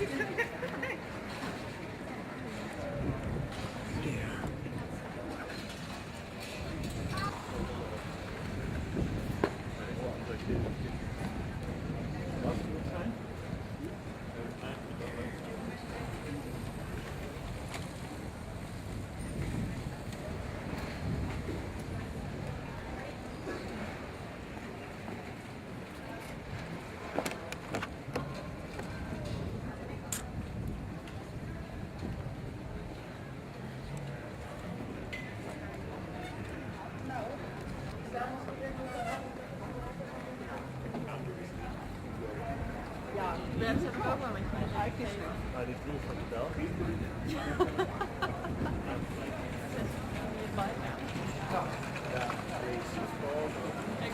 Ik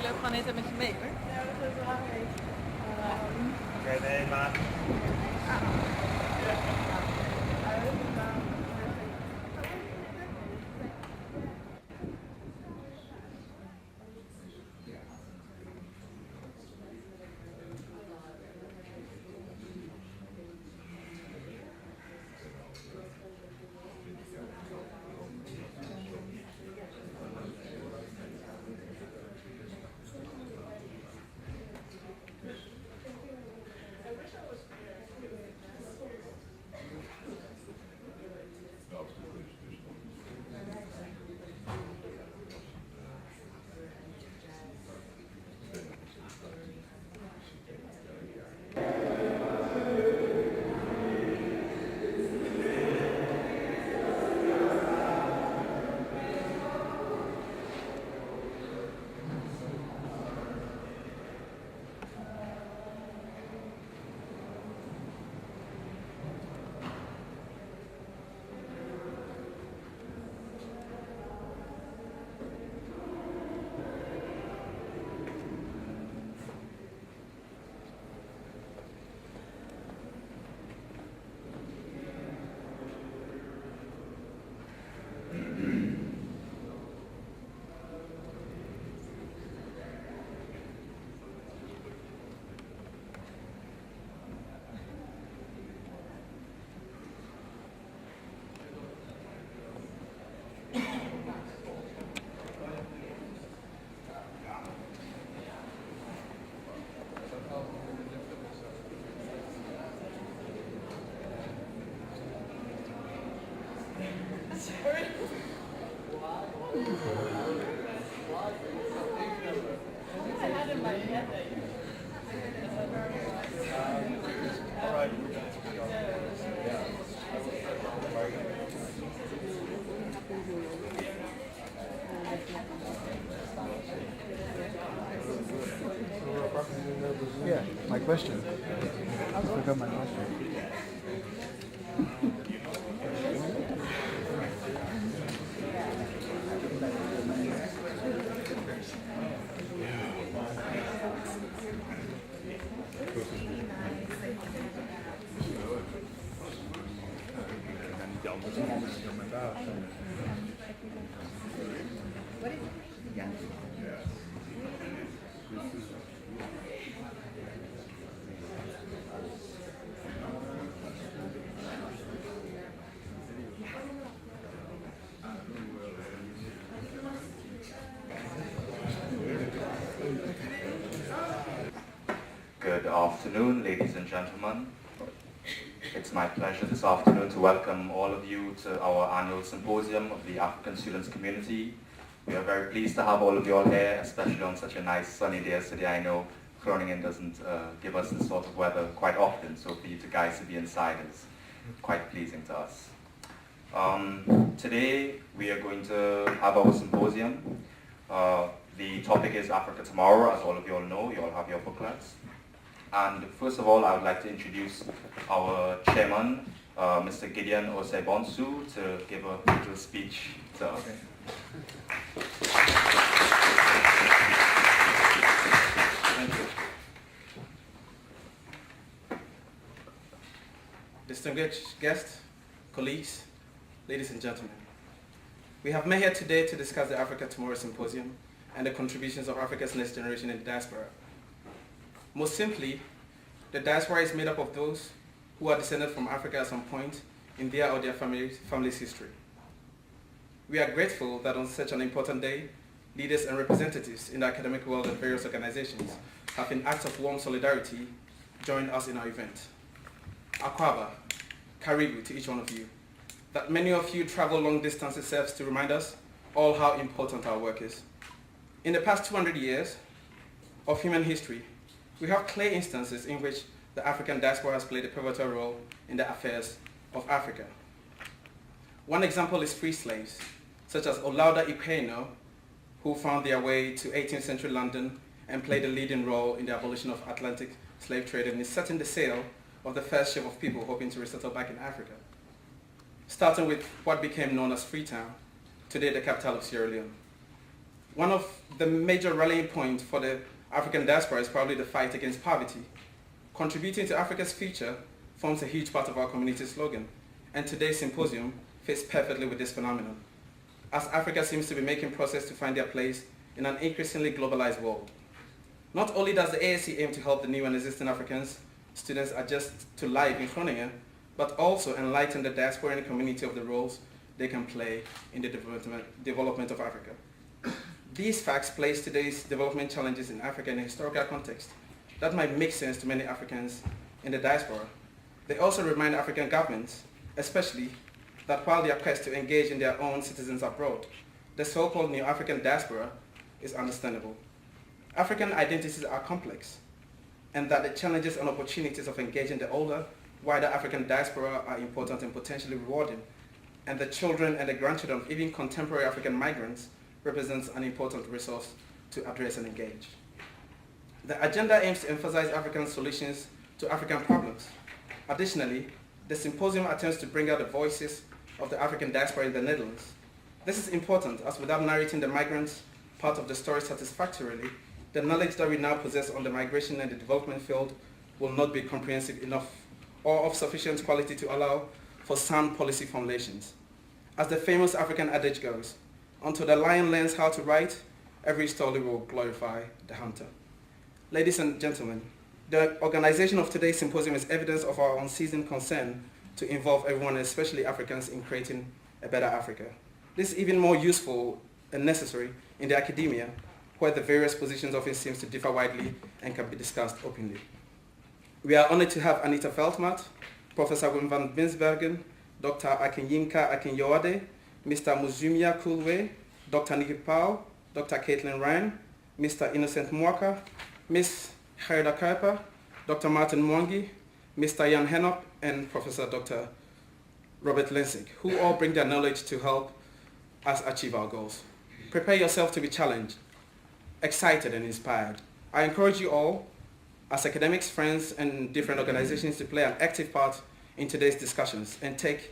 loop gewoon even met je mee hoor. Ja, dat is wel leuk. Oké, nee, maar... Yeah, my question. I forgot my question. Good afternoon, ladies and gentlemen. It's my pleasure this afternoon to welcome all of you to our annual symposium of the African Students Community. We are very pleased to have all of you all here, especially on such a nice sunny day as today. I know Groningen doesn't give us this sort of weather quite often, so for you guys to be inside is quite pleasing to us. Today we are going to have our symposium. The topic is Africa Tomorrow, as all of you all know. You all have your booklets. And first of all, I would like to introduce our chairman, Mr. Gideon Osei-Bonsu, to give a little speech to us. Thank you. Distinguished guests, colleagues, ladies and gentlemen. We have met here today to discuss the Africa Tomorrow Symposium and the contributions of Africa's next generation in the diaspora. Most simply, the diaspora is made up of those who are descended from Africa at some point in their or their family's history. We are grateful that on such an important day, leaders and representatives in the academic world and various organizations have in acts of warm solidarity joined us in our event. Akwaba, Karibu to each one of you. That many of you travel long distances serves to remind us all how important our work is. In the past 200 years of human history, we have clear instances in which the African diaspora has played a pivotal role in the affairs of Africa. One example is free slaves, such as Olaudah Ikweno, who found their way to 18th century London and played a leading role in the abolition of Atlantic slave trade and in setting the sail of the first ship of people hoping to resettle back in Africa. Starting with what became known as Freetown, today the capital of Sierra Leone. One of the major rallying points for the African diaspora is probably the fight against poverty. Contributing to Africa's future forms a huge part of our community slogan, and today's symposium fits perfectly with this phenomenon, as Africa seems to be making progress to find their place in an increasingly globalized world. Not only does the ASC aim to help the new and existing Africans students adjust to life in Groningen, but also enlighten the diasporan community of the roles they can play in the development of Africa. These facts place today's development challenges in Africa in a historical context that might make sense to many Africans in the diaspora. They also remind African governments, especially, that while their quest to engage in their own citizens abroad, the so-called New African diaspora is understandable. African identities are complex, and that the challenges and opportunities of engaging the older, wider African diaspora are important and potentially rewarding, and the children and the grandchildren of even contemporary African migrants represents an important resource to address and engage. The agenda aims to emphasize African solutions to African problems. Additionally, the symposium attempts to bring out the voices of the African diaspora in the Netherlands. This is important, as without narrating the migrants' part of the story satisfactorily, the knowledge that we now possess on the migration and the development field will not be comprehensive enough or of sufficient quality to allow for sound policy formulations. As the famous African adage goes, until the lion learns how to write, every story will glorify the hunter. Ladies and gentlemen, the organization of today's symposium is evidence of our unceasing concern to involve everyone, especially Africans, in creating a better Africa. This is even more useful and necessary in the academia, where the various positions often seem to differ widely and can be discussed openly. We are honored to have Anita Veldmaat, Professor Wim van Binsbergen, Dr. Akinyinka Akinyoade, Mr. Muzumia Kulwe, Dr. Nikki Powell, Dr. Caitlin Ryan, Mr. Innocent Mwaka, Ms. Gerda Kuiper, Dr. Martin Mwangi, Mr. Jan Henop, and Professor Dr. Robert Lensing, who all bring their knowledge to help us achieve our goals. Prepare yourself to be challenged, excited, and inspired. I encourage you all, as academics, friends, and different organizations, to play an active part in today's discussions and take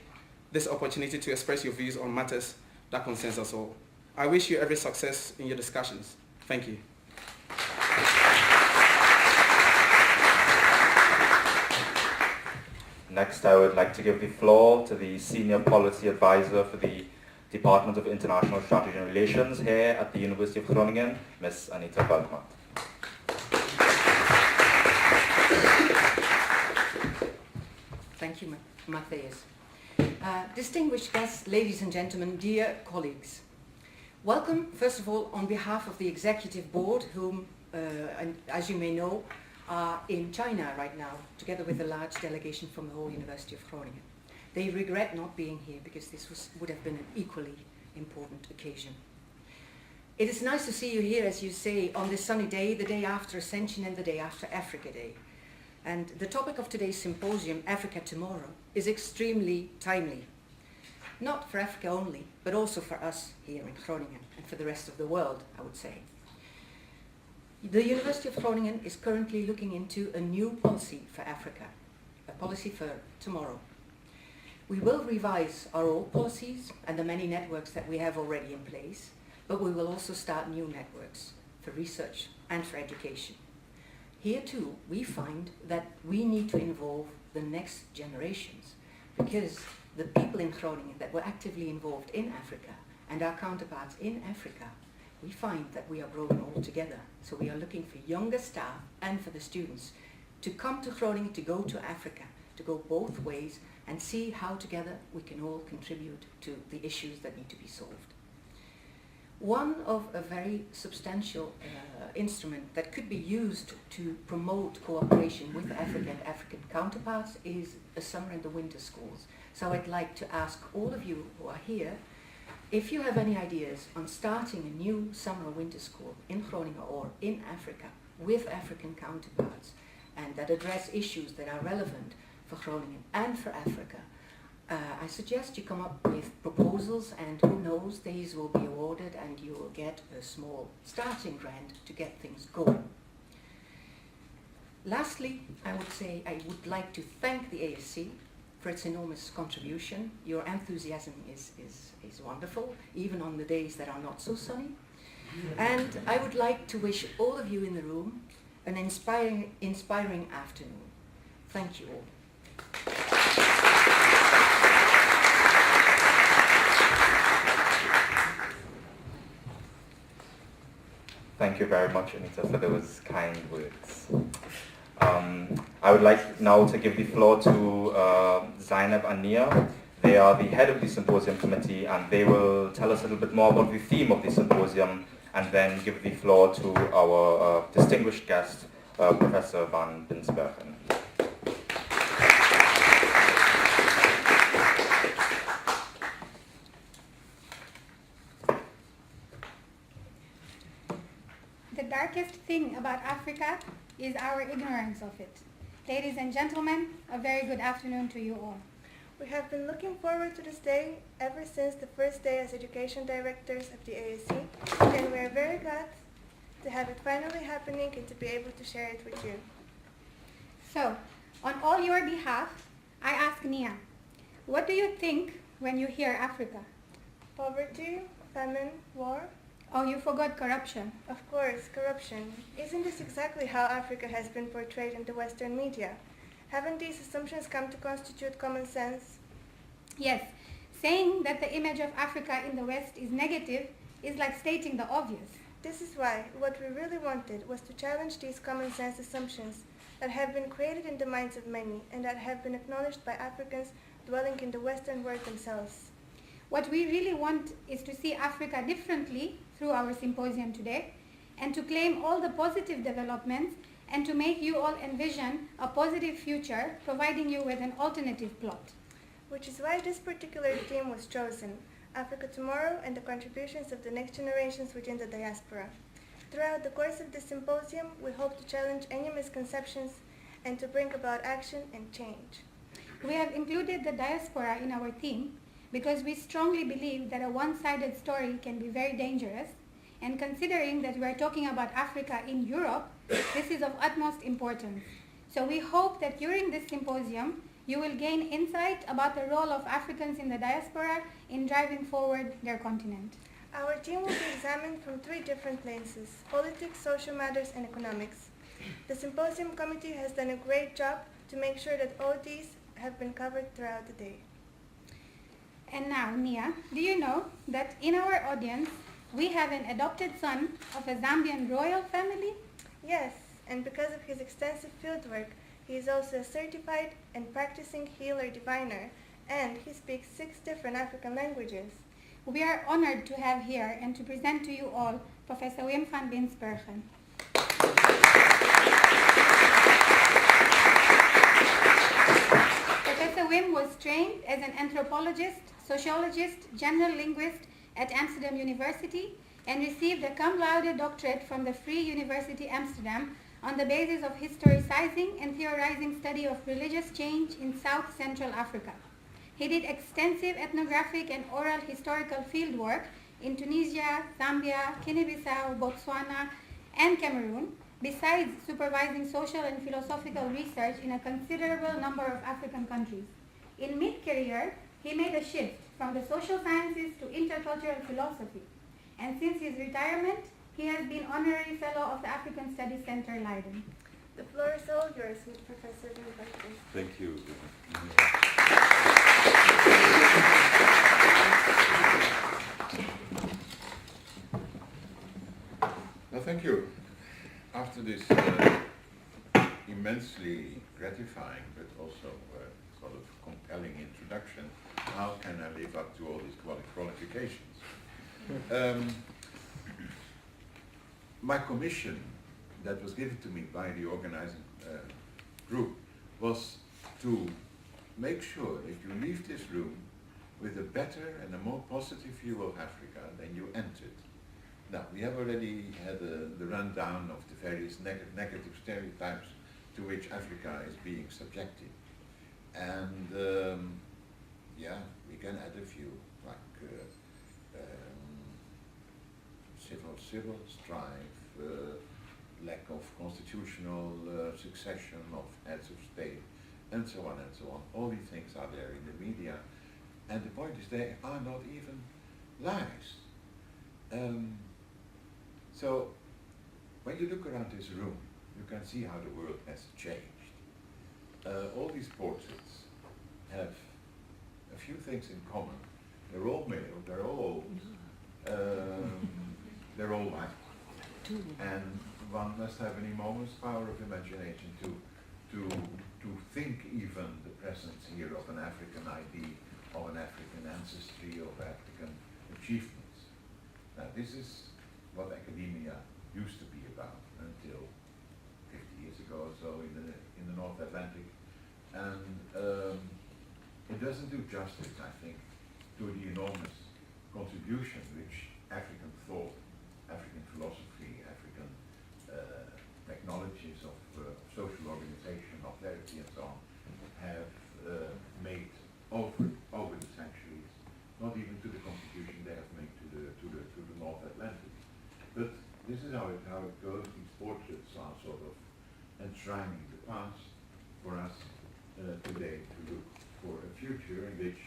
this opportunity to express your views on matters that concerns us all. I wish you every success in your discussions. Thank you. Next, I would like to give the floor to the Senior Policy Advisor for the Department of International Strategy and Relations here at the University of Groningen, Ms. Anita Veldmaat. Thank you, Matthias. Distinguished guests, ladies and gentlemen, dear colleagues. Welcome, first of all, on behalf of the Executive Board, whom, as you may know, are in China right now, together with a large delegation from the whole University of Groningen. They regret not being here because this would have been an equally important occasion. It is nice to see you here, as you say, on this sunny day, the day after Ascension and the day after Africa Day. And the topic of today's symposium, Africa Tomorrow, is extremely timely. Not for Africa only, but also for us here in Groningen and for the rest of the world, I would say. The University of Groningen is currently looking into a new policy for Africa, a policy for tomorrow. We will revise our old policies and the many networks that we have already in place, but we will also start new networks for research and for education. Here too, we find that we need to involve the next generations, because the people in Groningen that were actively involved in Africa and our counterparts in Africa, we find that we are growing all together. So we are looking for younger staff and for the students to come to Groningen, to go to Africa, to go both ways and see how together we can all contribute to the issues that need to be solved. One of a very substantial instrument that could be used to promote cooperation with Africa and African counterparts is the summer and the winter schools. So I'd like to ask all of you who are here, if you have any ideas on starting a new summer or winter school in Groningen or in Africa with African counterparts and that address issues that are relevant for Groningen and for Africa, I suggest you come up with proposals, and who knows, these will be awarded and you will get a small starting grant to get things going. Lastly, I would say I would like to thank the ASC for its enormous contribution. Your enthusiasm is wonderful, even on the days that are not so sunny. And I would like to wish all of you in the room an inspiring afternoon. Thank you all. Thank you very much, Anita, for those kind words. I would like now to give the floor to Zainab and Nia. They are the head of the Symposium Committee, and they will tell us a little bit more about the theme of the Symposium, and then give the floor to our distinguished guest, Professor van Binsbergen. The darkest thing about Africa is our ignorance of it. Ladies and gentlemen, a very good afternoon to you all. We have been looking forward to this day ever since the first day as education directors of the ASC, and we are very glad to have it finally happening and to be able to share it with you. So, on all your behalf, I ask Nia, what do you think when you hear Africa? Poverty, famine, war? Oh, you forgot corruption. Of course, corruption. Isn't this exactly how Africa has been portrayed in the Western media? Haven't these assumptions come to constitute common sense? Yes, saying that the image of Africa in the West is negative is like stating the obvious. This is why what we really wanted was to challenge these common sense assumptions that have been created in the minds of many and that have been acknowledged by Africans dwelling in the Western world themselves. What we really want is to see Africa differently through our symposium today, and to claim all the positive developments, and to make you all envision a positive future, providing you with an alternative plot. Which is why this particular theme was chosen, Africa Tomorrow and the contributions of the next generations within the diaspora. Throughout the course of this symposium, we hope to challenge any misconceptions and to bring about action and change. We have included the diaspora in our theme because we strongly believe that a one-sided story can be very dangerous, and considering that we are talking about Africa in Europe, this is of utmost importance. So we hope that during this symposium, you will gain insight about the role of Africans in the diaspora in driving forward their continent. Our team will be examined from 3 different lenses: politics, social matters, and economics. The symposium committee has done a great job to make sure that all these have been covered throughout the day. And now, Nia, do you know that in our audience, we have an adopted son of a Zambian royal family? Yes, and because of his extensive fieldwork, he is also a certified and practicing healer diviner, and he speaks 6 different African languages. We are honored to have here and to present to you all Professor Wim van Binsbergen. Professor Wim was trained as an anthropologist, sociologist, general linguist at Amsterdam University and received a cum laude doctorate from the Free University Amsterdam on the basis of historicizing and theorizing study of religious change in South Central Africa. He did extensive ethnographic and oral historical fieldwork in Tunisia, Zambia, Guinea-Bissau, Botswana, and Cameroon, besides supervising social and philosophical research in a considerable number of African countries. In mid-career, he made a shift from the social sciences to intercultural philosophy, and since his retirement, he has been honorary fellow of the African Studies Center, Leiden. The floor is all yours, with Professor Binsbergen. Thank you. Thank you. After this immensely gratifying, but also sort of compelling introduction. How can I live up to all these qualifications? My commission that was given to me by the organizing group was to make sure that you leave this room with a better and a more positive view of Africa than you entered. Now, we have already had the rundown of the various negative stereotypes to which Africa is being subjected. And yeah, we can add a few, like civil strife, lack of constitutional succession of heads of state, and so on and so on. All these things are there in the media. And the point is, they are not even lies. So, when you look around this room, you can see how the world has changed. All these portraits have a few things in common. They're all male, they're all white. And one must have an enormous power of imagination to think even the presence here of an African ID, of an African ancestry, of African achievements. Now, this is what academia used to be about until 50 years ago or so in the North Atlantic. And it doesn't do justice, I think, to the enormous contribution which African thought, African philosophy, African technologies of social organization, of therapy and so on, have made over the centuries, not even to the contribution they have made to the North Atlantic. But this is how it goes. These portraits are sort of enshrining the past for us today to look for a future in which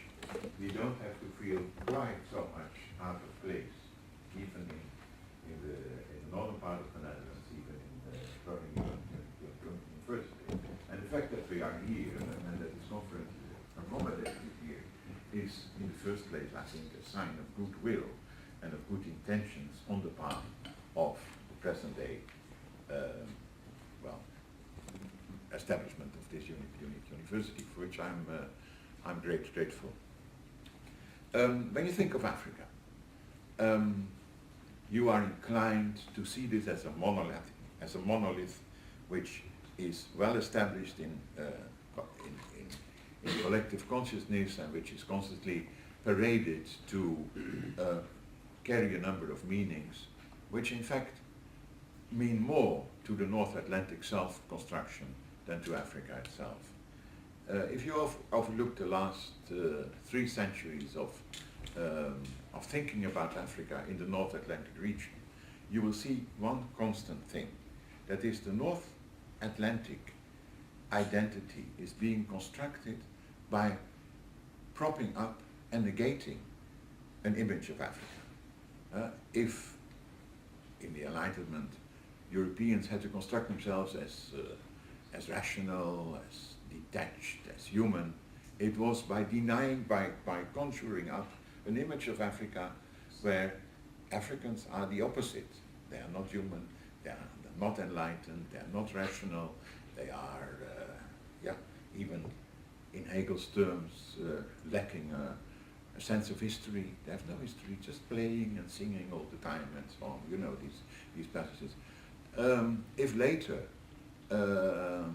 we don't have to feel quite so much out of place, even in the northern part of the Netherlands, even in the Groningen University. And the fact that we are here and that this conference is accommodated here is, in the first place, I think, a sign of goodwill and of good intentions on the part of the present day establishment of this unique university, for which I'm grateful. When you think of Africa, you are inclined to see this as a monolith which is well established in collective consciousness and which is constantly paraded to carry a number of meanings, which in fact mean more to the North Atlantic self-construction than to Africa itself. If you overlook the last 3 centuries of thinking about Africa in the North Atlantic region, you will see one constant thing. That is, the North Atlantic identity is being constructed by propping up and negating an image of Africa. If in the Enlightenment Europeans had to construct themselves as rational, as detached, as human, it was by conjuring up an image of Africa where Africans are the opposite. They are not human, they are not enlightened, they are not rational, they are, even in Hegel's terms, lacking a sense of history. They have no history, just playing and singing all the time and so on. You know these passages. If later, there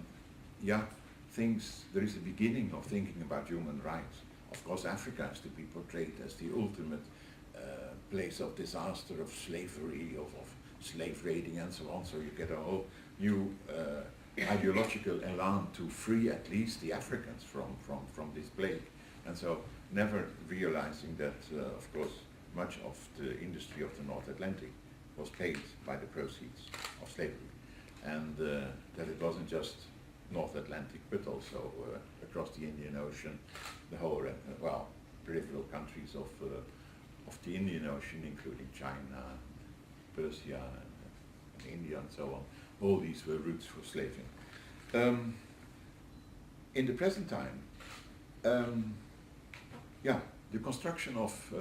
is a beginning of thinking about human rights. Of course, Africa has to be portrayed as the ultimate place of disaster, of slavery, of slave raiding and so on. So you get a whole new ideological elan to free at least the Africans from this plague. And so never realizing that, of course, much of the industry of the North Atlantic was paid by the proceeds of slavery. And that it wasn't just North Atlantic, but also across the Indian Ocean, the whole, peripheral countries of the Indian Ocean, including China, Persia, and India, and so on. All these were routes for slaving. In the present time, the construction of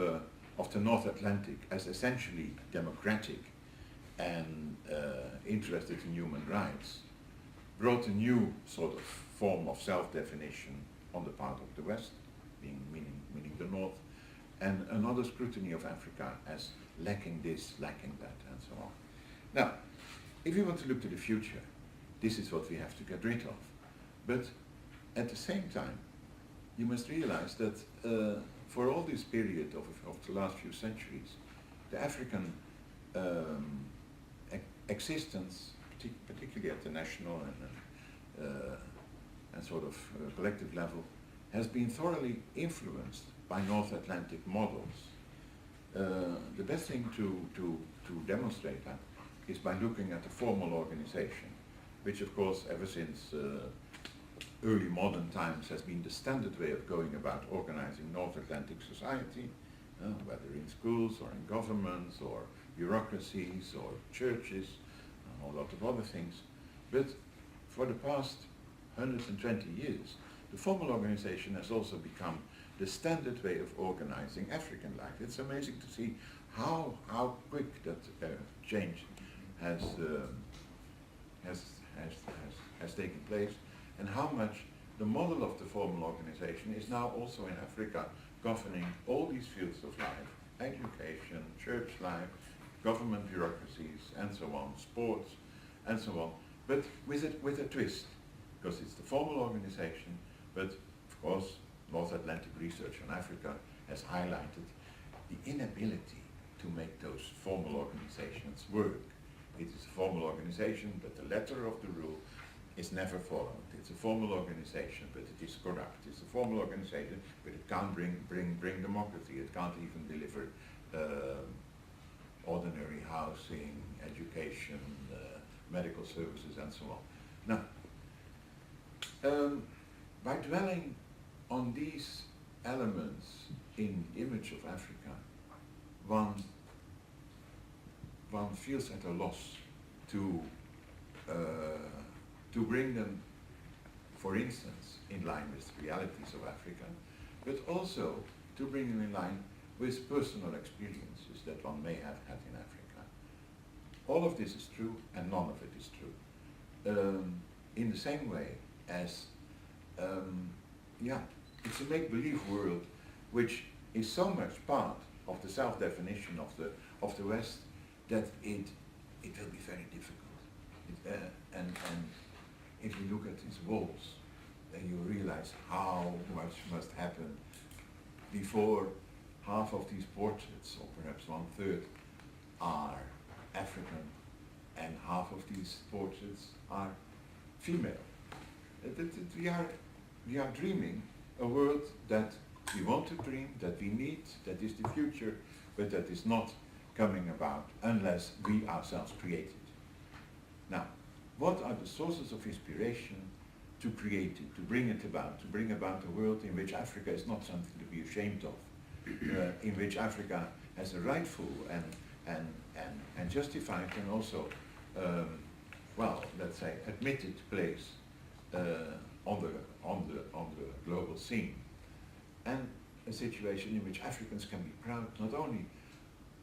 the North Atlantic as essentially democratic and interested in human rights brought a new sort of form of self-definition on the part of the West, meaning the North, and another scrutiny of Africa as lacking this, lacking that, and so on. Now, if you want to look to the future, this is what we have to get rid of. But at the same time, you must realize that for all this period of the last few centuries, the African existence, particularly at the national and sort of collective level, has been thoroughly influenced by North Atlantic models. The best thing to demonstrate that is by looking at the formal organization, which of course ever since early modern times has been the standard way of going about organizing North Atlantic society, whether in schools or in governments or bureaucracies or churches, a whole lot of other things. But for the past 120 years, the formal organization has also become the standard way of organizing African life. It's amazing to see how quick that change has taken place, and how much the model of the formal organization is now also in Africa governing all these fields of life: education, church life, government bureaucracies, and so on, sports, and so on, but with a twist, because it's the formal organization, but of course North Atlantic research on Africa has highlighted the inability to make those formal organizations work. It is a formal organization, but the letter of the rule is never followed. It's a formal organization, but it is corrupt. It's a formal organization, but it can't bring democracy. It can't even deliver ordinary housing, education, medical services, and so on. Now, by dwelling on these elements in the image of Africa, one feels at a loss to bring them, for instance, in line with the realities of Africa, but also to bring them in line with personal experiences that one may have had in Africa. All of this is true, and none of it is true. In the same way as, it's a make-believe world which is so much part of the self-definition of the West that it will be very difficult. And if you look at these walls, then you realize how much must happen before half of these portraits, or perhaps 1/3, are African, and half of these portraits are female. We are dreaming a world that we want to dream, that we need, that is the future, but that is not coming about unless we ourselves create it. Now, what are the sources of inspiration to create it, to bring about a world in which Africa is not something to be ashamed of, in which Africa has a rightful and justified and also, let's say, admitted place on the global scene, and a situation in which Africans can be proud not only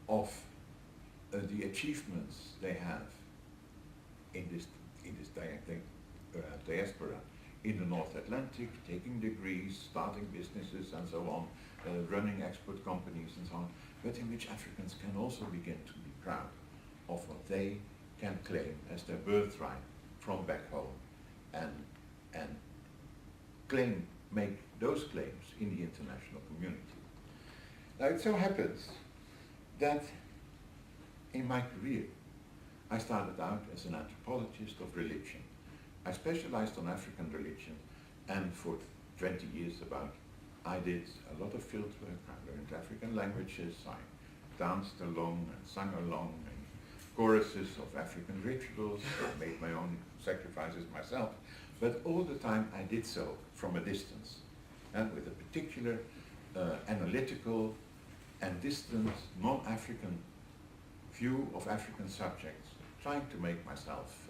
of the achievements they have in this diaspora in the North Atlantic, taking degrees, starting businesses, and so on, running export companies and so on, but in which Africans can also begin to be proud of what they can claim as their birthright from back home, and make those claims in the international community. Now, it so happens that in my career I started out as an anthropologist of religion. I specialized on African religion, and for 20 years I did a lot of field work. I learned African languages, I danced along and sang along and choruses of African rituals. I made my own sacrifices myself, but all the time I did so from a distance, and with a particular analytical and distant, non-African view of African subjects, trying to make myself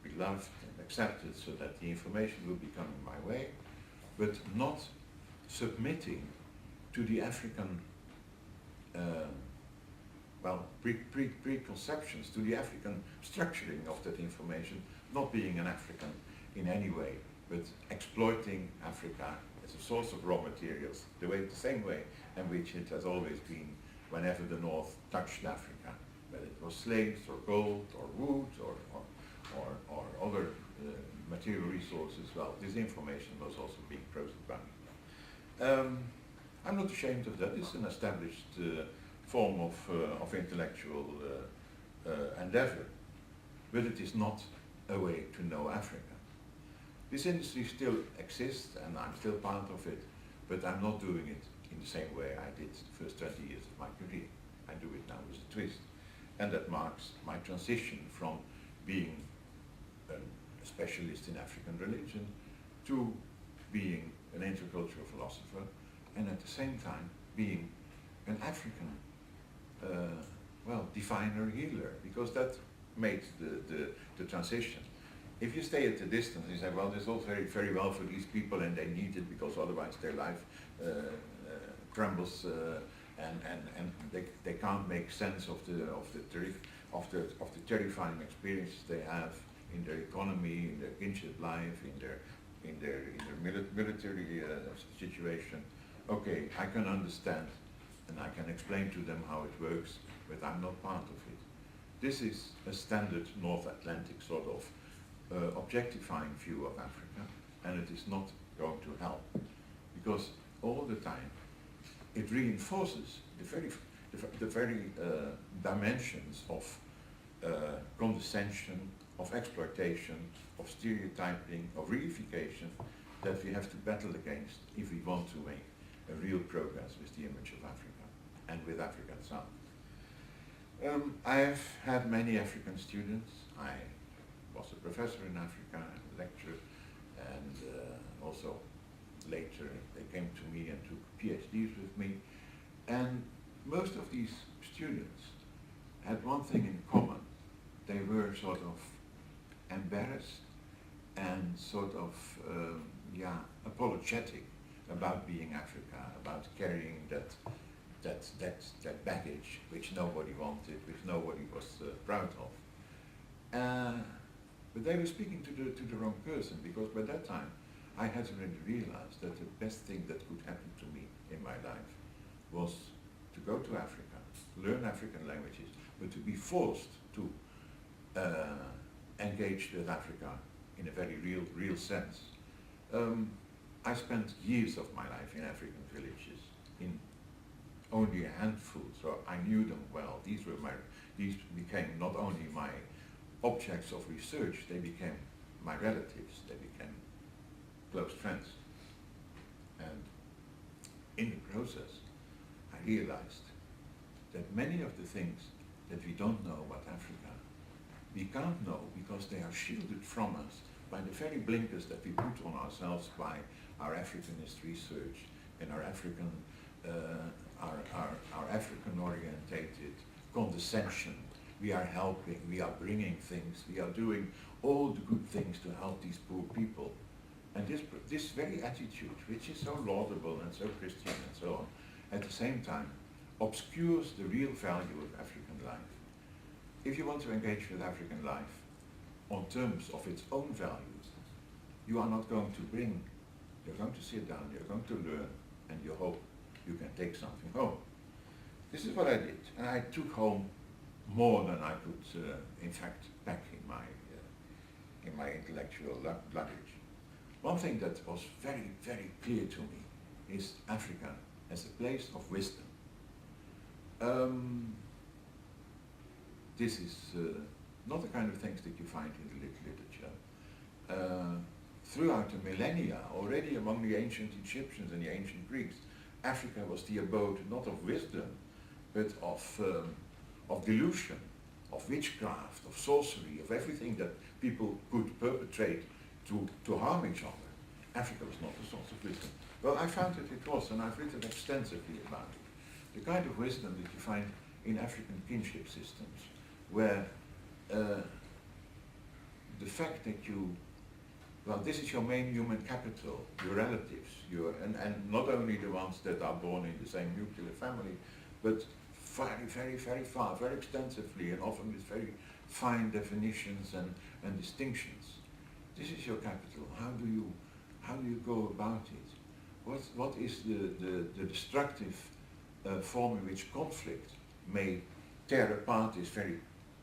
beloved and accepted so that the information will be coming my way, but not submitting to the African preconceptions, to the African structuring of that information, not being an African in any way, but exploiting Africa as a source of raw materials, the same way in which it has always been whenever the North touched Africa, whether it was slaves or gold or wood or other material resources. Well, this information was also being processed by me. I'm not ashamed of that. It's an established form of intellectual endeavor, but it is not a way to know Africa. This industry still exists, and I'm still part of it, but I'm not doing it in the same way I did the first 20 years of my career. I do it now with a twist, and that marks my transition from being a specialist in African religion to being an intercultural philosopher, and at the same time being an African definer, healer, because that made the transition. If you stay at a distance, you say, well, this is all very, very well for these people, and they need it because otherwise their life crumbles, and they can't make sense of the terrifying experiences they have in their economy, in their kinship life, in their military situation. Okay, I can understand, and I can explain to them how it works, but I'm not part of it. This is a standard North Atlantic sort of objectifying view of Africa, and it is not going to help, because all the time it reinforces the very dimensions of condescension, of exploitation, of stereotyping, of reification that we have to battle against if we want to make a real progress with the image of Africa and with Africa itself. I have had many African students. I was a professor in Africa, a lecturer, and also later they came to me and took PhDs with me. And most of these students had one thing in common. They were sort of embarrassed and sort of apologetic about being Africa, about carrying that baggage which nobody wanted, which nobody was proud of. But they were speaking to the wrong person, because by that time I had already realized that the best thing that could happen to me in my life was to go to Africa, learn African languages, but to be forced to engage with Africa in a very real sense. I spent years of my life in African villages, in only a handful, so I knew them well. These became not only my objects of research, they became my relatives, they became close friends. And in the process, I realized that many of the things that we don't know about Africa, we can't know because they are shielded from us by the very blinkers that we put on ourselves by our Africanist research and our African orientated condescension. We are helping, we are bringing things, we are doing all the good things to help these poor people. And this very attitude, which is so laudable and so Christian and so on, at the same time obscures the real value of African life. If you want to engage with African life on terms of its own values, you are not going to bring, you're going to sit down, you're going to learn, and you hope you can take something home. This is what I did, and I took home more than I could, in fact, pack in my intellectual luggage. One thing that was very, very clear to me is Africa as a place of wisdom. This is not the kind of things that you find in the literature. Throughout the millennia, already among the ancient Egyptians and the ancient Greeks, Africa was the abode not of wisdom, but of delusion, of witchcraft, of sorcery, of everything that people could perpetrate to harm each other. Africa was not a source of wisdom. Well, I found that it was, and I've written extensively about it. The kind of wisdom that you find in African kinship systems, where the fact that this is your main human capital, your relatives, and not only the ones that are born in the same nuclear family, but very, very, very far, very extensively, and often with very, fine definitions and distinctions. This is your capital. How do you go about it? What is the destructive form in which conflict may tear apart this very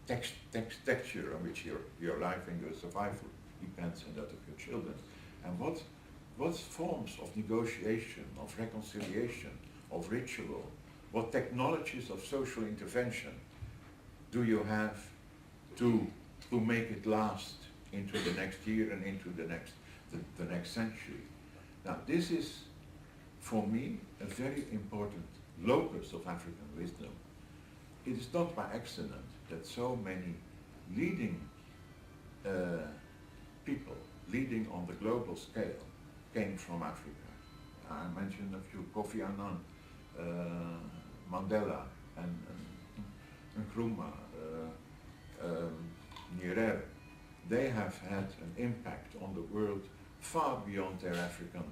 texture on which your life and your survival depends, and that of your children? And what forms of negotiation, of reconciliation, of ritual, what technologies of social intervention do you have to make it last into the next year and into the next century? Now, this is, for me, a very important locus of African wisdom. It is not by accident that so many leading people, leading on the global scale, came from Africa. I mentioned a few: Kofi Annan, Mandela, and Nkrumah, Nyerere. They have had an impact on the world far beyond their African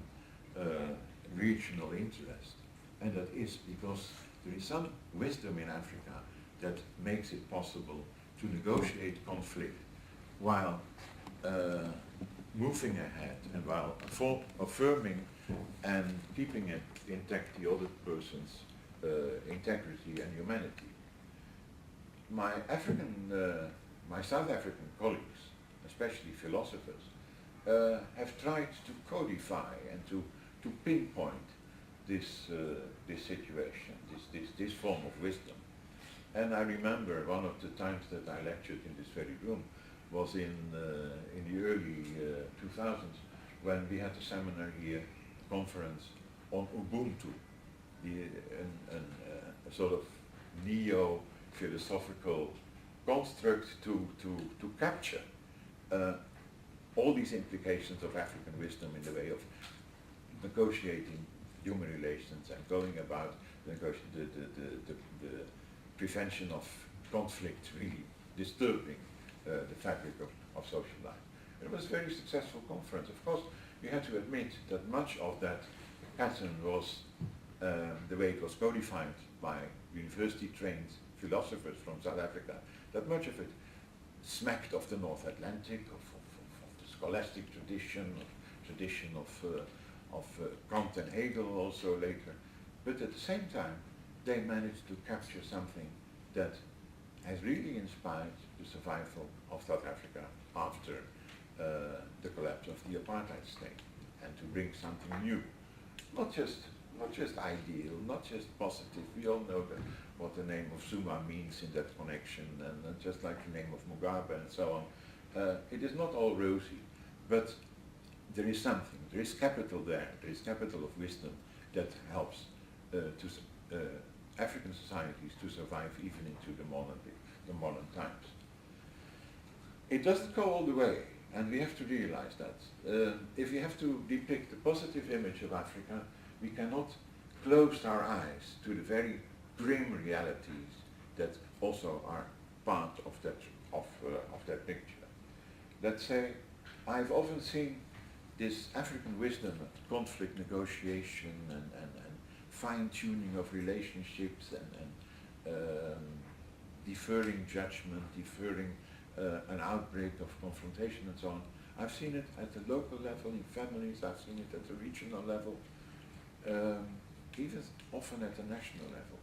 regional interest. And that is because there is some wisdom in Africa that makes it possible to negotiate conflict while moving ahead and while affirming and keeping it intact the other person's integrity and humanity. My South African colleagues, especially philosophers, have tried to codify and to pinpoint this situation, this form of wisdom. And I remember one of the times that I lectured in this very room was in the early 2000s, when we had a seminar here, a conference on Ubuntu, a sort of neo-philosophical construct to capture all these implications of African wisdom in the way of negotiating human relations and going about the prevention of conflict, really disturbing the fabric of social life. It was a very successful conference. Of course, we had to admit that much of that pattern was the way it was codified by university-trained philosophers from South Africa, that much of it smacked of the North Atlantic, of the scholastic tradition of Kant and Hegel also later. But at the same time, they managed to capture something that has really inspired the survival of South Africa after the collapse of the apartheid state, and to bring something new. Not just ideal, not just positive. We all know what the name of Zuma means in that connection, and just like the name of Mugabe and so on. It is not all rosy, but there is something. There is capital there. There is capital of wisdom that helps African societies to survive even into the modern times. It doesn't go all the way, and we have to realize that. If we have to depict a positive image of Africa, we cannot close our eyes to the very grim realities that also are part of that picture. Let's say, I've often seen this African wisdom of conflict negotiation and fine-tuning of relationships and deferring judgment, deferring an outbreak of confrontation and so on. I've seen it at the local level in families, I've seen it at the regional level, even often at the national level.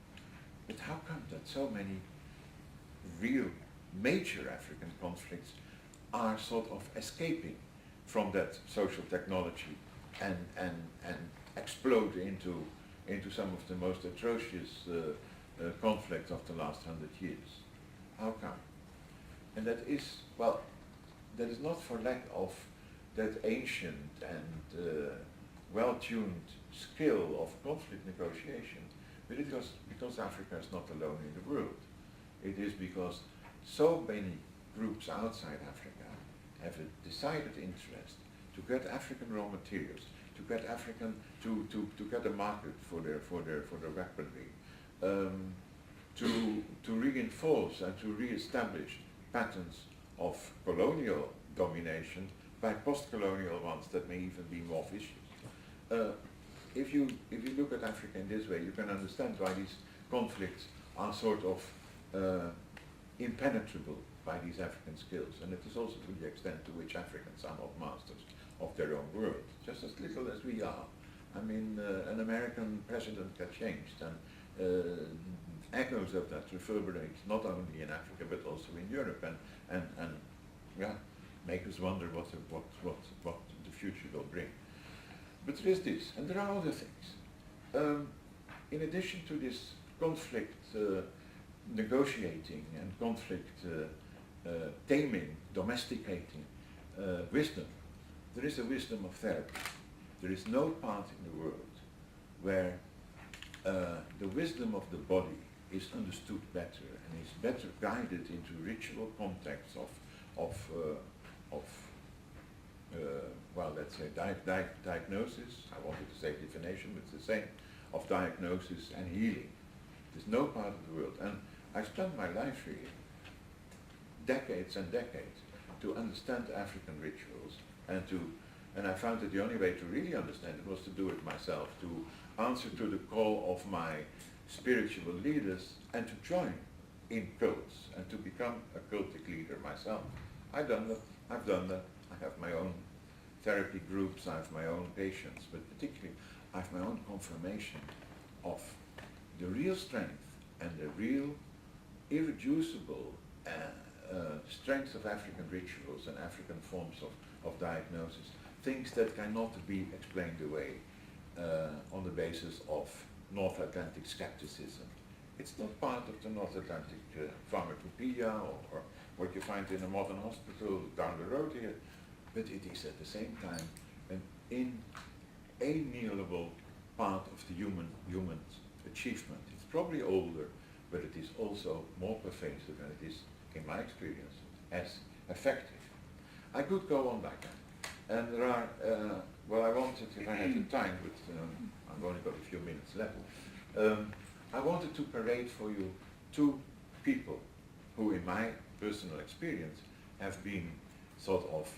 But how come that so many real major African conflicts are sort of escaping from that social technology and explode into some of the most atrocious conflicts of the last 100 years? How come? And that is not for lack of that ancient and well-tuned skill of conflict negotiation, but it was because Africa is not alone in the world. It is because so many groups outside Africa have a decided interest to get African raw materials, to get to get a market for their weaponry, to reinforce and to re-establish patterns of colonial domination by post-colonial ones that may even be more vicious. If you look at Africa in this way, you can understand why these conflicts are sort of impenetrable by these African skills, and it is also to the extent to which Africans are not masters of their own world, just as little as we are. I mean, an American president got changed, and echoes of that reverberate not only in Africa but also in Europe, and yeah, make us wonder what the future will bring. But there is this, and there are other things. In addition to this conflict negotiating and conflict taming, domesticating wisdom, there is a wisdom of therapy. There is no part in the world where the wisdom of the body is understood better and is better guided into ritual contexts of well, let's say diagnosis. I wanted to say divination, but it's the same, of diagnosis and healing. There's no part of the world, and I spent my life really, decades and decades, to understand African rituals, and I found that the only way to really understand it was to do it myself, to answer to the call of my spiritual leaders and to join in cults and to become a cultic leader myself. I've done that. I have my own therapy groups, I have my own patients, but particularly I have my own confirmation of the real strength and the real irreducible strength of African rituals and African forms of diagnosis, things that cannot be explained away on the basis of North Atlantic skepticism. It's not part of the North Atlantic pharmacopoeia or what you find in a modern hospital down the road here, but it is at the same time an inalienable part of the human's achievement. It's probably older, but it is also more pervasive, and it is, in my experience, as effective. I could go on like that. And there are, well, I wanted, if I had the time, but I've only got a few minutes left, I wanted to parade for you two people who, in my personal experience, have been sort of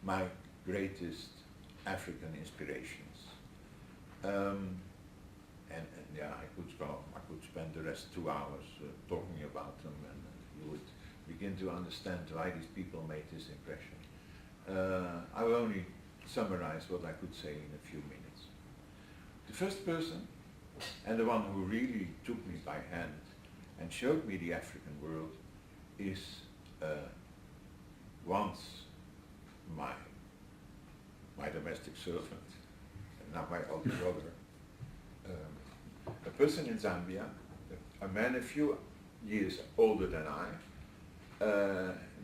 my greatest African inspirations. And yeah, I could spend the rest 2 hours talking about them, and you would begin to understand why these people made this impression. I will only summarize what I could say in a few minutes. The first person, and the one who really took me by hand and showed me the African world, is once my domestic servant, and now my older brother, a person in Zambia, a man a few years older than I.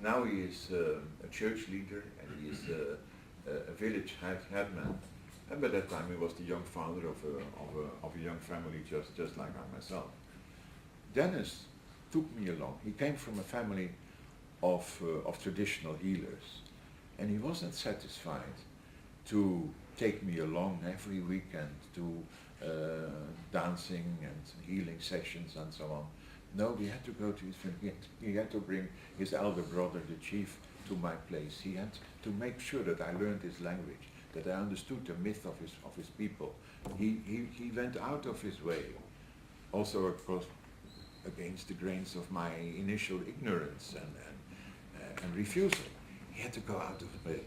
Now he is a church leader, and he is a village headman. And by that time he was the young father of a young family, just like I myself. Dennis took me along. He came from a family of traditional healers, and he wasn't satisfied to take me along every weekend to dancing and healing sessions and so on. No, we had to go to his family. He had to bring his elder brother, the chief, to my place. He had to make sure that I learned his language, that I understood the myth of his people. He went out of his way, also of course against the grains of my initial ignorance and refusal. He had to go out of his way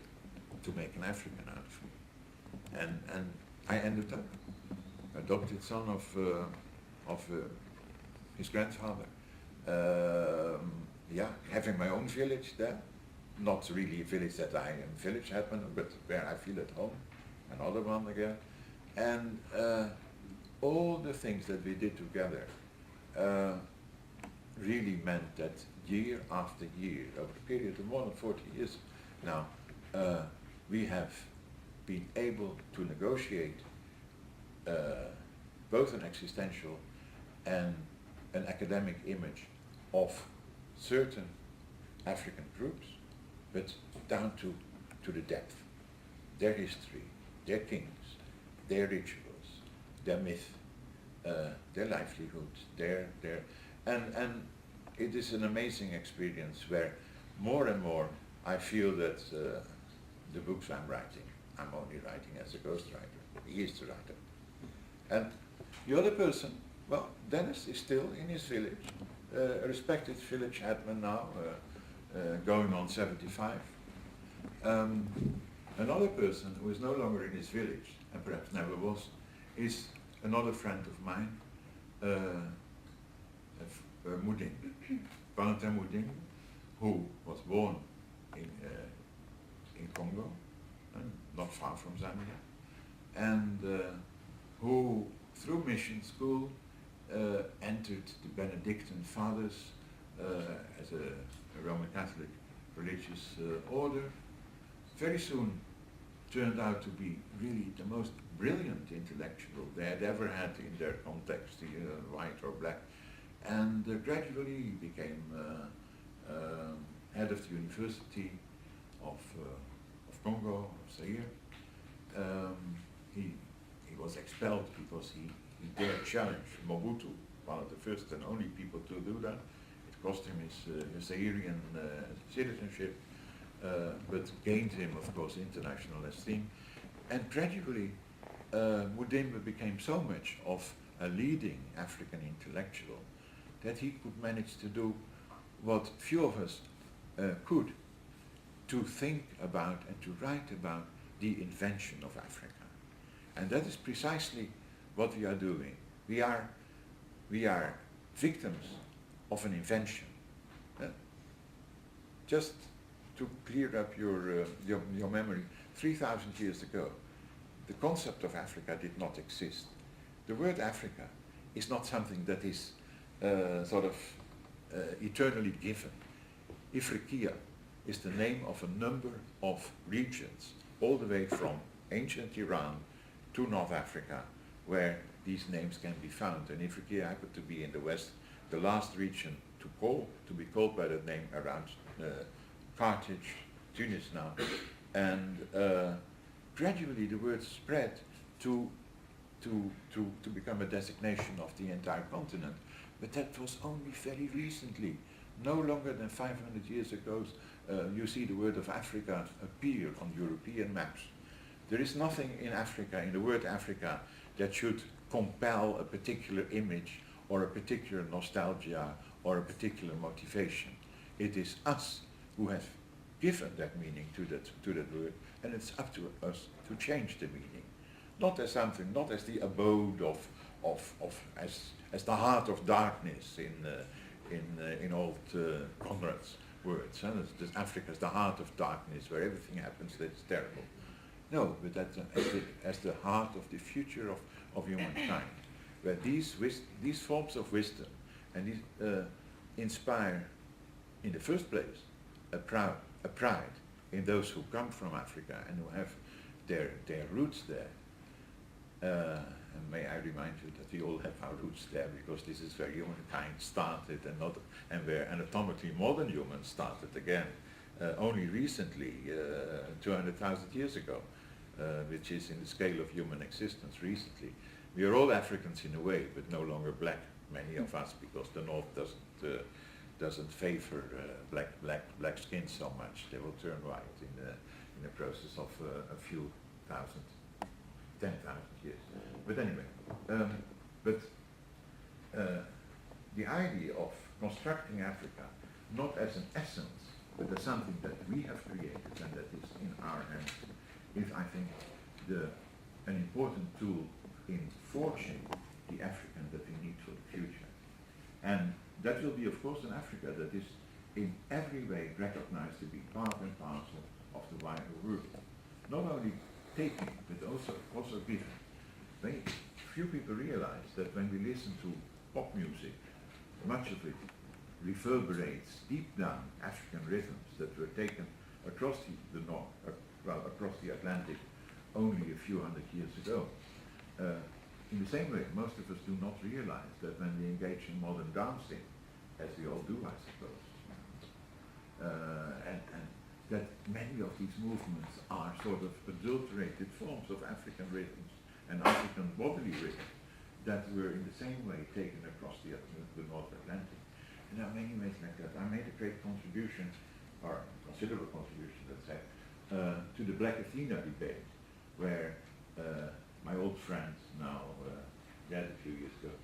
to make an African out of me. And I ended up adopted son of his grandfather. Yeah, having my own village there. Not really a village that I am village headman, but where I feel at home. Another one again. And all the things that we did together really meant that year after year, over a period of more than 40 years now, we have been able to negotiate both an existential and an academic image of certain African groups, but down to the depth. Their history, their kings, their rituals, their myth, their livelihoods, and it is an amazing experience where more and more I feel that the books I'm writing, I'm only writing as a ghostwriter. He is the writer. And the other person, well, Dennis is still in his village, a respected village headman now, going on 75. Another person who is no longer in his village, and perhaps never was, is another friend of mine, Muding, Valentin Muding, who was born in Congo, not far from Zambia, and who, through mission school, entered the Benedictine Fathers as a Roman Catholic religious order. Very soon turned out to be really the most brilliant intellectual they had ever had in their context, white or black, and gradually he became head of the University of Congo, of Zaire. He was expelled because he dared challenge Mobutu, one of the first and only people to do that. It cost him his Zairian citizenship, but gained him, of course, international esteem. And gradually, Mudimbe became so much of a leading African intellectual that he could manage to do what few of us could, to think about and to write about the invention of Africa. And that is precisely what we are doing. We are victims of an invention. Just to clear up your memory, 3,000 years ago, the concept of Africa did not exist. The word Africa is not something that is eternally given. Ifriqiya is the name of a number of regions, all the way from ancient Iran to North Africa, where these names can be found. And Ifriqiya happened to be in the west, the last region to be called by that name around Carthage, Tunis now. And gradually the word spread to become a designation of the entire continent. But that was only very recently. No longer than 500 years ago, you see the word of Africa appear on European maps. There is nothing in Africa, in the word Africa, that should compel a particular image or a particular nostalgia or a particular motivation. It is us who have given that meaning to that word, and it's up to us to change the meaning. Not as something, not as the abode as the heart of darkness in old Conrad's words. Africa is the heart of darkness, where everything happens that's terrible. No, but as the heart of the future of humankind, where these forms of wisdom and these inspire, in the first place, a pride in those who come from Africa and who have their roots there. And may I remind you that we all have our roots there, because this is where humankind started, and where anatomically modern humans started again only recently, 200,000 years ago, which is in the scale of human existence recently. We are all Africans in a way, but no longer black, many of us, because the North doesn't favor black skin so much. They will turn white in the process of a few thousand, 10,000 years. But anyway, the idea of constructing Africa not as an essence, but as something that we have created and that is in our hands, is, I think, an important tool in forging the African that we need for the future. And that will be, of course, an Africa that is in every way recognized to be part and parcel of the wider world. Not only taking, but also giving. Very few people realize that when we listen to pop music, much of it reverberates deep down African rhythms that were taken across the North, across the Atlantic only a few hundred years ago. In the same way, most of us do not realize that when we engage in modern dancing, as we all do, I suppose, and that many of these movements are sort of adulterated forms of African rhythms and African bodily rhythms that were in the same way taken across the North Atlantic. And there are many ways like that. I made a great contribution, or considerable contribution, let's say, to the Black Athena debate, where my old friend, now dead a few years ago,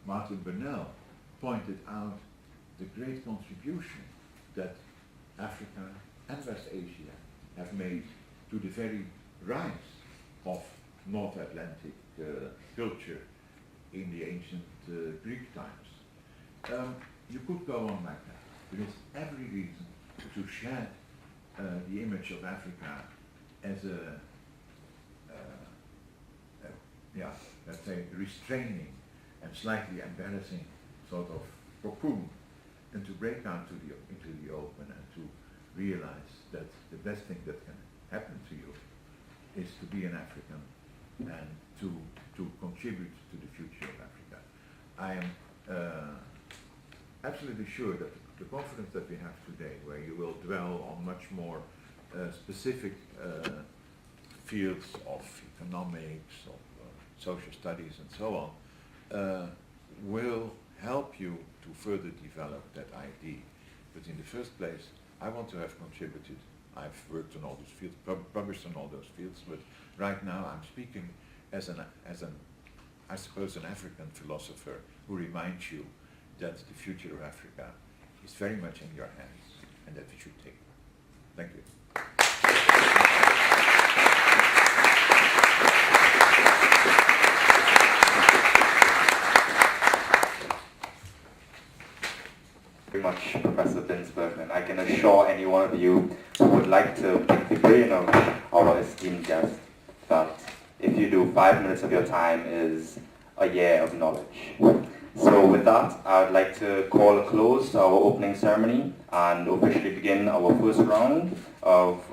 Martin Burnell, pointed out the great contribution that Africa and West Asia have made to the very rise of North Atlantic culture in the ancient Greek times. You could go on like that. There is every reason to shed the image of Africa as let's say, restraining and slightly embarrassing sort of cocoon, and to break out into the open and to realize that the best thing that can happen to you is to be an African and to contribute to the future of Africa. I am absolutely sure that the conference that we have today, where you will dwell on much more specific fields of economics, of social studies and so on, will help you to further develop that idea. But in the first place, I want to have contributed. I've worked on all those fields, published on all those fields, but right now I'm speaking as I suppose an African philosopher who reminds you that the future of Africa is very much in your hands and that we should take it. Thank you. Very much, Professor Dinsberg, and I can assure any one of you who would like to pick the brain of our esteemed guest that if you do 5 minutes of your time is a year of knowledge. So with that, I would like to call a close to our opening ceremony and officially begin our first round of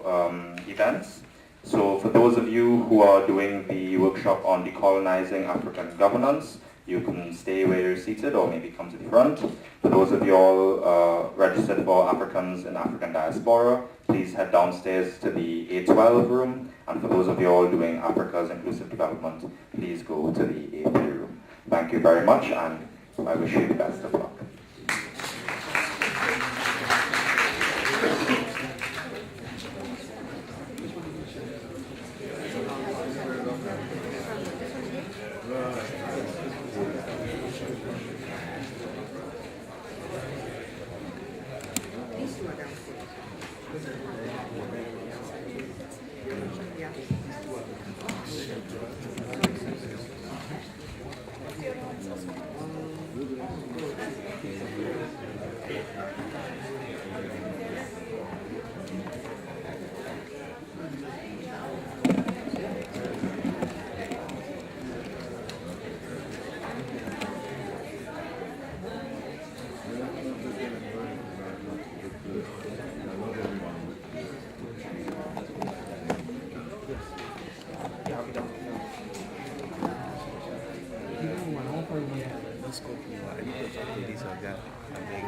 events. So for those of you who are doing the workshop on decolonizing African governance, you can stay where you're seated or maybe come to the front. For those of you all registered for Africans in African diaspora, please head downstairs to the A12 room. And for those of you all doing Africa's inclusive development, please go to the A3 room. Thank you very much, and I wish you the best of luck.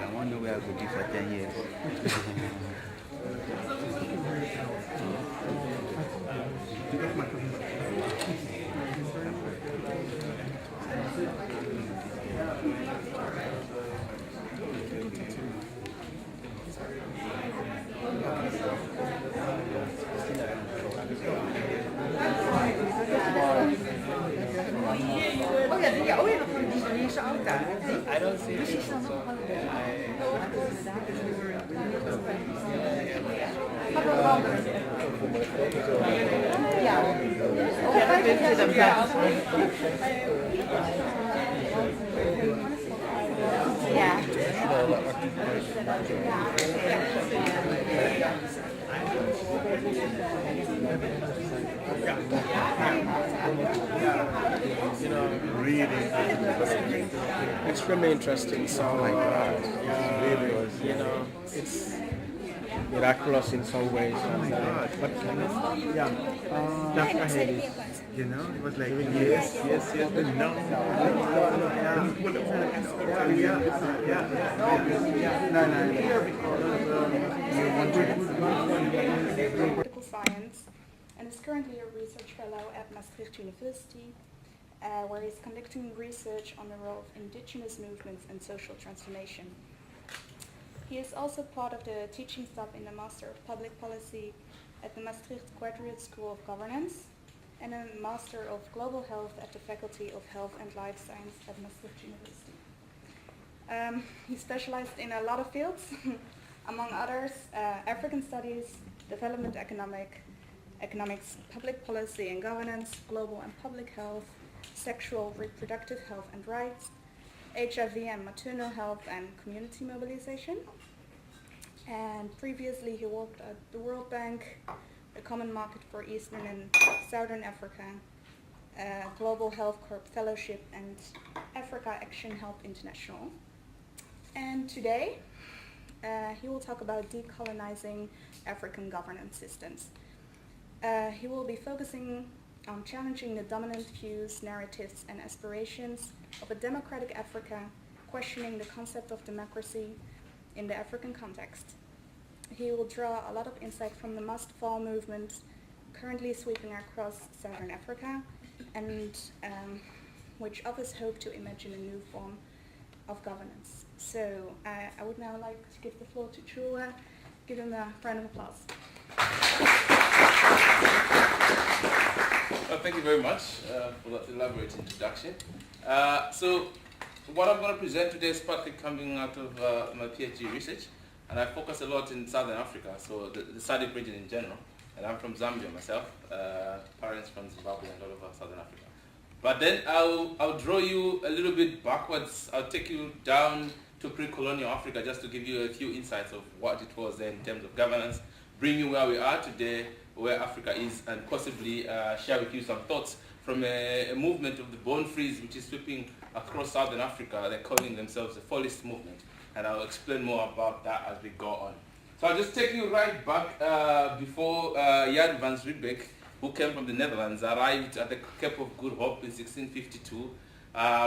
I wonder where I could be for 10 years. I don't see it. You know, really extremely interesting. So, oh my God, really, you know, it's miraculous in some ways. Oh my God. But yeah, You know, it was like yes, but no. Political science, and is currently a research fellow at Maastricht University, where he's conducting research on the role of indigenous movements and social transformation. He is also part of the teaching staff in the Master of Public Policy at the Maastricht Graduate School of Governance, and a Master of Global Health at the Faculty of Health and Life Science at Maastricht University. He specialized in a lot of fields, among others, African studies, development economics, public policy and governance, global and public health, sexual reproductive health and rights, HIV and maternal health and community mobilization. And previously he worked at the World Bank, the Common Market for Eastern and Southern Africa, Global Health Corp Fellowship, and Africa Action Help International. And today he will talk about decolonizing African governance systems. He will be focusing on challenging the dominant views, narratives, and aspirations of a democratic Africa, questioning the concept of democracy in the African context. He will draw a lot of insight from the Must Fall movement currently sweeping across Southern Africa, and which offers hope to imagine a new form of governance. So I would now like to give the floor to Chua. Give him a round of applause. Well, thank you very much for that elaborate introduction. So what I'm going to present today is partly coming out of my PhD research, and I focus a lot in Southern Africa, so the SADC region in general. And I'm from Zambia myself, parents from Zimbabwe and all over Southern Africa. But then I'll draw you a little bit backwards. I'll take you down to pre-colonial Africa just to give you a few insights of what it was there in terms of governance, bring you where we are today, where Africa is, and possibly share with you some thoughts from a movement of the Born Frees, which is sweeping across Southern Africa. They're calling themselves the Fallist movement, and I'll explain more about that as we go on. So I'll just take you right back before Jan van Riebeeck, who came from the Netherlands, arrived at the Cape of Good Hope in 1652,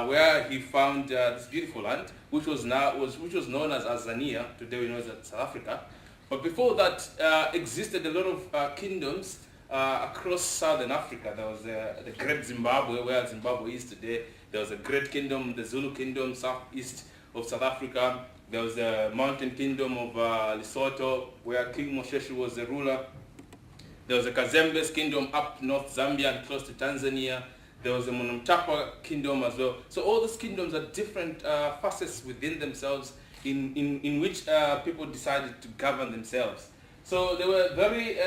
where he found this beautiful land, which was known as Azania. Today we know it as South Africa. But before that, existed a lot of kingdoms across Southern Africa. There was the Great Zimbabwe, where Zimbabwe is today. There was a Great Kingdom, the Zulu Kingdom, southeast of South Africa. There was the Mountain Kingdom of Lesotho, where King Mosheshu was the ruler. There was the Kazembe's Kingdom up north Zambia and close to Tanzania. There was the Monomtapa Kingdom as well. So all these kingdoms are different facets within themselves in which people decided to govern themselves. So there were very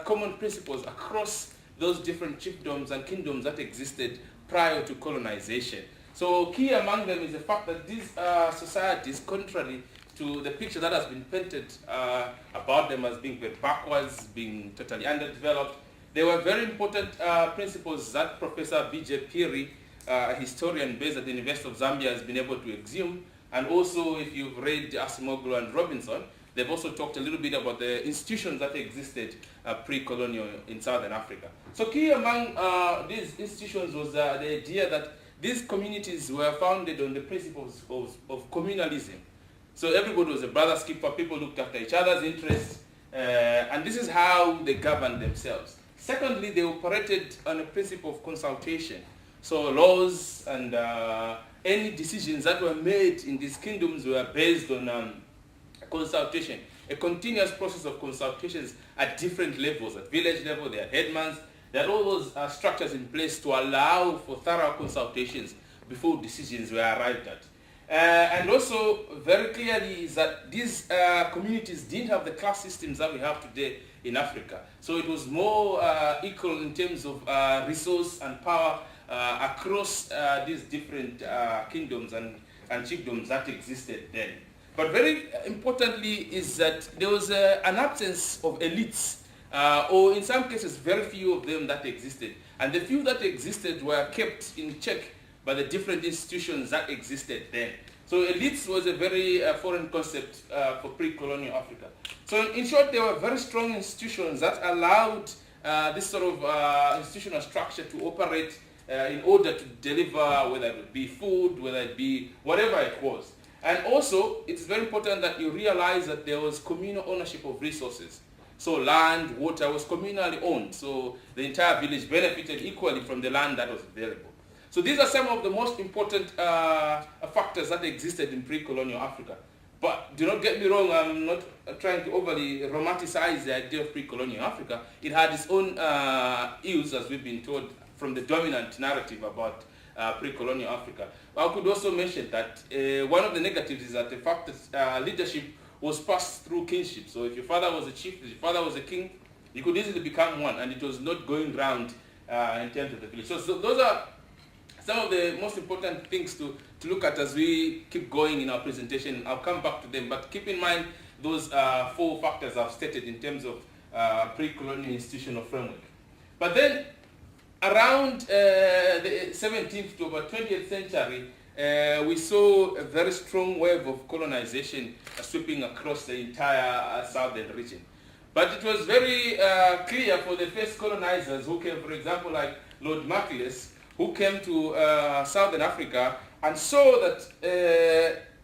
common principles across those different chiefdoms and kingdoms that existed prior to colonization. So key among them is the fact that these societies, contrary to the picture that has been painted about them as being very backwards, being totally underdeveloped, there were very important principles that Professor Vijay Piri, a historian based at the University of Zambia, has been able to exhume. And also, if you've read Asimoglu and Robinson, they've also talked a little bit about the institutions that existed pre-colonial in Southern Africa. So key among these institutions was the idea that these communities were founded on the principles of communalism. So everybody was a brother's keeper, people looked after each other's interests, and this is how they governed themselves. Secondly, they operated on a principle of consultation. So laws and any decisions that were made in these kingdoms were based on consultation, a continuous process of consultations at different levels. At village level, there are headmans, there are all those structures in place to allow for thorough consultations before decisions were arrived at. And also, very clearly, is that these communities didn't have the class systems that we have today in Africa. So it was more equal in terms of resource and power across these different kingdoms and chiefdoms that existed then. But very importantly is that there was an absence of elites, or in some cases very few of them that existed. And the few that existed were kept in check by the different institutions that existed then. So elites was a very foreign concept for pre-colonial Africa. So in short, there were very strong institutions that allowed this sort of institutional structure to operate in order to deliver, whether it would be food, whether it be whatever it was. And also, it's very important that you realize that there was communal ownership of resources. So land, water was communally owned. So the entire village benefited equally from the land that was available. So these are some of the most important factors that existed in pre-colonial Africa. But do not get me wrong, I'm not trying to overly romanticize the idea of pre-colonial Africa. It had its own ills, as we've been told, from the dominant narrative about pre-colonial Africa. I could also mention that one of the negatives is that the fact that leadership was passed through kinship. So if your father was a chief, if your father was a king, you could easily become one, and it was not going round in terms of the village. So those are some of the most important things to look at as we keep going in our presentation. I'll come back to them, but keep in mind those 4 factors I've stated in terms of pre-colonial institutional framework. But then around the 17th to about 20th century, we saw a very strong wave of colonization sweeping across the entire southern region. But it was very clear for the first colonizers who came, for example, like Lord Macclesfield, who came to southern Africa and saw that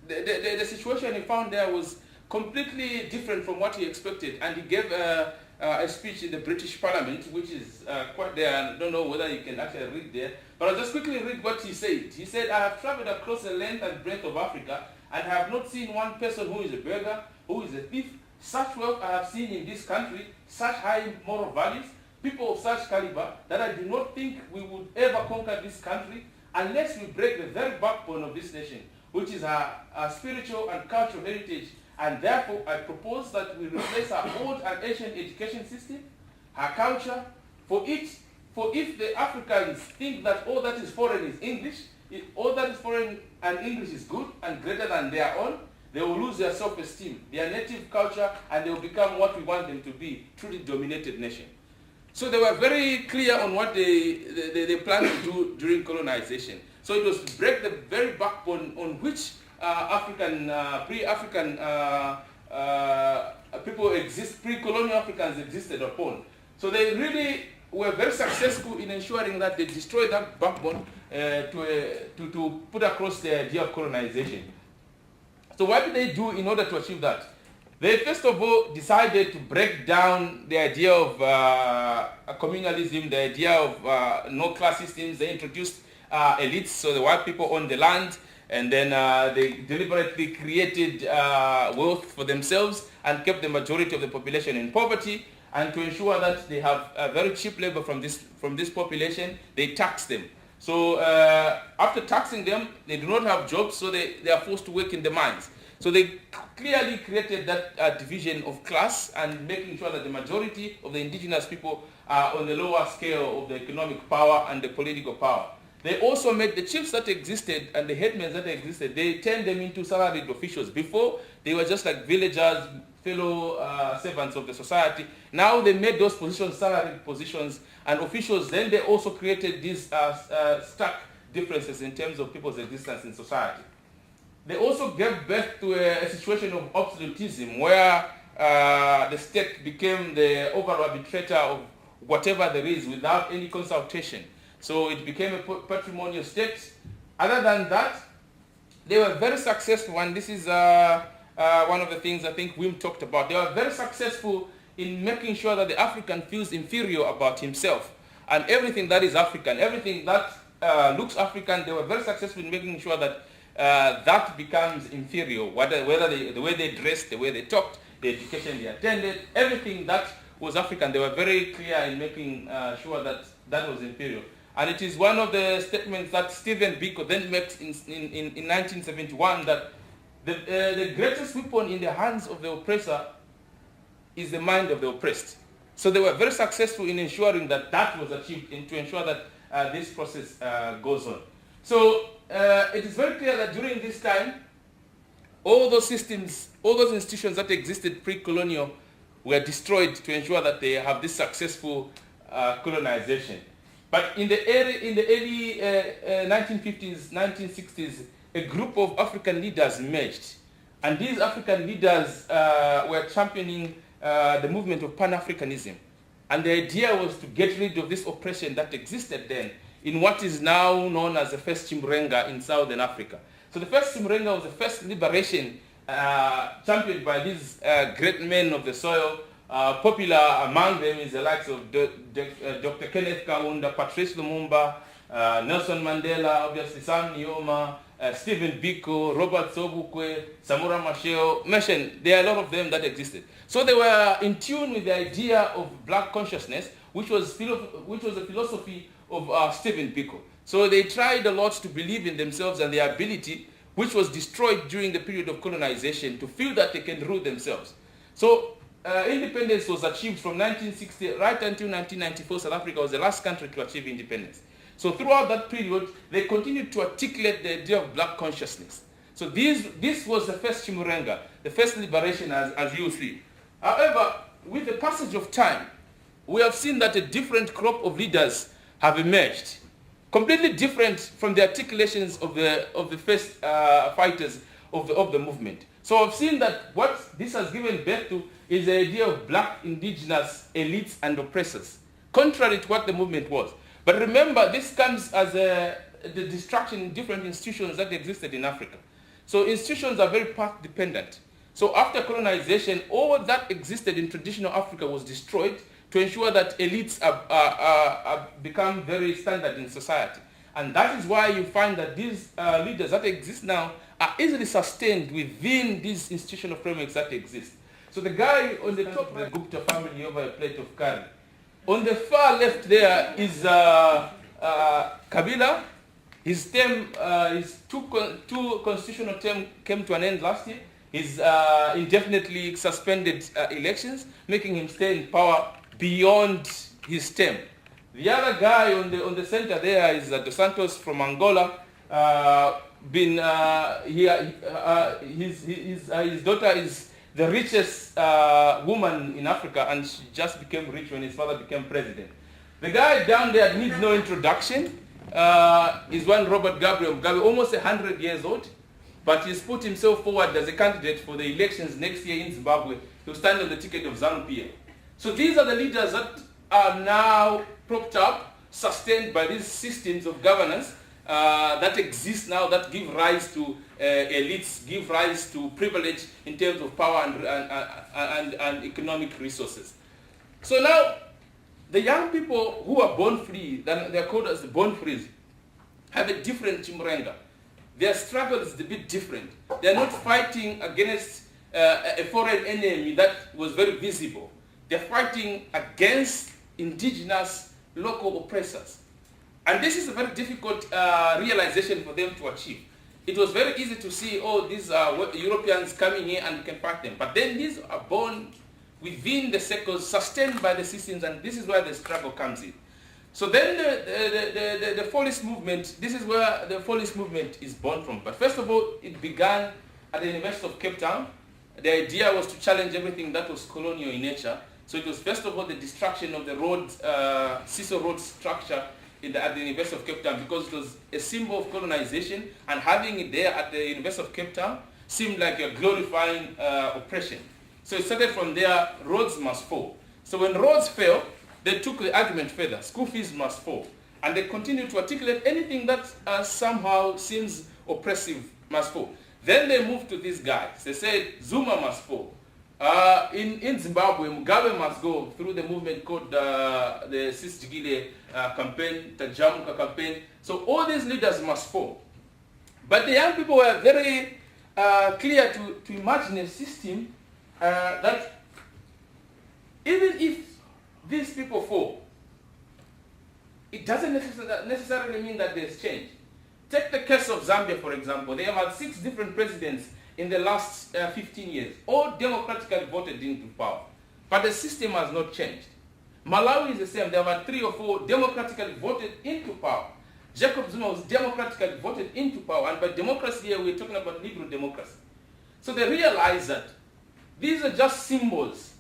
the situation he found there was completely different from what he expected. And he gave a speech in the British Parliament, which is quite there. I don't know whether you can actually read there, but I'll just quickly read what he said. He said, "I have traveled across the length and breadth of Africa and have not seen one person who is a beggar, who is a thief. Such wealth I have seen in this country, such high moral values, people of such caliber, that I do not think we would ever conquer this country unless we break the very backbone of this nation, which is our spiritual and cultural heritage. And therefore, I propose that we replace our old and ancient education system, our culture, for if the Africans think that all that is foreign is English, all that is foreign and English is good and greater than their own, they will lose their self-esteem, their native culture, and they will become what we want them to be, truly dominated nation." So they were very clear on what they planned to do during colonization. So it was to break the very backbone on which pre-African people exist, pre-colonial Africans existed upon. So they really were very successful in ensuring that they destroyed that backbone to put across the idea of colonization. So what did they do in order to achieve that? They first of all decided to break down the idea of communalism, the idea of no class systems. They introduced elites, so the white people owned the land, and then they deliberately created wealth for themselves and kept the majority of the population in poverty. And to ensure that they have very cheap labor from this population, they tax them. So after taxing them, they do not have jobs, so they are forced to work in the mines. So they clearly created that division of class and making sure that the majority of the indigenous people are on the lower scale of the economic power and the political power. They also made the chiefs that existed and the headmen that existed, they turned them into salaried officials. Before, they were just like villagers, fellow servants of the society. Now they made those positions salaried positions and officials. Then they also created these stark differences in terms of people's existence in society. They also gave birth to a situation of absolutism where the state became the overall arbitrator of whatever there is without any consultation. So it became a patrimonial state. Other than that, they were very successful, and this is one of the things I think Wim talked about. They were very successful in making sure that the African feels inferior about himself and everything that is African, everything that looks African. They were very successful in making sure that that becomes inferior, whether the way they dressed, the way they talked, the education they attended, everything that was African. They were very clear in making sure that that was inferior. And it is one of the statements that Stephen Biko then makes in 1971 that the greatest weapon in the hands of the oppressor is the mind of the oppressed. So they were very successful in ensuring that that was achieved and to ensure that this process goes on. So it is very clear that during this time, all those systems, all those institutions that existed pre-colonial were destroyed to ensure that they have this successful colonization. But in the early 1950s, 1960s, a group of African leaders emerged. And these African leaders were championing the movement of Pan-Africanism. And the idea was to get rid of this oppression that existed then in what is now known as the first Chimurenga in Southern Africa. So the first Chimurenga was the first liberation championed by these great men of the soil. Popular among them is the likes of Dr. Kenneth Kaunda, Patrice Lumumba, Nelson Mandela, obviously Sam Nujoma, Stephen Biko, Robert Sobukwe, Samora Machel, mentioned, there are a lot of them that existed. So they were in tune with the idea of black consciousness, which was a philosophy of Stephen Biko. So they tried a lot to believe in themselves and their ability, which was destroyed during the period of colonization, to feel that they can rule themselves. So independence was achieved from 1960 right until 1994. South Africa was the last country to achieve independence. So throughout that period, they continued to articulate the idea of black consciousness. So this was the first Chimurenga, the first liberation as you see. However, with the passage of time, we have seen that a different crop of leaders have emerged, completely different from the articulations of the first fighters of the movement. So I've seen that what this has given birth to is the idea of black indigenous elites and oppressors, contrary to what the movement was. But remember, this comes as the destruction in different institutions that existed in Africa. So institutions are very path dependent. So after colonization, all that existed in traditional Africa was destroyed to ensure that elites become very standard in society. And that is why you find that these leaders that exist now are easily sustained within these institutional frameworks that exist. So the guy on the top, the Gupta family over a plate of curry. On the far left there is Kabila. His term, his two constitutional term came to an end last year. He's indefinitely suspended elections, making him stay in power beyond his term. The other guy on the center there is Dos Santos from Angola. His daughter is the richest woman in Africa, and she just became rich when his father became president. The guy down there needs no introduction. Is one Robert Gabriel Mugabe, almost 100 years old, but he's put himself forward as a candidate for the elections next year in Zimbabwe to stand on the ticket of ZANU-PF. So these are the leaders that are now propped up, sustained by these systems of governance that exist now, that give rise to elites, give rise to privilege in terms of power and economic resources. So now, the young people who are born free, they're called as the born frees, have a different Chimurenga. Their struggle is a bit different. They're not fighting against a foreign enemy that was very visible. They're fighting against indigenous local oppressors. And this is a very difficult realization for them to achieve. It was very easy to see, oh, these are Europeans coming here and we can fight them. But then these are born within the circles, sustained by the systems, and this is where the struggle comes in. So then the Fallist movement, this is where the Fallist movement is born from. But first of all, it began at the University of Cape Town. The idea was to challenge everything that was colonial in nature. So it was first of all the destruction of the road, Cecil Road structure at the University of Cape Town, because it was a symbol of colonization, and having it there at the University of Cape Town seemed like a glorifying oppression. So it started from there, roads must fall. So when roads fell, they took the argument further, school fees must fall. And they continued to articulate anything that somehow seems oppressive must fall. Then they moved to these guys. They said Zuma must fall. In Zimbabwe, Mugabe must go through the movement called the Sisjigile campaign, Tajamuka campaign. So all these leaders must fall. But the young people were very clear to imagine a system that even if these people fall, it doesn't necessarily mean that there's change. Take the case of Zambia, for example. They have had 6 different presidents in the last 15 years, all democratically voted into power. But the system has not changed. Malawi is the same. They have had 3 or 4 democratically voted into power. Jacob Zuma was democratically voted into power, and by democracy here we're talking about liberal democracy. So they realize that these are just symbols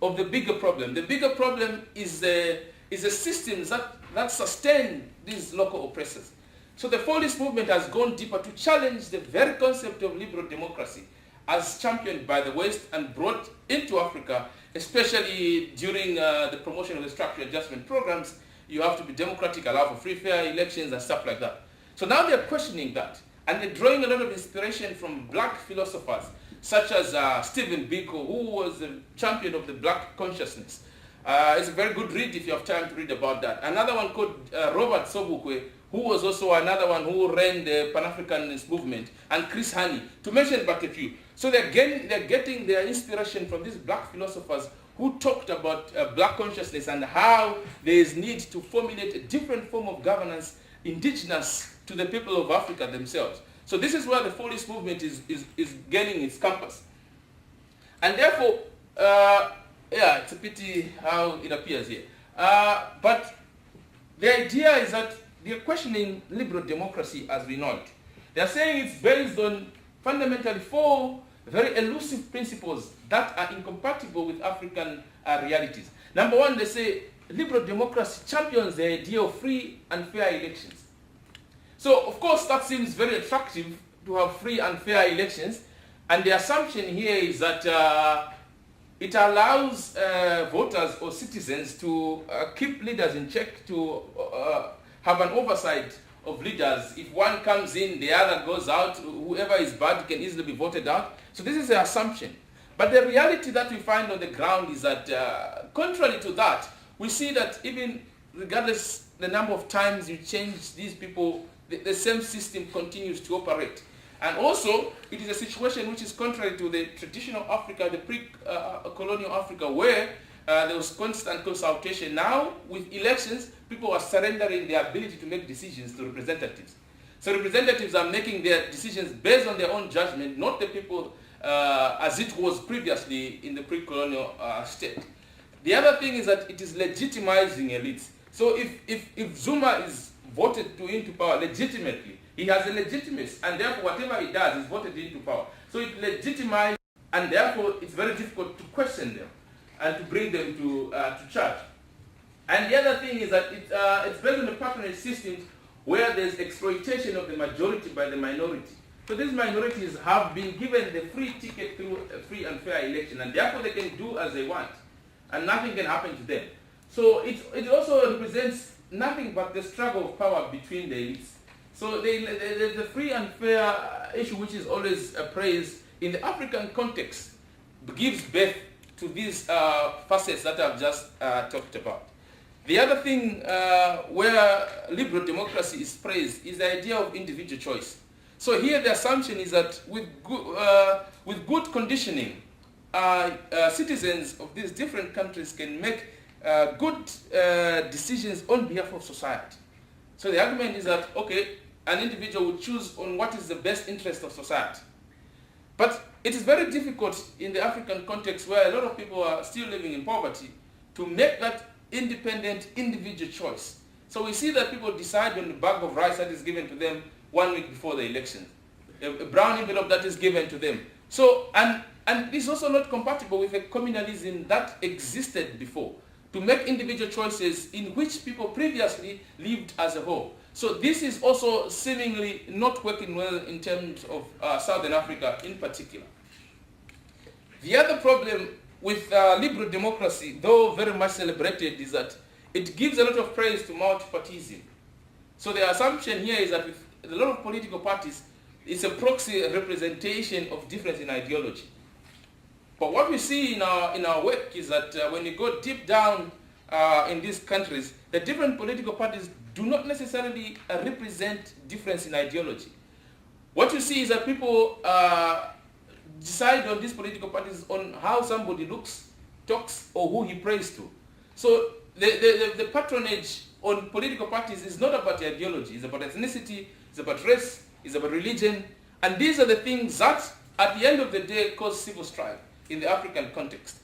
of the bigger problem. The bigger problem is the systems that sustain these local oppressors. So the Fallist movement has gone deeper to challenge the very concept of liberal democracy as championed by the West and brought into Africa, especially during the promotion of the structural adjustment programs. You have to be democratic, allow for free, fair elections and stuff like that. So now they're questioning that, and they're drawing a lot of inspiration from black philosophers, such as Stephen Biko, who was the champion of the black consciousness. It's a very good read if you have time to read about that. Another one called Robert Sobukwe, who was also another one who ran the Pan-Africanist movement, and Chris Hani, to mention but a few. So they're getting their inspiration from these black philosophers who talked about black consciousness and how there is need to formulate a different form of governance indigenous to the people of Africa themselves. So this is where the Fordist movement is gaining its compass. And therefore, yeah, it's a pity how it appears here. But the idea is that they're questioning liberal democracy as we know it. They're saying it's based on fundamentally 4 very elusive principles that are incompatible with African realities. Number 1, they say liberal democracy champions the idea of free and fair elections. So, of course, that seems very attractive to have free and fair elections. And the assumption here is that it allows voters or citizens to keep leaders in check, to have an oversight of leaders. If one comes in, the other goes out. Whoever is bad can easily be voted out. So this is the assumption. But the reality that we find on the ground is that, contrary to that, we see that even regardless the number of times you change these people, the same system continues to operate. And also, it is a situation which is contrary to the traditional Africa, the pre-colonial Africa, where there was constant consultation. Now, with elections, people are surrendering their ability to make decisions to representatives. So representatives are making their decisions based on their own judgment, not the people as it was previously in the pre-colonial state. The other thing is that it is legitimizing elites. So if Zuma is voted into power legitimately, he has a legitimacy, and therefore whatever he does is voted into power. So it legitimizes, and therefore it's very difficult to question them and to bring them to charge. And the other thing is that it's based on the patronage systems where there's exploitation of the majority by the minority. So these minorities have been given the free ticket through a free and fair election, and therefore they can do as they want, and nothing can happen to them. So it also represents nothing but the struggle of power between the elites. So the free and fair issue, which is always praised in the African context, gives birth to these facets that I've just talked about. The other thing where liberal democracy is praised is the idea of individual choice. So here the assumption is that with good conditioning, citizens of these different countries can make good decisions on behalf of society. So the argument is that, okay, an individual will choose on what is the best interest of society. But it is very difficult in the African context, where a lot of people are still living in poverty, to make that independent individual choice. So we see that people decide on the bag of rice that is given to them 1 week before the election, a brown envelope that is given to them. So, and this is also not compatible with the communalism that existed before, to make individual choices in which people previously lived as a whole. So this is also seemingly not working well in terms of Southern Africa in particular. The other problem with liberal democracy, though very much celebrated, is that it gives a lot of praise to multipartyism. So the assumption here is that with a lot of political parties, it's a proxy representation of difference in ideology. But what we see in our work is that when you go deep down in these countries, the different political parties do not necessarily represent difference in ideology. What you see is that people decide on these political parties on how somebody looks, talks, or who he prays to. So the patronage on political parties is not about ideology. It's about ethnicity, it's about race, it's about religion. And these are the things that, at the end of the day, cause civil strife in the African context.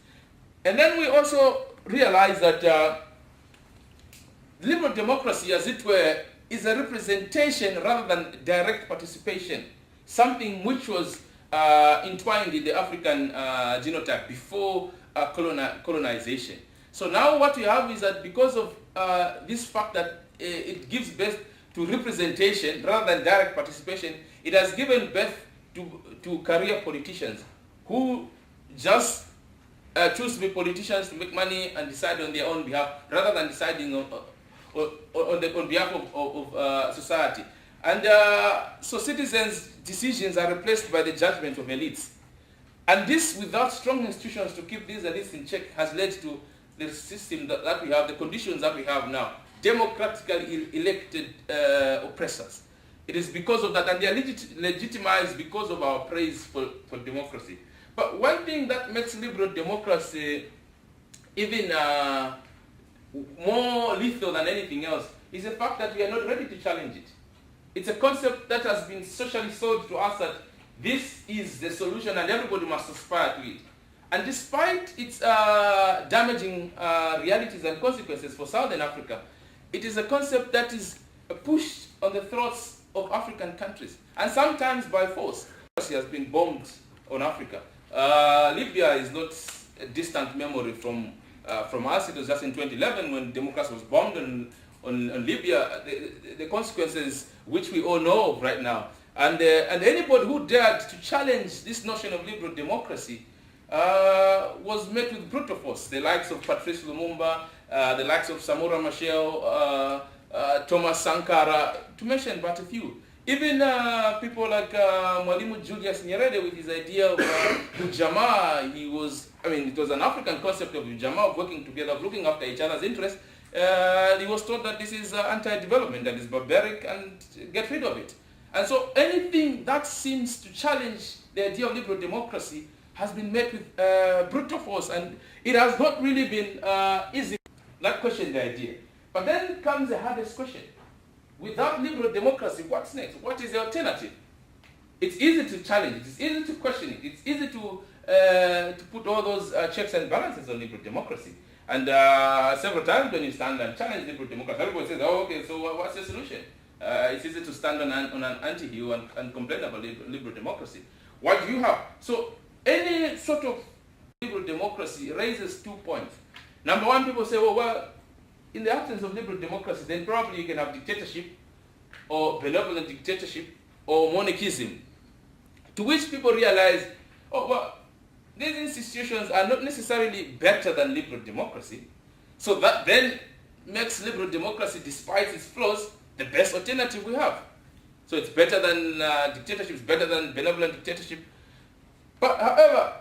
And then we also realize that liberal democracy, as it were, is a representation rather than direct participation, something which was entwined in the African genotype before colonization. So now what we have is that because of this fact that it gives birth to representation rather than direct participation, it has given birth to career politicians who just choose to be politicians to make money and decide on their own behalf rather than deciding on behalf of society. And so citizens' decisions are replaced by the judgment of elites. And this, without strong institutions to keep these elites in check, has led to the system that we have, the conditions that we have now, democratically elected oppressors. It is because of that, and they are legitimized because of our praise for democracy. But one thing that makes liberal democracy even more lethal than anything else, is the fact that we are not ready to challenge it. It's a concept that has been socially sold to us that this is the solution and everybody must aspire to it. And despite its damaging realities and consequences for Southern Africa, it is a concept that is pushed on the throats of African countries, and sometimes by force. It has been bombed on Africa. Libya is not a distant memory from us. It was just in 2011 when democracy was bombed on Libya, the consequences which we all know of right now. And anybody who dared to challenge this notion of liberal democracy was met with brutal force. The likes of Patrice Lumumba, the likes of Samora Machel, Thomas Sankara, to mention but a few. Even people like Mwalimu Julius Nyerere with his idea of ujamaa, it was an African concept of ujamaa, of working together, of looking after each other's interests. He was told that this is anti-development, that is barbaric, and get rid of it. And so anything that seems to challenge the idea of liberal democracy has been met with brutal force, and it has not really been easy. That question the idea. But then comes the hardest question. Without liberal democracy, what's next? What is the alternative? It's easy to challenge it. It's easy to question it. It's easy to put all those checks and balances on liberal democracy. And several times when you stand and challenge liberal democracy, everybody says, oh, okay, so what's the solution? It's easy to stand on an anti-hill and complain about liberal democracy. What do you have? So any sort of liberal democracy raises 2 points. Number one, people say, well, in the absence of liberal democracy, then probably you can have dictatorship or benevolent dictatorship or monarchism. To which people realize, oh, well, these institutions are not necessarily better than liberal democracy. So that then makes liberal democracy, despite its flaws, the best alternative we have. So it's better than dictatorship, it's better than benevolent dictatorship. But however,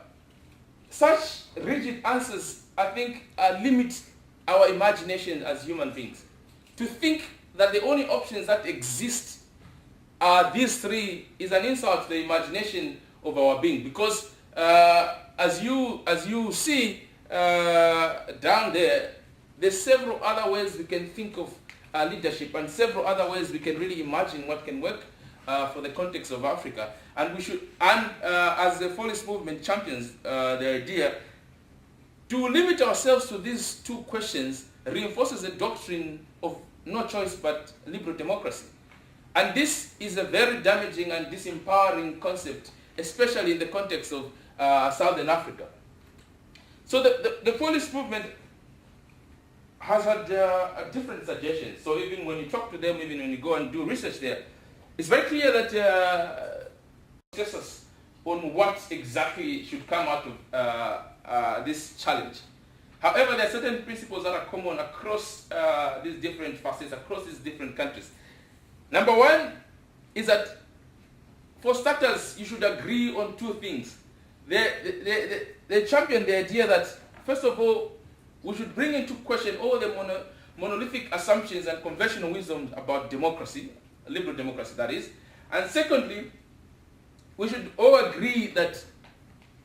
such rigid answers, I think, limit our imagination as human beings. To think that the only options that exist are these three is an insult to the imagination of our being, because as you see down there, there's several other ways we can think of leadership, and several other ways we can really imagine what can work for the context of Africa. And we should, as the Fallist movement champions the idea, to limit ourselves to these two questions reinforces the doctrine of no choice but liberal democracy. And this is a very damaging and disempowering concept, especially in the context of Southern Africa. So the Fallist movement has had different suggestions. So even when you talk to them, even when you go and do research there, it's very clear that consensus on what exactly should come out of this challenge. However, there are certain principles that are common across these different facets, across these different countries. Number one is that, for starters, you should agree on two things. They champion the idea that, first of all, we should bring into question all the monolithic assumptions and conventional wisdom about democracy, liberal democracy that is. And secondly, we should all agree that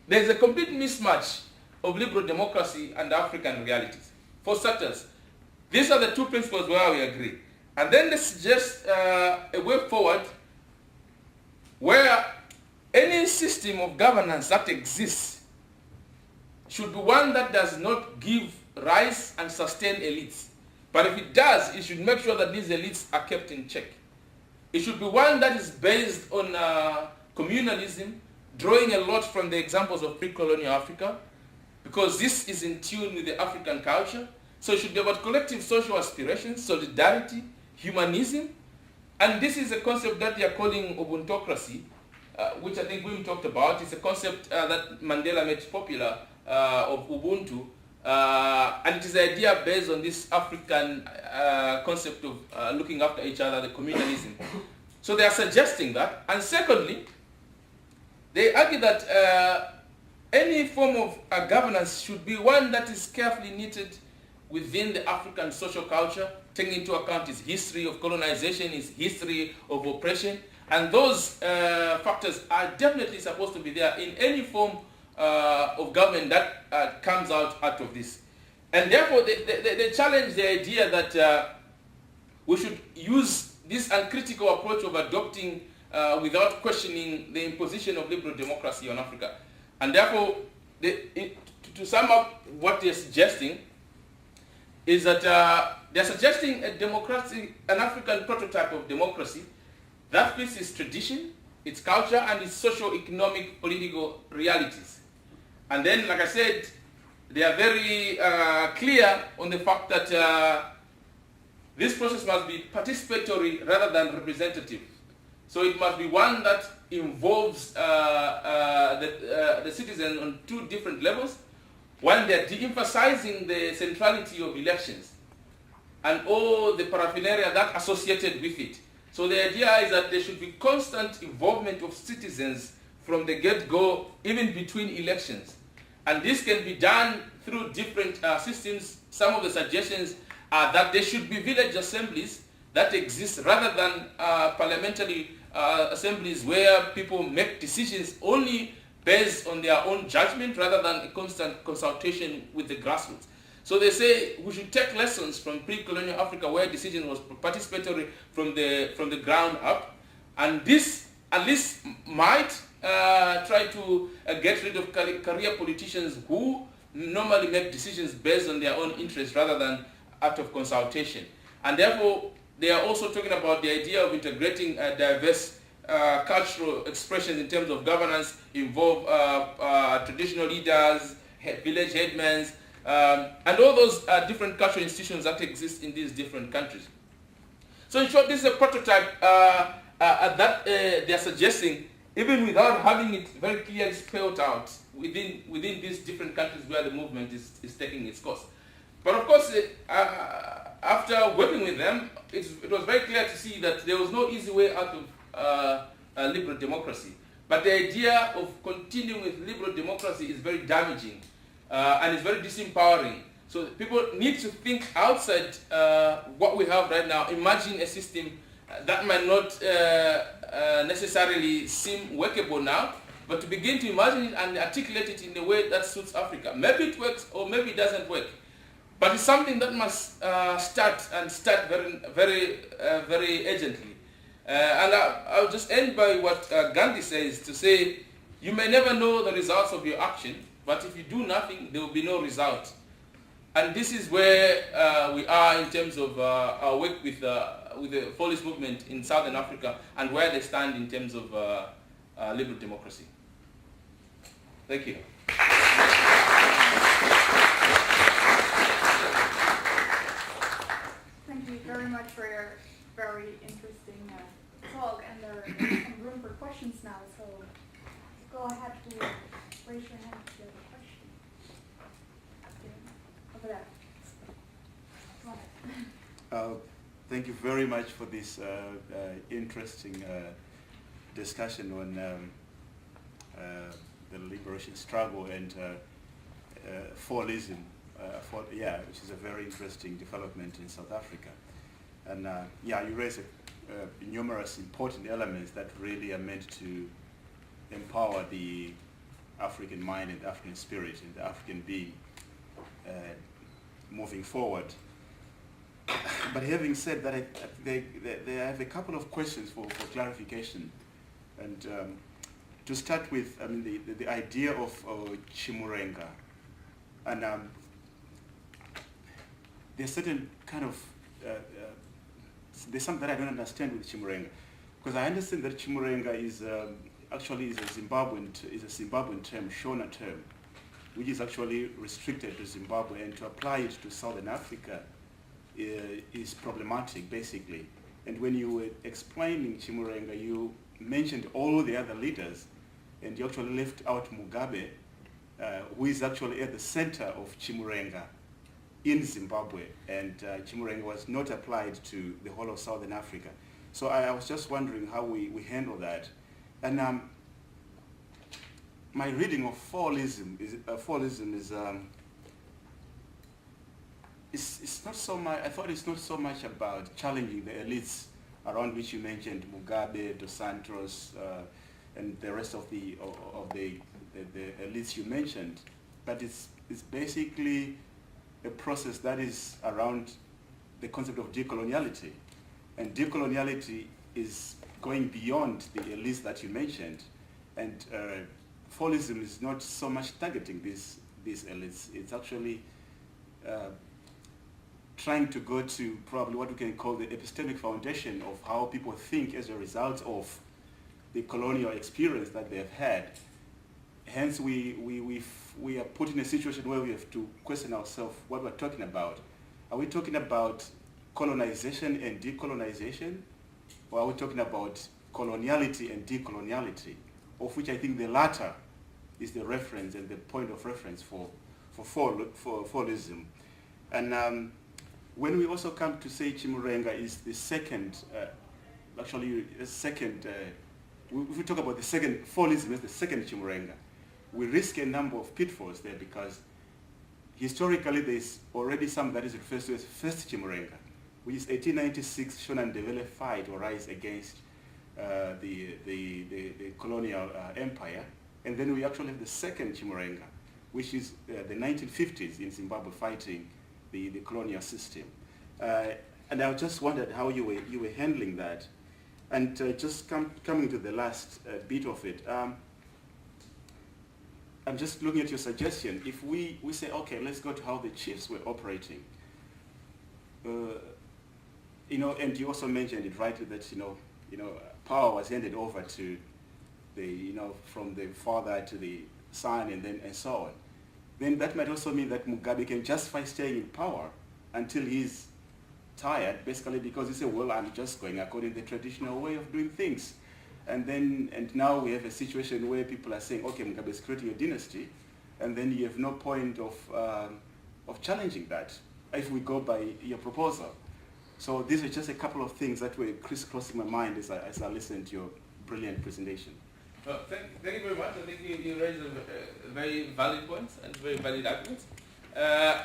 there's a complete mismatch of liberal democracy and African realities. For starters, these are the two principles where we agree. And then they suggest a way forward where any system of governance that exists should be one that does not give rise and sustain elites. But if it does, it should make sure that these elites are kept in check. It should be one that is based on communalism, drawing a lot from the examples of pre-colonial Africa, because this is in tune with the African culture. So it should be about collective social aspirations, solidarity, humanism. And this is a concept that they are calling Ubuntocracy, which I think we talked about. It's a concept that Mandela made popular of Ubuntu. And it is an idea based on this African concept of looking after each other, the communalism. So they are suggesting that. And secondly, they argue that any form of governance should be one that is carefully knitted within the African social culture, taking into account its history of colonization, its history of oppression. And those factors are definitely supposed to be there in any form of government that comes out of this. And therefore, they challenge the idea that we should use this uncritical approach of adopting without questioning the imposition of liberal democracy on Africa. And therefore, to sum up what they're suggesting is that they're suggesting an African prototype of democracy that fits its tradition, its culture, and its socio-economic political realities. And then, like I said, they are very clear on the fact that this process must be participatory rather than representative. So it must be one that involves the citizens on two different levels. One, they're de-emphasizing the centrality of elections and all the paraphernalia that associated with it. So the idea is that there should be constant involvement of citizens from the get-go, even between elections. And this can be done through different systems. Some of the suggestions are that there should be village assemblies that exist rather than parliamentary assemblies where people make decisions only based on their own judgment rather than a constant consultation with the grassroots. So they say we should take lessons from pre-colonial Africa where decision was participatory from the ground up, and this at least might try to get rid of career politicians who normally make decisions based on their own interests rather than out of consultation. And therefore, they are also talking about the idea of integrating diverse cultural expressions in terms of governance, involve traditional leaders, village headmen, and all those different cultural institutions that exist in these different countries. So in short, this is a prototype that they are suggesting, even without having it very clearly spelled out within these different countries where the movement is taking its course. But of course, after working with them, it was very clear to see that there was no easy way out of liberal democracy. But the idea of continuing with liberal democracy is very damaging and it's very disempowering. So people need to think outside what we have right now. Imagine a system that might not necessarily seem workable now, but to begin to imagine it and articulate it in a way that suits Africa. Maybe it works or maybe it doesn't work. But it's something that must start very, very, very urgently. And I'll just end by what Gandhi says, to say, you may never know the results of your action, but if you do nothing, there will be no result. And this is where we are in terms of our work with the Polish movement in Southern Africa and where they stand in terms of liberal democracy. Thank you. Thank you very much for your very interesting talk, and there is some room for questions now, so go ahead to raise your hand if you have a question. Over there. Come on. Thank you very much for this interesting discussion on the liberation struggle and fallism, which is a very interesting development in South Africa. And you raise numerous important elements that really are meant to empower the African mind and the African spirit and the African being moving forward. But having said that, I have a couple of questions for clarification. And to start with, the idea of Chimurenga. And there's certain kind of, there's something that I don't understand with Chimurenga. Because I understand that Chimurenga is actually is a Zimbabwean term, Shona term, which is actually restricted to Zimbabwe, and to apply it to Southern Africa is problematic, basically. And when you were explaining Chimurenga, you mentioned all the other leaders, and you actually left out Mugabe, who is actually at the center of Chimurenga in Zimbabwe, and Chimurenga was not applied to the whole of Southern Africa. So I was just wondering how we handle that. And my reading of fallism is it's not so much. I thought it's not so much about challenging the elites around which you mentioned, Mugabe, Dos Santos, and the rest of the elites you mentioned, but it's basically a process that is around the concept of decoloniality. And decoloniality is going beyond the elites that you mentioned. And fallism is not so much targeting these elites. It's actually trying to go to probably what we can call the epistemic foundation of how people think as a result of the colonial experience that they've had. Hence, we are put in a situation where we have to question ourselves what we're talking about. Are we talking about colonization and decolonization? Or are we talking about coloniality and decoloniality? Of which I think the latter is the reference and the point of reference for fallism. And when we also come to say Chimurenga is the second, if we talk about the second, fallism as the second Chimurenga, we risk a number of pitfalls there because historically there's already some that is referred to as first Chimurenga, which is 1896 Shonandevele fight or rise against the colonial empire. And then we actually have the second Chimurenga, which is the 1950s in Zimbabwe fighting the colonial system. And I just wondered how you were handling that. And just coming to the last bit of it, I'm just looking at your suggestion. If we say, okay, let's go to how the chiefs were operating. And you also mentioned it rightly that power was handed over to from the father to the son and so on. Then that might also mean that Mugabe can justify staying in power until he's tired, basically because he said, well, I'm just going according to the traditional way of doing things. And now we have a situation where people are saying, okay, Mugabe is creating a dynasty, and then you have no point of challenging that if we go by your proposal. So these are just a couple of things that were crisscrossing my mind as I listened to your brilliant presentation. Well, thank you very much. I think you raised a very valid points and very valid arguments.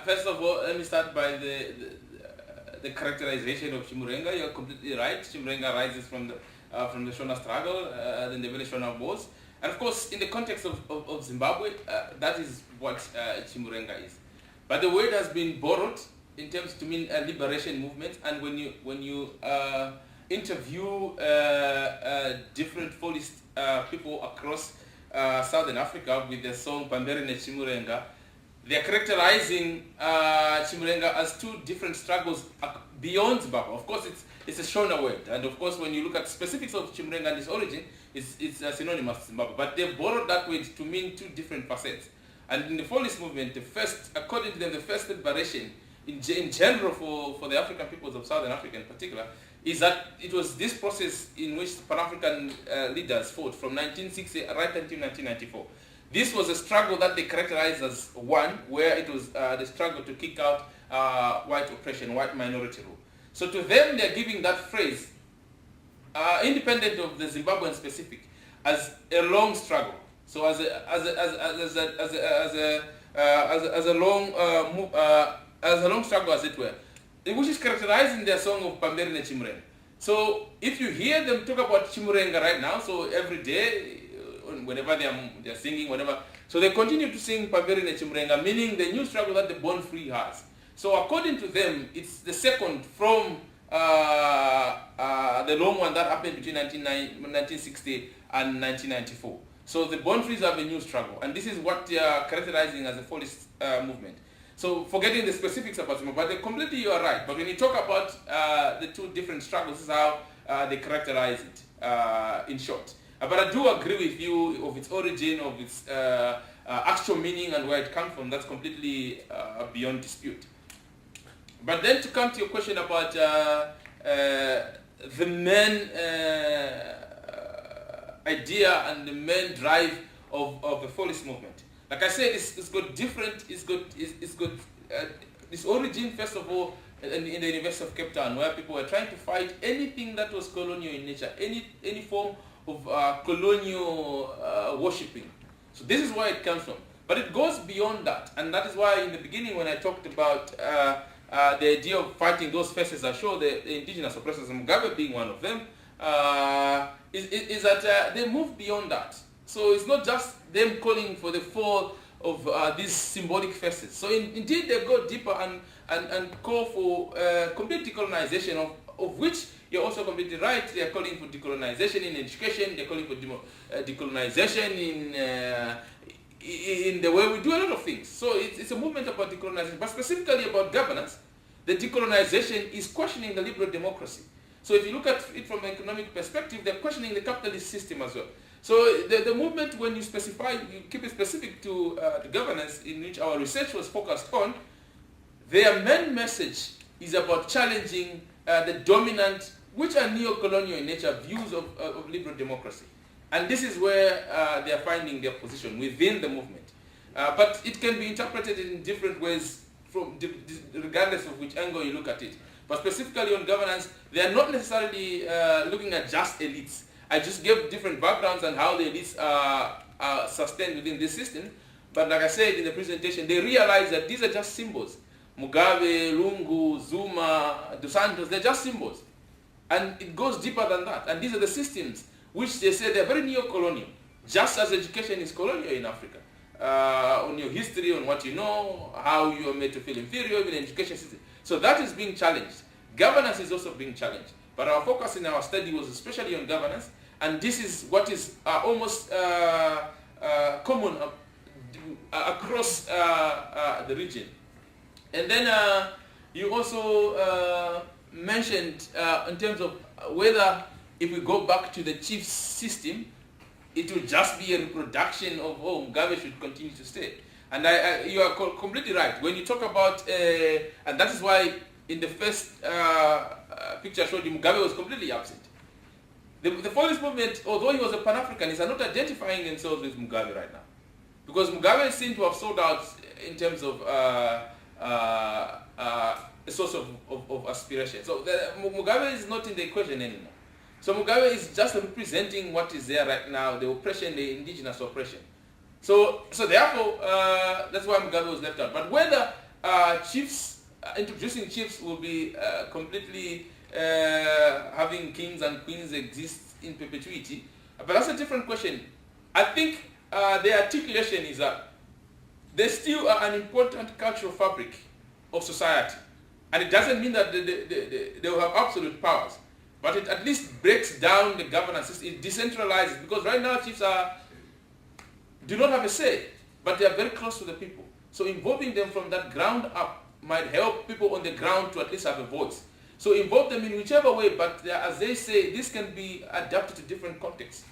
First of all, let me start by the characterization of Chimurenga. You're completely right. Chimurenga rises from the Shona struggle, the Ndebele Shona wars. And of course, in the context of Zimbabwe, that is what Chimurenga is. But the word has been borrowed in terms to mean a liberation movement. And when you interview different Fallist people across Southern Africa with the song Pamberine Chimurenga, they are characterizing Chimurenga as two different struggles beyond Zimbabwe. Of course, it's a Shona word, and of course, when you look at specifics of Chimurenga and its origin, it's synonymous to Zimbabwe. But they've borrowed that word to mean two different facets. And in the Fallist movement, according to them, the first liberation in general for the African peoples of Southern Africa in particular, is that it was this process in which Pan-African leaders fought from 1960 right until 1994. This was a struggle that they characterized as one, where it was the struggle to kick out white oppression, white minority rule. So to them, they're giving that phrase, independent of the Zimbabwean specific, as a long struggle. So as a long struggle, as it were, which is characterized in their song of Pamberine Chimurenga. So if you hear them talk about Chimurenga right now, so every day, whenever they're singing, whatever, so they continue to sing Pamberine Chimurenga, meaning the new struggle that the Born Free has. So according to them, it's the second from the long one that happened between 1960 and 1994. So the Born Frees have a new struggle, and this is what they are characterizing as a Fallist movement. So forgetting the specifics about Zimbabwe, but completely you are right. But when you talk about the two different struggles, this is how they characterize it in short. But I do agree with you of its origin, of its actual meaning and where it comes from. That's completely beyond dispute. But then to come to your question about the main idea and the main drive of the Fallist movement. Like I said, it's got this origin, first of all, in the University of Cape Town, where people were trying to fight anything that was colonial in nature, any form of colonial worshipping. So this is where it comes from. But it goes beyond that, and that is why in the beginning when I talked about the idea of fighting those forces, I showed the indigenous oppressors, Mugabe being one of them, is that they move beyond that. So it's not just them calling for the fall of these symbolic facets. So indeed they go deeper and call for complete decolonization, of which you're also completely right. They're calling for decolonization in education, they're calling for decolonization in the way we do a lot of things. So it's a movement about decolonization, but specifically about governance. The decolonization is questioning the liberal democracy. So if you look at it from an economic perspective, they're questioning the capitalist system as well. So the movement, when you specify, you keep it specific to the governance in which our research was focused on, their main message is about challenging the dominant, which are neo-colonial in nature, views of liberal democracy. And this is where they are finding their position within the movement. But it can be interpreted in different ways regardless of which angle you look at it. But specifically on governance, they are not necessarily looking at just elites. I just gave different backgrounds on how the elites are sustained within this system. But like I said in the presentation, they realize that these are just symbols. Mugabe, Lungu, Zuma, Dos Santos, they're just symbols. And it goes deeper than that. And these are the systems which they say they're very neo-colonial, just as education is colonial in Africa. On your history, on what you know, how you are made to feel inferior, even in education system. So that is being challenged. Governance is also being challenged. But our focus in our study was especially on governance, and this is what is almost common across the region. And then you also mentioned in terms of whether if we go back to the chief system, it will just be a reproduction of, oh, Mugabe should continue to stay. And you are completely right. When you talk about, and that is why in the first picture I showed you, Mugabe was completely absent. The Fallist movement, although he was a Pan-Africanist, are not identifying themselves with Mugabe right now. Because Mugabe seemed to have sold out in terms of a source of aspiration. So Mugabe is not in the equation anymore. So Mugabe is just representing what is there right now, the oppression, the indigenous oppression. So therefore, that's why Mugabe was left out. But whether introducing chiefs will be completely having kings and queens exist in perpetuity, but that's a different question. I think the articulation is that they still are an important cultural fabric of society. And it doesn't mean that they will have absolute powers. But it at least breaks down the governance system. It decentralizes, because right now chiefs do not have a say, but they are very close to the people. So involving them from that ground up might help people on the ground to at least have a voice. So involve them in whichever way, but as they say, this can be adapted to different contexts.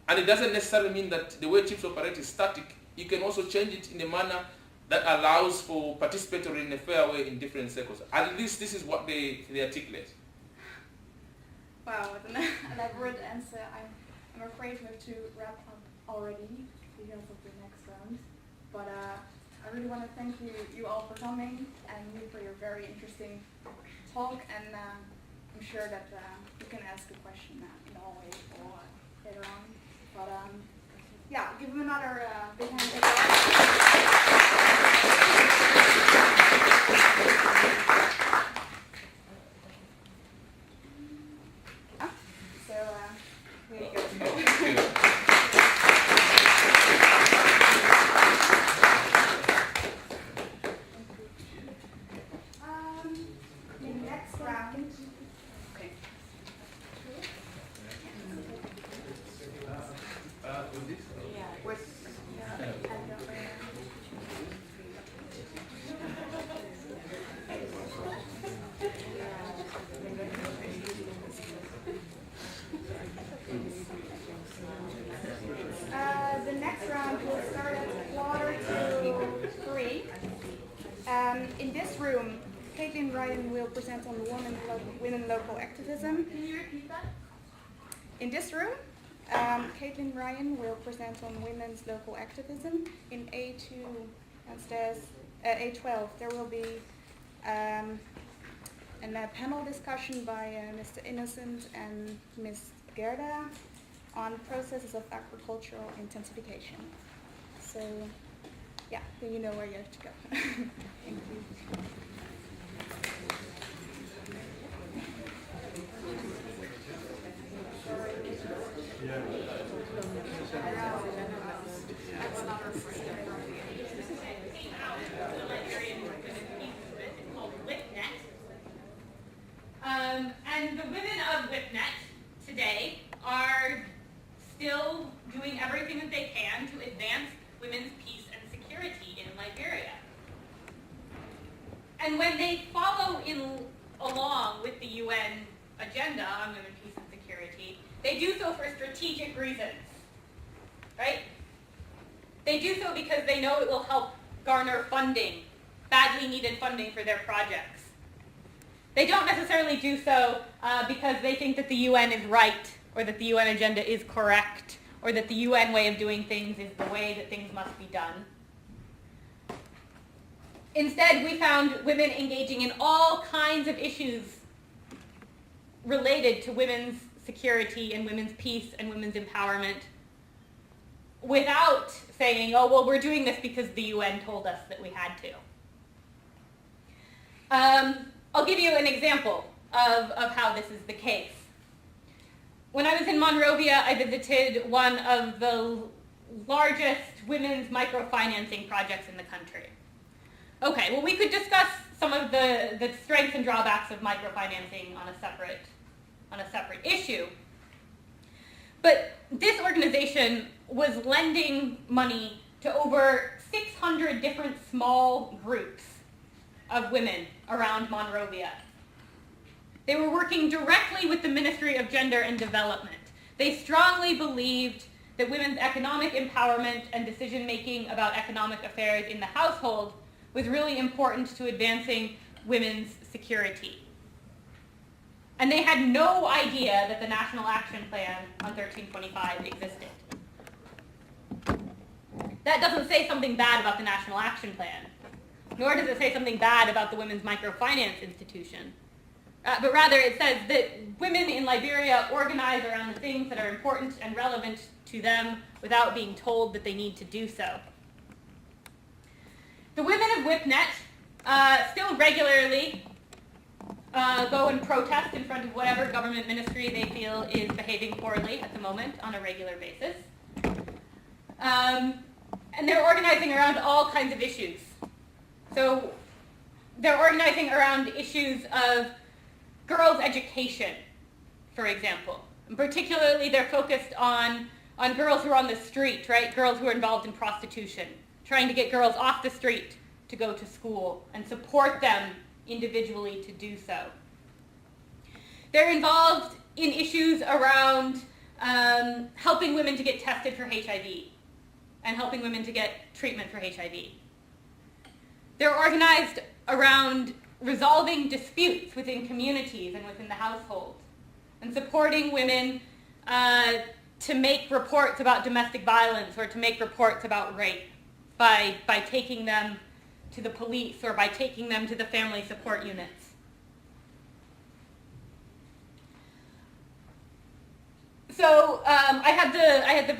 And it doesn't necessarily mean that the way chiefs operate is static. You can also change it in a manner that allows for participatory in a fair way in different circles. At least this is what they articulate. Wow, with an elaborate answer, I'm afraid we have to wrap up already because of the next round. But I really want to thank you all for coming and you for your very interesting talk. And I'm sure that you can ask a question in the hallway or later on. But yeah, give them another big hand of present on women local activism. Can you repeat that? In this room, Caitlin Ryan will present on women's local activism. In A2 and A12, there will be a panel discussion by Mr. Innocent and Ms. Gerda on processes of agricultural intensification. So, yeah, then you know where you have to go. Thank you. meeting house for the Liberian Women's Peace Movement. It's called WIPNet. And the women of WIPNet today are still doing everything that they can to advance women's peace and security in Liberia. And when they follow along with the UN agenda on women, peace, and security, they do so for strategic reasons, right? They do so because they know it will help garner funding, badly needed funding for their projects. They don't necessarily do so because they think that the UN is right, or that the UN agenda is correct, or that the UN way of doing things is the way that things must be done. Instead, we found women engaging in all kinds of issues related to women's security and women's peace and women's empowerment without saying, oh, well, we're doing this because the UN told us that we had to. I'll give you an example of how this is the case. When I was in Monrovia, I visited one of the largest women's microfinancing projects in the country. Okay, well, we could discuss some of the strengths and drawbacks of microfinancing on a separate issue. But this organization was lending money to over 600 different small groups of women around Monrovia. They were working directly with the Ministry of Gender and Development. They strongly believed that women's economic empowerment and decision-making about economic affairs in the household was really important to advancing women's security. And they had no idea that the National Action Plan on 1325 existed. That doesn't say something bad about the National Action Plan, nor does it say something bad about the Women's Microfinance Institution. But rather it says that women in Liberia organize around the things that are important and relevant to them without being told that they need to do so. The women of WIPNet still regularly go and protest in front of whatever government ministry they feel is behaving poorly at the moment on a regular basis. And they're organizing around all kinds of issues. So they're organizing around issues of girls' education, for example. And particularly they're focused on girls who are on the street, right? Girls who are involved in prostitution, trying to get girls off the street to go to school and support them individually to do so. They're involved in issues around helping women to get tested for HIV and helping women to get treatment for HIV. They're organized around resolving disputes within communities and within the household and supporting women to make reports about domestic violence or to make reports about rape by taking them to the police or by taking them to the family support units. So I had the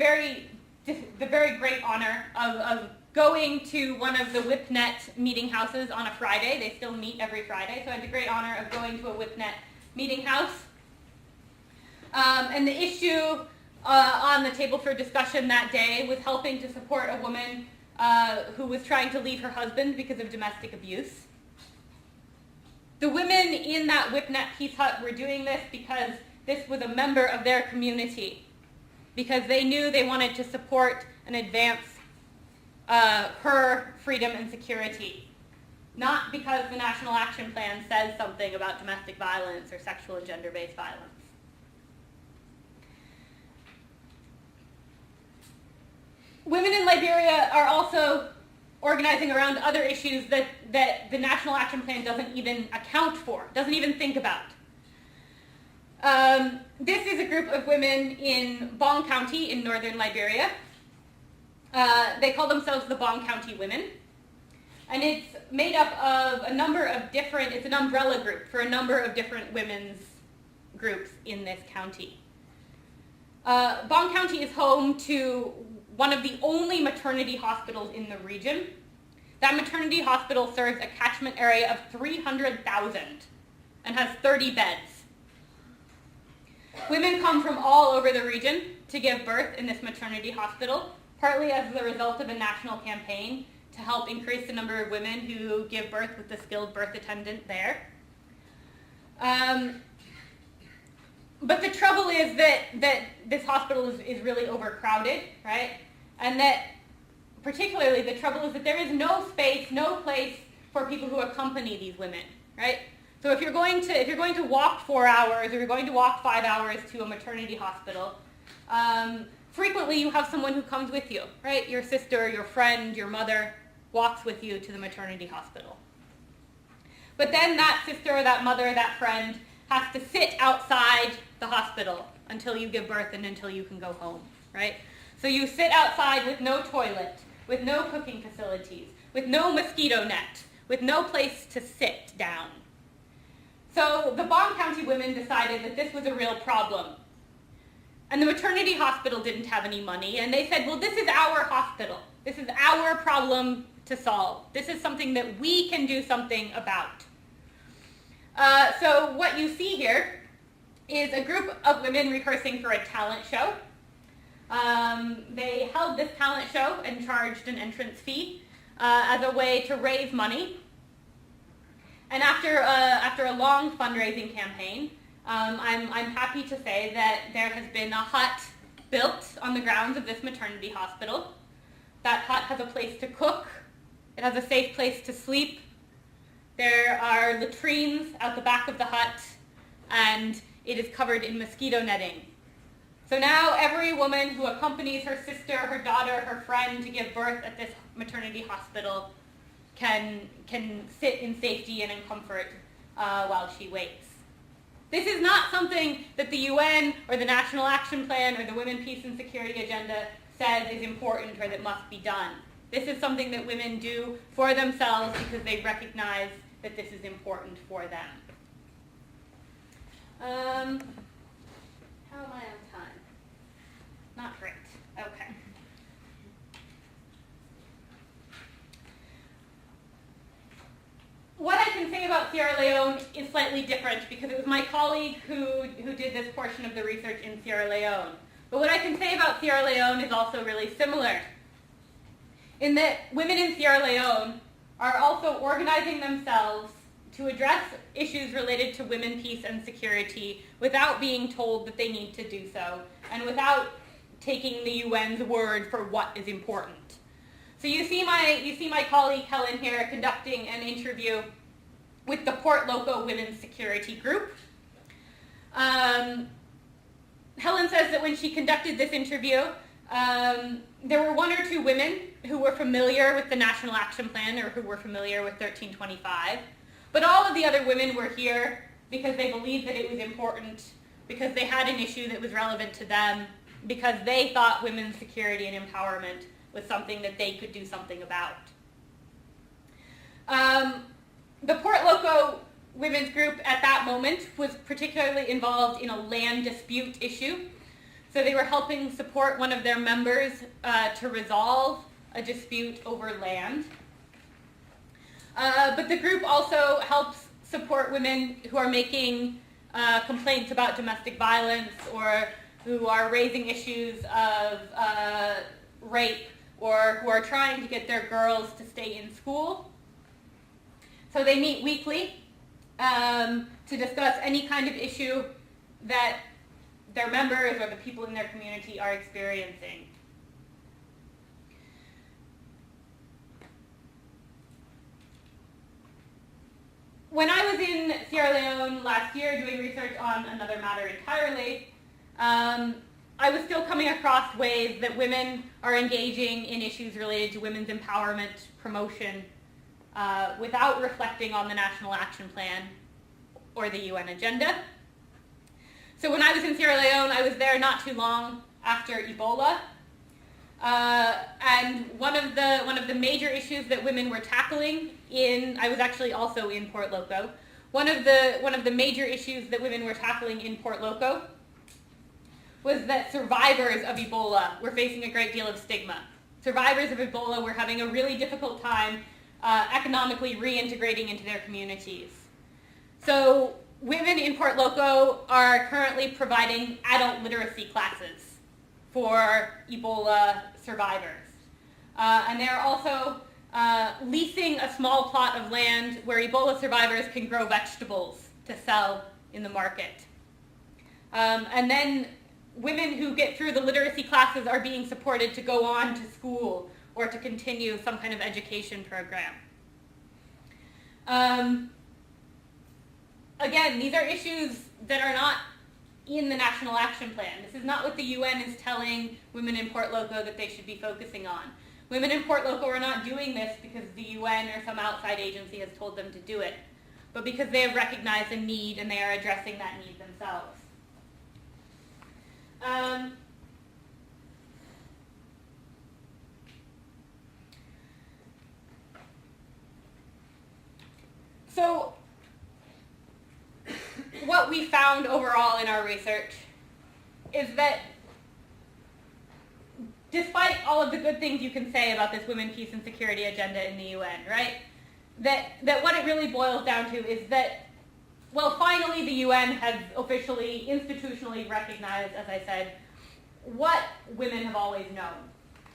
very great honor of going to one of the WIPNet meeting houses on a Friday. They still meet every Friday, so I had the great honor of going to a WIPNet meeting house. And the issue on the table for discussion that day was helping to support a woman who was trying to leave her husband because of domestic abuse. The women in that WIPNet Peace Hut were doing this because this was a member of their community, because they knew they wanted to support and advance her freedom and security, not because the National Action Plan says something about domestic violence or sexual and gender-based violence. Women in Liberia are also organizing around other issues that the National Action Plan doesn't even account for, doesn't even think about. This is a group of women in Bong County in northern Liberia. They call themselves the Bong County Women. And it's made up of a number of different, it's an umbrella group for a number of different women's groups in this county. Bong County is home to one of the only maternity hospitals in the region. That maternity hospital serves a catchment area of 300,000 and has 30 beds. Women come from all over the region to give birth in this maternity hospital, partly as the result of a national campaign to help increase the number of women who give birth with the skilled birth attendant there. But the trouble is that this hospital is really overcrowded, right? And that particularly the trouble is that there is no space, no place for people who accompany these women, right? So if you're going to walk 4 hours or you're going to walk 5 hours to a maternity hospital, frequently you have someone who comes with you, right? Your sister, your friend, your mother walks with you to the maternity hospital. But then that sister, that mother, that friend has to sit outside the hospital until you give birth and until you can go home, right? So you sit outside with no toilet, with no cooking facilities, with no mosquito net, with no place to sit down. So the Bond County women decided that this was a real problem. And the maternity hospital didn't have any money, and they said, well, this is our hospital. This is our problem to solve. This is something that we can do something about. So what you see here is a group of women rehearsing for a talent show. They held this talent show and charged an entrance fee as a way to raise money. And after a long fundraising campaign, I'm happy to say that there has been a hut built on the grounds of this maternity hospital. That hut has a place to cook. It has a safe place to sleep. There are latrines out the back of the hut, and it is covered in mosquito netting. So now every woman who accompanies her sister, her daughter, her friend to give birth at this maternity hospital can sit in safety and in comfort while she waits. This is not something that the UN or the National Action Plan or the Women, Peace and Security Agenda says is important or that must be done. This is something that women do for themselves because they recognize that this is important for them. How am I on time? Not great. Okay. What I can say about Sierra Leone is slightly different because it was my colleague who did this portion of the research in Sierra Leone. But what I can say about Sierra Leone is also really similar, in that women in Sierra Leone are also organizing themselves to address issues related to women, peace, and security without being told that they need to do so, and without taking the UN's word for what is important. So you see my colleague Helen here conducting an interview with the Port Loco Women's Security Group. Helen says that when she conducted this interview, there were 1 or 2 women who were familiar with the National Action Plan or who were familiar with 1325. But all of the other women were here because they believed that it was important, because they had an issue that was relevant to them, because they thought women's security and empowerment was something that they could do something about. The Port Loco Women's Group at that moment was particularly involved in a land dispute issue. So they were helping support one of their members to resolve a dispute over land. But the group also helps support women who are making complaints about domestic violence or who are raising issues of rape or who are trying to get their girls to stay in school. So they meet weekly to discuss any kind of issue that their members or the people in their community are experiencing. When I was in Sierra Leone last year doing research on another matter entirely, I was still coming across ways that women are engaging in issues related to women's empowerment, promotion, without reflecting on the National Action Plan or the UN agenda. So when I was in Sierra Leone, I was there not too long after Ebola. And one of the major issues that women were tackling I was actually also in Port Loco. One of the major issues that women were tackling in Port Loco was that survivors of Ebola were facing a great deal of stigma. Survivors of Ebola were having a really difficult time economically reintegrating into their communities. So women in Port Loco are currently providing adult literacy classes for Ebola survivors. And they're also leasing a small plot of land where Ebola survivors can grow vegetables to sell in the market. And then women who get through the literacy classes are being supported to go on to school or to continue some kind of education program. Again, these are issues that are not in the National Action Plan. This is not what the UN is telling women in Port Loko that they should be focusing on. Women in Port Loko are not doing this because the UN or some outside agency has told them to do it, but because they have recognized a need and they are addressing that need themselves. So what we found overall in our research is that despite all of the good things you can say about this women, peace, and security agenda in the UN, right, that what it really boils down to is that, well, finally the UN has officially, institutionally recognized, as I said, what women have always known,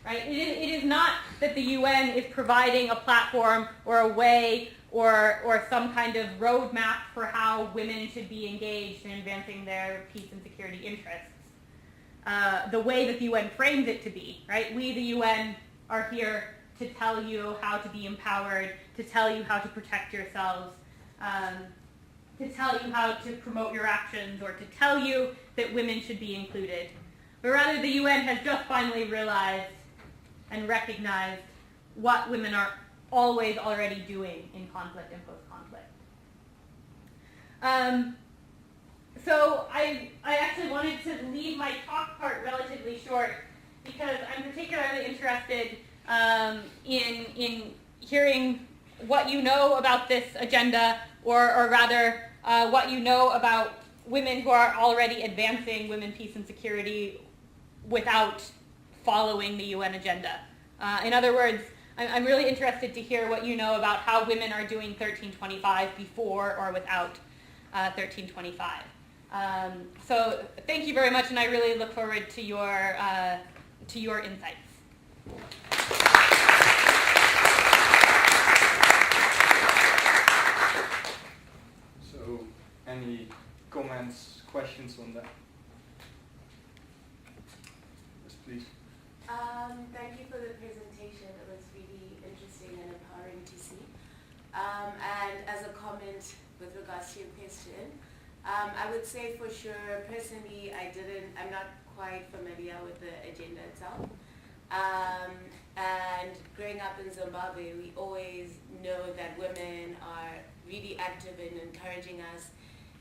right? It is not that the UN is providing a platform or a way or some kind of roadmap for how women should be engaged in advancing their peace and security interests. The way that the UN frames it to be, right? We, the UN, are here to tell you how to be empowered, to tell you how to protect yourselves, to tell you how to promote your actions, or to tell you that women should be included. But rather, the UN has just finally realized and recognized what women are always already doing in conflict and post-conflict. So I actually wanted to leave my talk part relatively short because I'm particularly interested in hearing what you know about this agenda, or rather what you know about women who are already advancing women, peace, and security without following the UN agenda. In other words, I'm really interested to hear what you know about how women are doing 1325 before or without 1325. So thank you very much, and I really look forward to your insights. So, any comments, questions on that? Yes, please. Thank you for the presentation. It was really interesting and empowering to see. And as a comment with regards to your question, I would say for sure, personally, I'm not quite familiar with the agenda itself. And growing up in Zimbabwe, we always know that women are really active in encouraging us.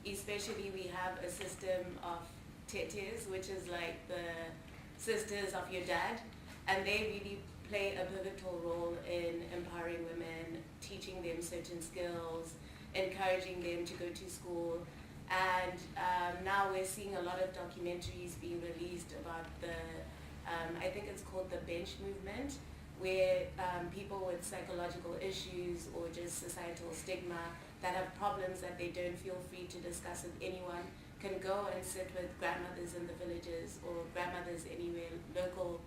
Especially, we have a system of tetes, which is like the sisters of your dad, and they really play a pivotal role in empowering women, teaching them certain skills, encouraging them to go to school. And now we're seeing a lot of documentaries being released about the, I think it's called the bench movement, where people with psychological issues or just societal stigma that have problems that they don't feel free to discuss with anyone can go and sit with grandmothers in the villages or grandmothers anywhere, local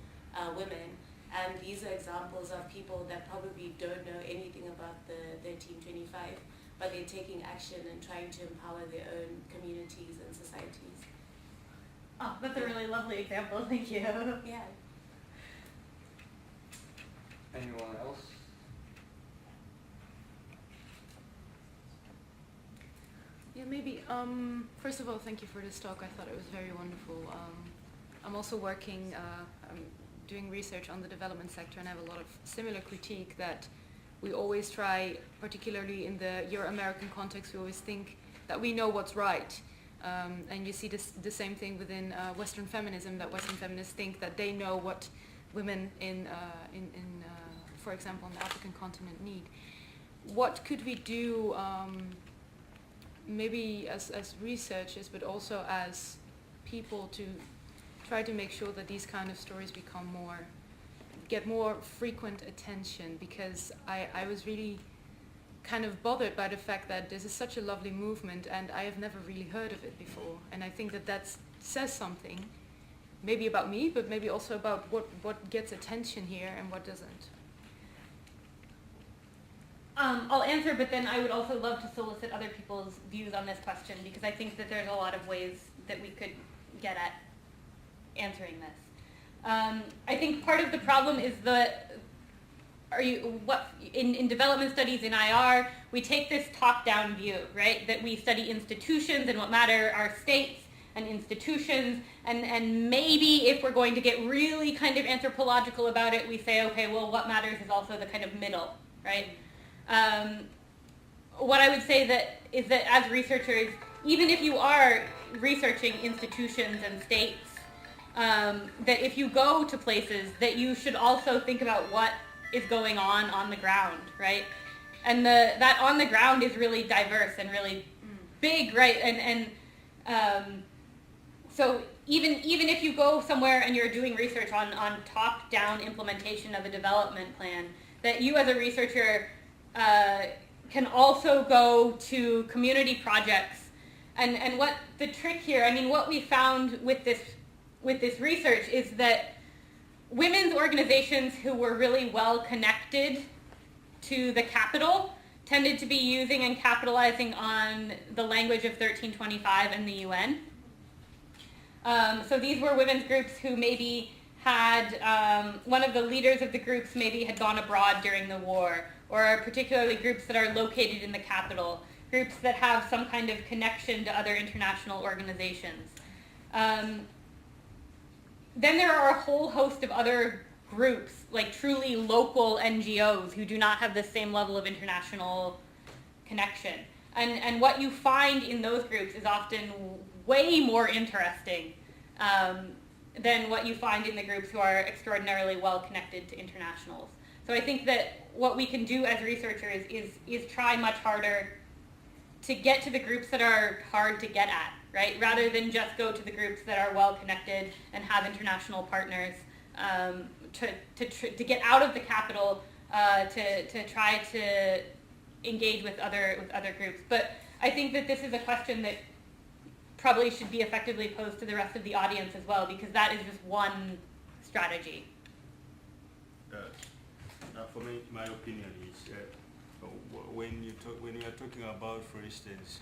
women. And these are examples of people that probably don't know anything about the 1325, but they're taking action and trying to empower their own communities and societies. Oh, that's a really lovely example. Thank you. Yeah. Anyone else? Yeah, maybe. First of all, thank you for this talk. I thought it was very wonderful. I'm also working, I'm doing research on the development sector, and I have a lot of similar critique that we always try, particularly in the Euro-American context, we always think that we know what's right. And you see the same thing within Western feminism, that Western feminists think that they know what women in for example, on the African continent need. What could we do, maybe as researchers, but also as people, to try to make sure that these kind of stories get more frequent attention? Because I was really kind of bothered by the fact that this is such a lovely movement and I have never really heard of it before. And I think that says something, maybe about me, but maybe also about what gets attention here and what doesn't. I'll answer, but then I would also love to solicit other people's views on this question, because I think that there's a lot of ways that we could get at answering this. I think part of the problem is in development studies in IR, we take this top-down view, right? That we study institutions, and what matter are states and institutions, and maybe if we're going to get really kind of anthropological about it, we say, okay, well, what matters is also the kind of middle, right? What I would say is that as researchers, even if you are researching institutions and states, that if you go to places, that you should also think about what is going on the ground, right? And that on the ground is really diverse and really big, right? So even if you go somewhere and you're doing research on top-down implementation of a development plan, that you as a researcher can also go to community projects. And what the trick here, I mean, what we found with this research is that women's organizations who were really well connected to the capital tended to be using and capitalizing on the language of 1325 and the UN. So these were women's groups who maybe had, one of the leaders of the groups maybe had gone abroad during the war, or particularly groups that are located in the capital, groups that have some kind of connection to other international organizations. Then there are a whole host of other groups, like truly local NGOs who do not have the same level of international connection. And what you find in those groups is often way more interesting than what you find in the groups who are extraordinarily well connected to internationals. So I think that what we can do as researchers is try much harder to get to the groups that are hard to get at, right? Rather than just go to the groups that are well connected and have international partners, to get out of the capital, to try to engage with other groups. But I think that this is a question that probably should be effectively posed to the rest of the audience as well, because that is just one strategy. For me, my opinion is when you are talking about, for instance,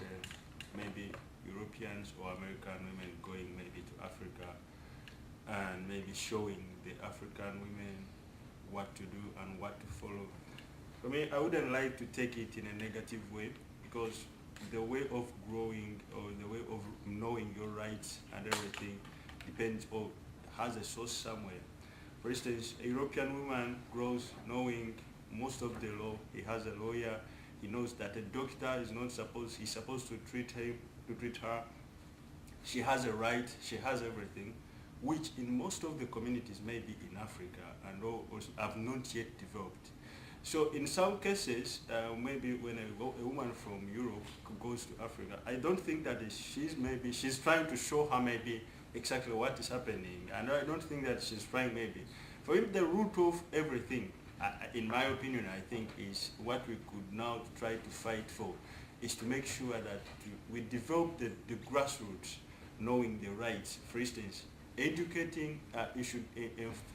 maybe Europeans or American women going maybe to Africa and maybe showing the African women what to do and what to follow. For me, I wouldn't like to take it in a negative way, because the way of growing or the way of knowing your rights and everything depends or has a source somewhere. For instance, a European woman grows knowing most of the law. He has a lawyer. He knows that a doctor is not supposed, he's supposed to treat her. She has a right, she has everything, which in most of the communities, maybe in Africa, and all have not yet developed. So in some cases, maybe when a woman from Europe goes to Africa, I don't think that she's trying to show her maybe exactly what is happening, and I don't think that she's trying maybe. For him, the root of everything, in my opinion, I think, is what we could now try to fight for, is to make sure that we develop the grassroots, knowing the rights. For instance, educating, you should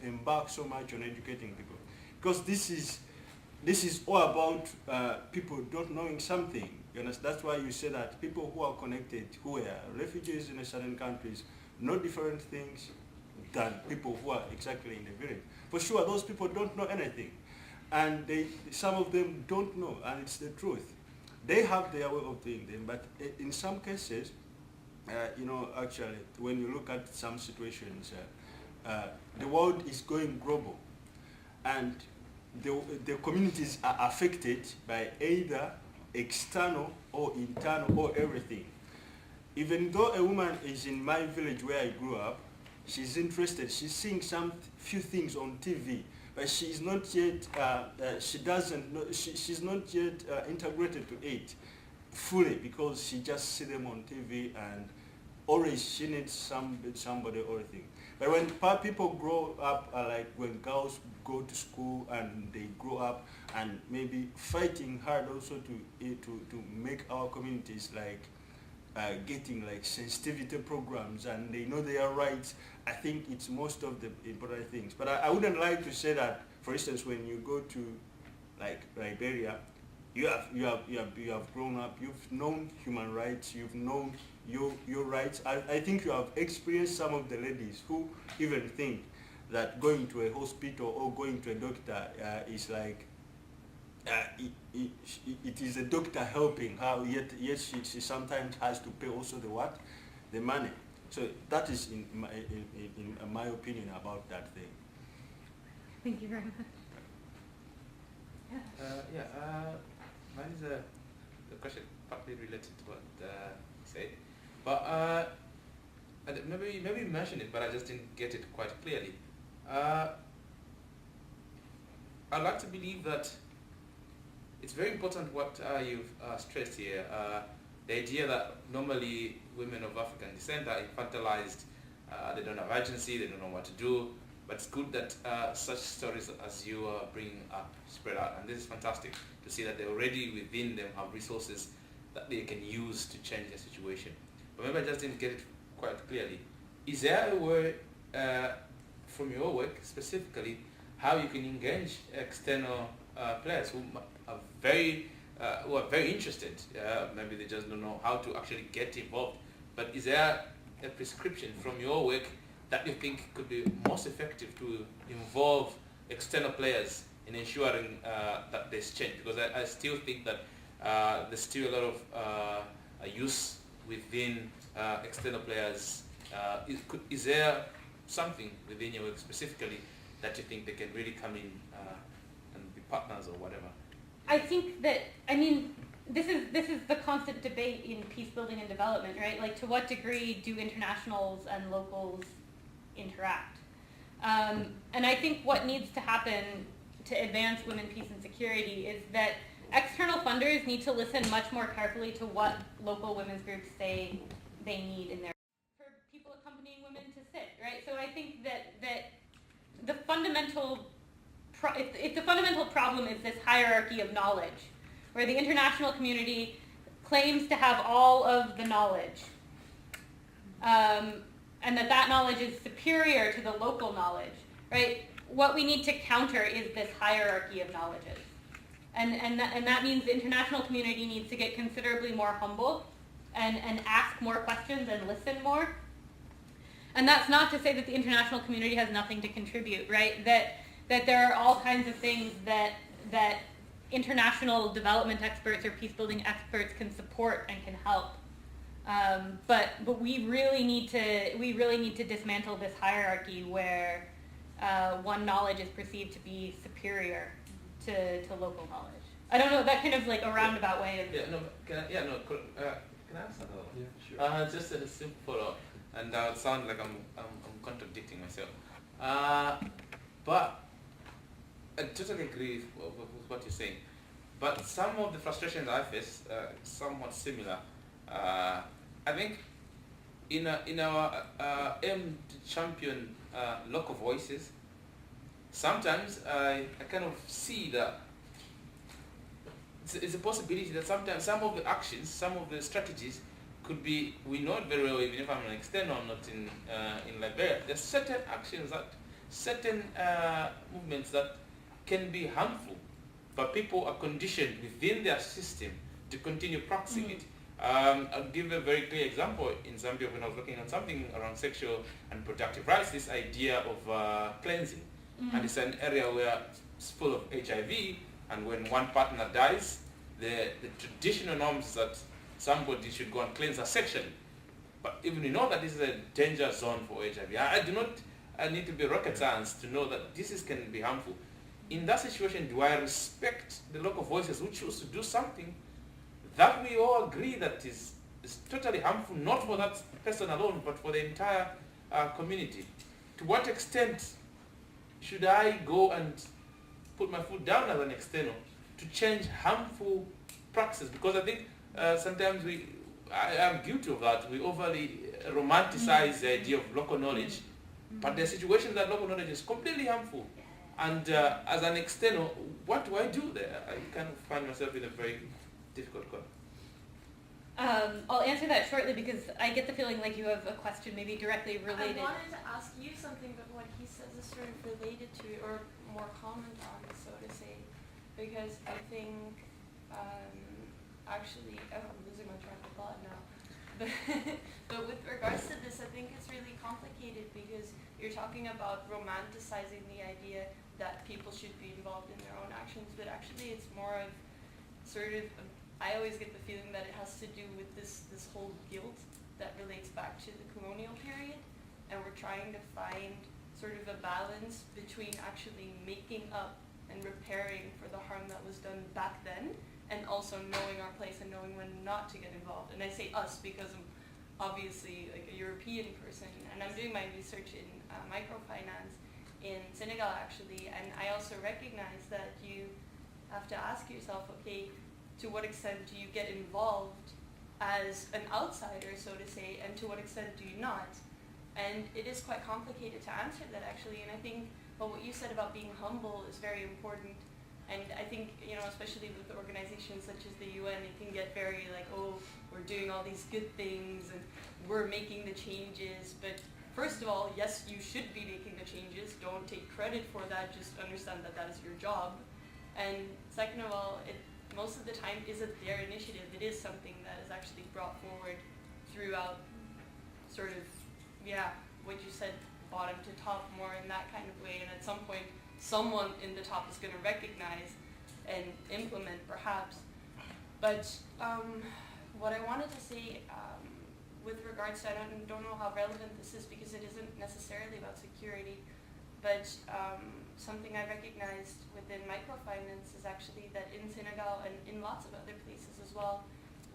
embark so much on educating people, because this is all about people not knowing something. You understand? That's why you say that people who are connected, who are refugees in certain countries, know different things than people who are exactly in the village. For sure, those people don't know anything, and some of them don't know, and it's the truth. They have their way of doing them, but in some cases, actually, when you look at some situations, the world is going global, and the communities are affected by either external or internal or everything. Even though a woman is in my village where I grew up, she's interested, she's seeing some few things on TV, but she's not yet, she's not yet integrated to it fully, because she just see them on TV, and always she needs somebody or thing. But when people grow up, like when girls go to school and they grow up and maybe fighting hard also to make our communities like getting like sensitivity programs, and they know their rights, I think it's most of the important things. But I wouldn't like to say that, for instance, when you go to like Liberia, You have grown up. You've known human rights. You've known your rights. I think you have experienced some of the ladies who even think that going to a hospital or going to a doctor is like it is a doctor helping her. Yet she sometimes has to pay also the money. So that is in my opinion about that thing. Thank you very much. Mine is the question partly related to what you said, but maybe you mentioned it, but I just didn't get it quite clearly. I'd like to believe that it's very important what you've stressed here. The idea that normally women of African descent are infantilized, they don't have agency, they don't know what to do, but it's good that such stories as you are bringing up spread out, and this is fantastic to see that they already within them have resources that they can use to change their situation. But maybe I just didn't get it quite clearly. Is there a way from your work specifically how you can engage external players who are very interested? Maybe they just don't know how to actually get involved. But is there a prescription from your work that you think could be most effective to involve external players in ensuring that there's change? Because I still think that there's still a lot of use within external players. Is there something within your work specifically that you think they can really come in and be partners or whatever? I think that, this is the constant debate in peace building and development, right? Like, to what degree do internationals and locals interact? And I think what needs to happen to advance women, peace, and security is that external funders need to listen much more carefully to what local women's groups say they need in their for people accompanying women to sit, right? So I think that the fundamental if the fundamental problem is this hierarchy of knowledge, where the international community claims to have all of the knowledge, and that knowledge is superior to the local knowledge, right? What we need to counter is this hierarchy of knowledges. And that means the international community needs to get considerably more humble and ask more questions and listen more. And that's not to say that the international community has nothing to contribute, right? That there are all kinds of things that international development experts or peace-building experts can support and can help. But we really need to dismantle this hierarchy where one knowledge is perceived to be superior to local knowledge. I don't know, that kind of like a roundabout way of... Can I ask another one? Yeah, sure. Just a simple follow-up, and it sounds like I'm contradicting myself. But I totally agree with what you're saying. But some of the frustrations I face somewhat similar. I think in our aim to champion local voices, sometimes I kind of see that it's a possibility that sometimes some of the actions, some of the strategies could be, we know it very well, even if I'm an external, not in Liberia, there's certain actions, certain movements that can be harmful, but people are conditioned within their system to continue practicing it. I'll give a very clear example. In Zambia, when I was looking at something around sexual and reproductive rights, this idea of cleansing. And it's an area where it's full of HIV, and when one partner dies, the traditional norms that somebody should go and cleanse her section. But even you know that this is a danger zone for HIV. I do not need to be rocket science to know that this can be harmful. In that situation, do I respect the local voices who choose to do something that we all agree that is totally harmful, not for that person alone, but for the entire community? To what extent should I go and put my foot down as an external to change harmful practices? Because I think sometimes I am guilty of that. We overly romanticize the idea of local knowledge, but there are situations that local knowledge is completely harmful. And as an external, what do I do there? I kind of find myself in a very difficult corner. I'll answer that shortly because I get the feeling like you have a question maybe directly related. I wanted to ask you something, but what he says is sort of related to it, or more comment on, so to say, because I think Actually, I'm losing my track of thought now. But with regards to this, I think it's really complicated because you're talking about romanticizing the idea that people should be involved in their own actions, but actually it's more of sort of, I always get the feeling that it has to do with this whole guilt that relates back to the colonial period, and we're trying to find sort of a balance between actually making up and repairing for the harm that was done back then, and also knowing our place and knowing when not to get involved. And I say us because I'm obviously like a European person, and I'm doing my research in microfinance in Senegal actually, and I also recognize that you have to ask yourself, okay, to what extent do you get involved as an outsider, so to say, and to what extent do you not? And it is quite complicated to answer that actually, and I think what you said about being humble is very important. And I think, especially with organizations such as the UN, it can get very like, oh, we're doing all these good things and we're making the changes. But first of all, yes, you should be making the changes. Don't take credit for that. Just understand that that is your job. And second of all, most of the time isn't their initiative. It is something that is actually brought forward throughout sort of, what you said, bottom to top, more in that kind of way. And at some point, someone in the top is going to recognize and implement, perhaps. But what I wanted to say with regards to, I don't know how relevant this is because it isn't necessarily about security, but something I recognized within microfinance is actually that in Senegal and in lots of other places as well,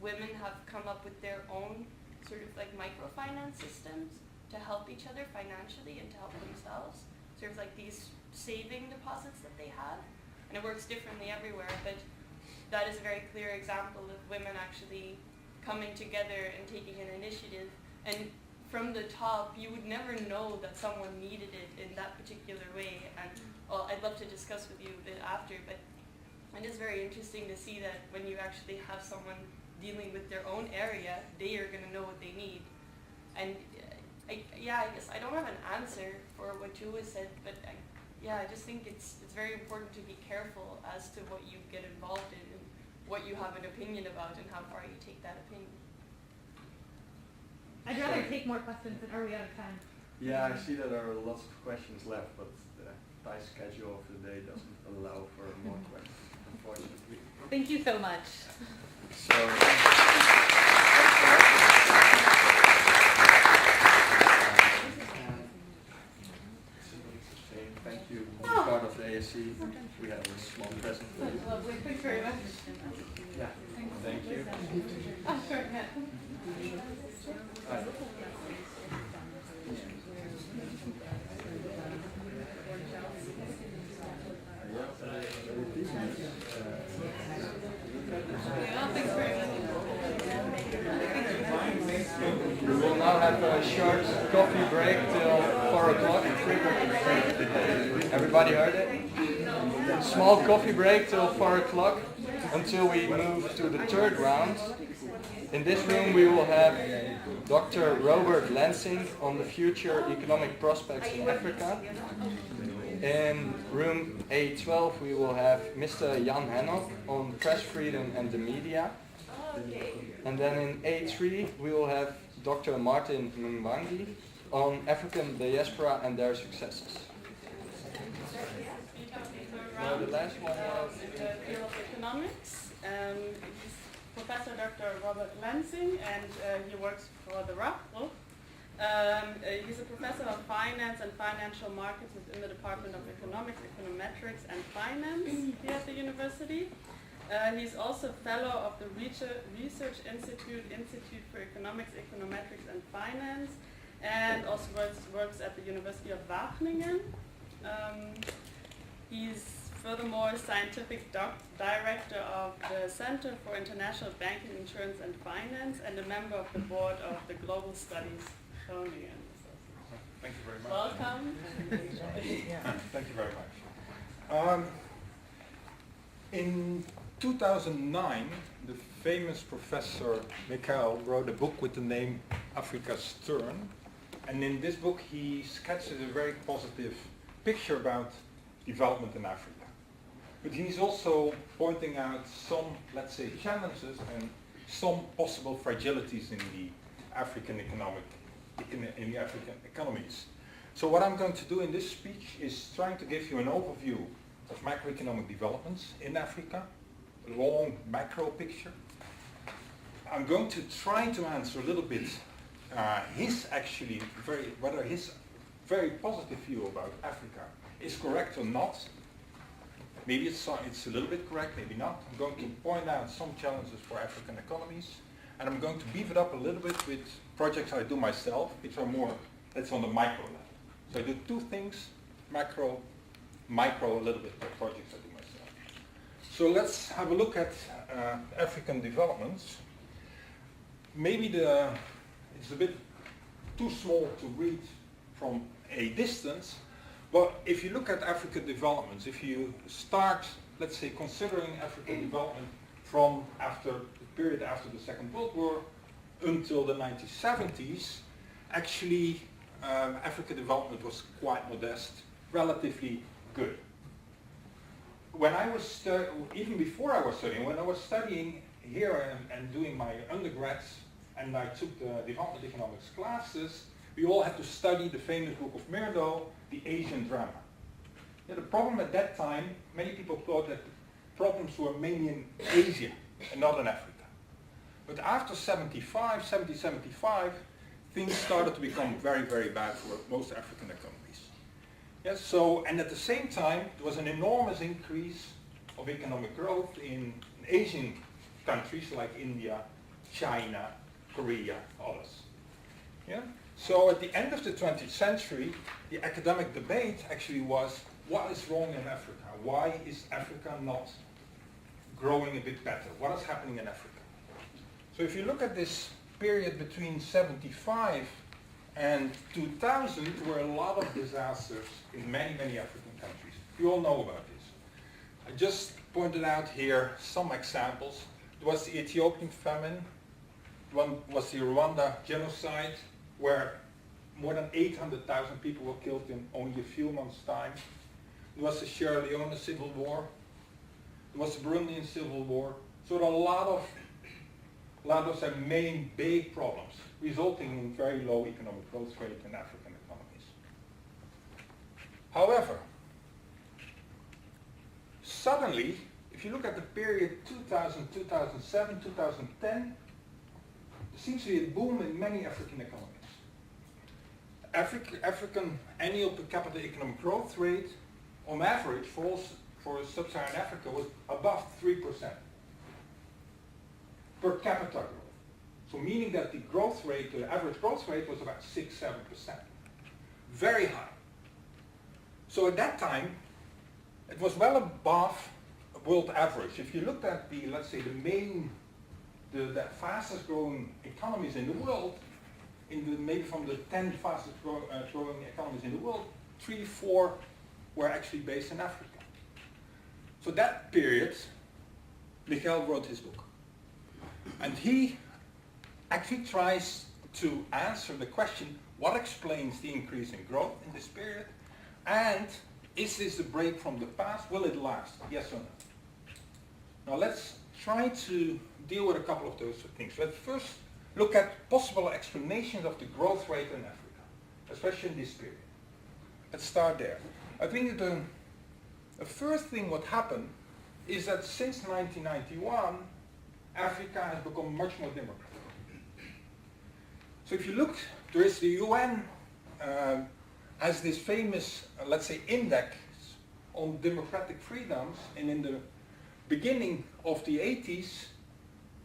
women have come up with their own sort of like microfinance systems to help each other financially and to help themselves. Sort of like these saving deposits that they have, and it works differently everywhere, but that is a very clear example of women actually coming together and taking an initiative. And from the top, you would never know that someone needed it in that particular way. And I'd love to discuss with you a bit after, but it is very interesting to see that when you actually have someone dealing with their own area, they are going to know what they need. And I guess I don't have an answer for what Ju has said, but I just think it's very important to be careful as to what you get involved in and what you have an opinion about and how far you take that opinion. I'd rather take more questions, and are we out of time? Yeah, I see that there are lots of questions left, but the tight schedule of the day doesn't allow for more questions, unfortunately. Thank you so much. So. Thank you. On part of the ASC, we have a small present for you. Lovely. Thanks very much. Yeah. Thank you. Oh, sure. Yeah. Thanks very much. We will now have a short coffee break till 4 o'clock. Everybody heard it? Small coffee break till 4 o'clock until we move to the third round. In this room we will have Dr. Robert Lansing on the future economic prospects in Africa. In room A12 we will have Mr. Jan Henop on press freedom and the media. And then in A3 we will have Dr. Martin Mwangi on African diaspora and their successes. Now the last one was in the field of economics. He's Professor Dr. Robert Lansing, and he works for the RAF. He's a professor of finance and financial markets within the Department of Economics, Econometrics, and Finance here at the university. He's also fellow of the Research Institute for Economics, Econometrics, and Finance, and also works at the University of Wageningen. He's furthermore scientific director of the Center for International Banking, Insurance, and Finance, and a member of the board of the Global Studies Groningen. Thank you very much. Welcome. Thank you very much. In 2009, the famous professor Mikhail wrote a book with the name Africa's Turn, and in this book he sketches a very positive picture about development in Africa. but he's also pointing out some, let's say, challenges and some possible fragilities in the African economies. So what I'm going to do in this speech is trying to give you an overview of macroeconomic developments in Africa, a long macro picture. I'm going to try to answer a little bit whether his very positive view about Africa is correct or not. Maybe it's a little bit correct, maybe not. I'm going to point out some challenges for African economies, and I'm going to beef it up a little bit with projects I do myself, which are more, that's on the micro level. So I do two things, macro, micro a little bit, the projects I do myself. So let's have a look at African developments. Maybe it's a bit too small to read from a distance, but if you look at African developments, if you start, let's say, considering African development from the period after the Second World War until the 1970s, actually African development was quite modest, relatively good. When I was, even before I was studying, when I was studying here and doing my undergrads, and I took the development economics classes, we all had to study the famous book of Murdo, The Asian Drama. Yeah, the problem at that time, many people thought that the problems were mainly in Asia and not in Africa. But after 75, things started to become very, very bad for most African economies. Yes, so, and at the same time, there was an enormous increase of economic growth in Asian countries like India, China, Korea, others. Yeah? So at the end of the 20th century, the academic debate actually was, what is wrong in Africa? Why is Africa not growing a bit better? What is happening in Africa? So if you look at this period between 75 and 2000, there were a lot of disasters in many, many African countries. You all know about this. I just pointed out here some examples. There was the Ethiopian famine. One was the Rwanda genocide, where more than 800,000 people were killed in only a few months' time. There was the Sierra Leone civil war. There was the Burundian civil war. So there are a lot of main big problems, resulting in very low economic growth rate in African economies. However, suddenly, if you look at the period 2000, 2007, 2010, there seems to be a boom in many African economies. African annual per capita economic growth rate, on average, for sub-Saharan Africa was above 3% per capita growth. So meaning that the growth rate, the average growth rate was about 6-7%. Very high. So at that time, it was well above world average. If you looked at the, let's say, the fastest growing economies in the world, maybe from the 10 fastest growing economies in the world, 3-4 were actually based in Africa. So that period, Michael wrote his book. And he actually tries to answer the question, what explains the increase in growth in this period? And is this a break from the past? Will it last? Yes or no? Now let's try to deal with a couple of those things. Let's first look at possible explanations of the growth rate in Africa, especially in this period. Let's start there. I think that the first thing what happened is that since 1991, Africa has become much more democratic. So if you look, there is the UN has this famous, let's say, index on democratic freedoms, and in the beginning of the 80s,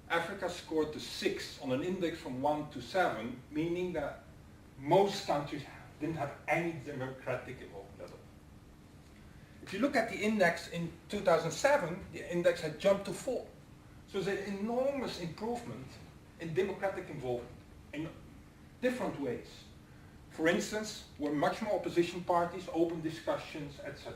Africa scored the 6 on an index from 1 to 7, meaning that most countries didn't have any democratic involvement at all. If you look at the index in 2007, the index had jumped to 4. So there's an enormous improvement in democratic involvement in different ways. For instance, were much more opposition parties, open discussions, etc.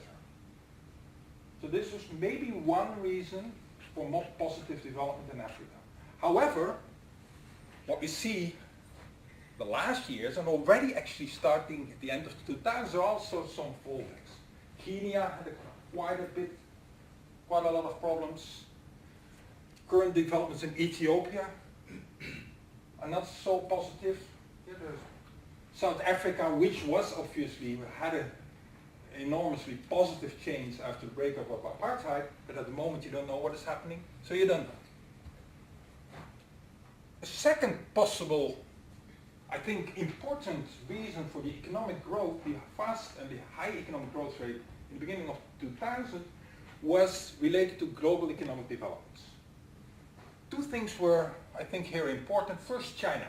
So this was maybe one reason for more positive development in Africa. However, what we see the last years, and already actually starting at the end of the 2000s, there are also some fallbacks. Kenya had quite a bit quite a lot of problems. Current developments in Ethiopia are not so positive. Yeah, South Africa, which was obviously had an enormously positive change after the breakup of apartheid, but at the moment you don't know what is happening, so you don't know. A second possible, I think, important reason for the economic growth, the fast and the high economic growth rate in the beginning of 2000, was related to global economic developments. Two things were, I think, here important. First, China.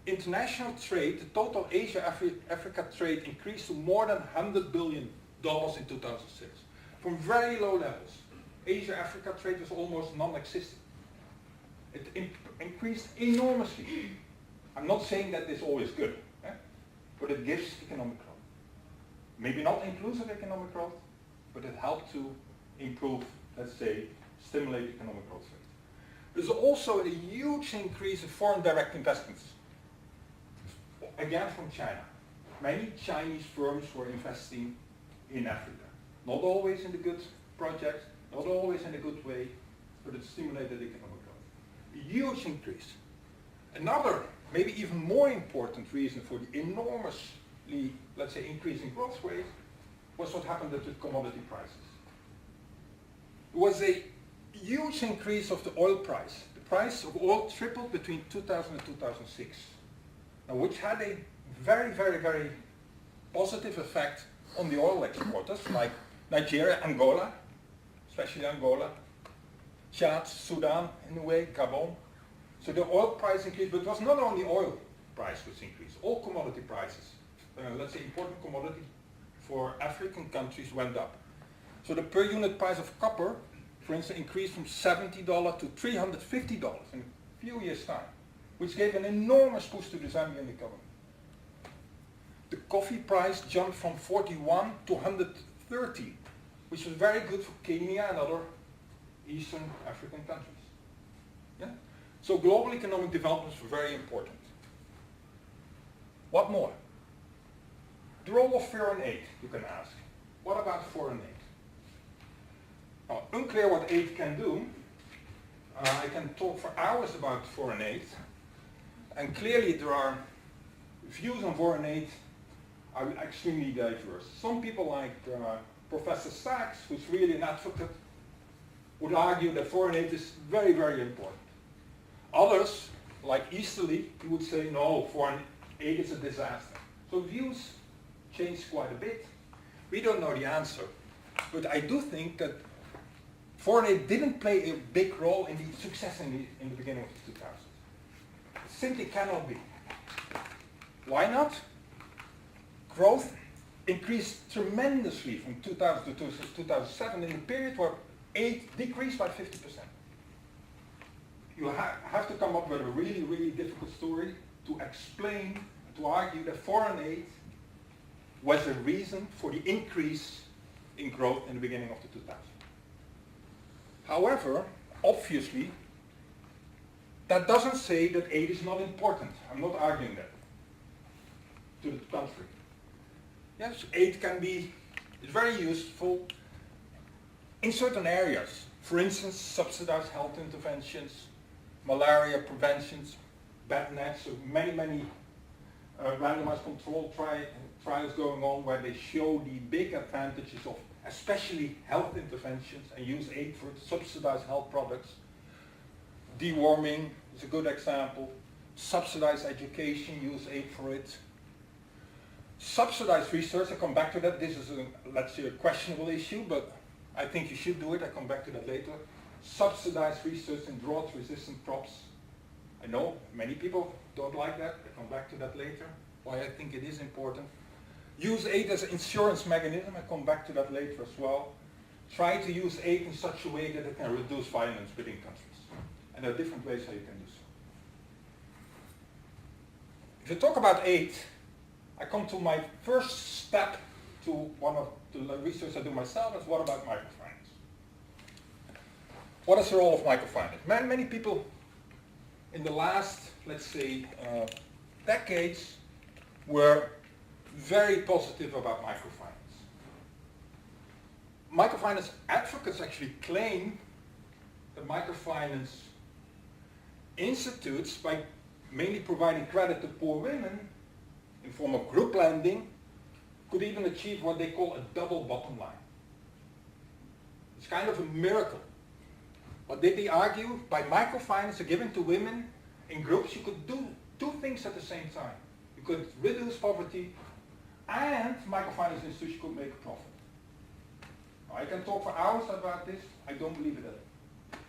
International trade, the total Asia-Africa trade increased to more than $100 billion in 2006. From very low levels. Asia-Africa trade was almost non-existent. It increased enormously. I'm not saying that it's always good, but it gives economic growth. Maybe not inclusive economic growth, but it helped to improve, let's say, stimulate economic growth rate. There's also a huge increase in foreign direct investments. Again from China. Many Chinese firms were investing in Africa. Not always in the good projects, not always in a good way, but it stimulated economic growth. A huge increase. Another, maybe even more important reason for the enormously, let's say, increasing growth rate was what happened with the commodity prices. There was a huge increase of the oil price. The price of oil tripled between 2000 and 2006, which had a very, very, very positive effect on the oil exporters like Nigeria, Angola, especially Angola, Chad, Sudan in a way, Gabon. So the oil price increased, but it was not only oil price which increased, all commodity prices, let's say important commodity for African countries went up. So the per unit price of copper, for instance, increased from $70 to $350 in a few years' time, which gave an enormous push to the Zambian economy. The coffee price jumped from 41 to 130, which was very good for Kenya and other Eastern African countries. Yeah? So global economic developments were very important. What more? The role of foreign aid, you can ask. What about foreign aid? Now, unclear what aid can do. I can talk for hours about foreign aid. And clearly there are views on foreign aid are extremely diverse. Some people like Professor Sachs, who's really an advocate, would argue that foreign aid is very, very important. Others, like Easterly, would say no, foreign aid is a disaster. So views change quite a bit. We don't know the answer, but I do think that foreign aid didn't play a big role in the success in the beginning of the 2000s. It simply cannot be. Why not? Growth increased tremendously from 2000 to 2007 in a period where aid decreased by 50%. You have to come up with a really, really difficult story to explain, to argue that foreign aid was a reason for the increase in growth in the beginning of the 2000s. However, obviously, that doesn't say that aid is not important. I'm not arguing that. To the contrary. Yes, aid can be very useful in certain areas. For instance, subsidized health interventions, malaria preventions, bed nets, so many randomized control trials going on where they show the big advantages of especially health interventions and use aid for subsidized health products. Deworming is a good example. Subsidized education, use aid for it. Subsidized research, I come back to that. This is, let's say, a questionable issue, but I think you should do it. I come back to that later. Subsidized research in drought-resistant crops. I know many people don't like that. I come back to that later, why I think it is important. Use aid as an insurance mechanism. I come back to that later as well. Try to use aid in such a way that it can reduce violence within countries. And there are different ways how you can do so. If you talk about aid, I come to my first step to one of the research I do myself is what about microfinance? What is the role of microfinance? Many people in the last, let's say, decades were very positive about microfinance. microfinance advocates actually claim that microfinance institutes, by mainly providing credit to poor women in form of group lending, could even achieve what they call a double bottom line. It's kind of a miracle. What did they argue? By microfinance given to women in groups, you could do two things at the same time. You could reduce poverty, and microfinance institutions could make a profit. Now, I can talk for hours about this. I don't believe it at all.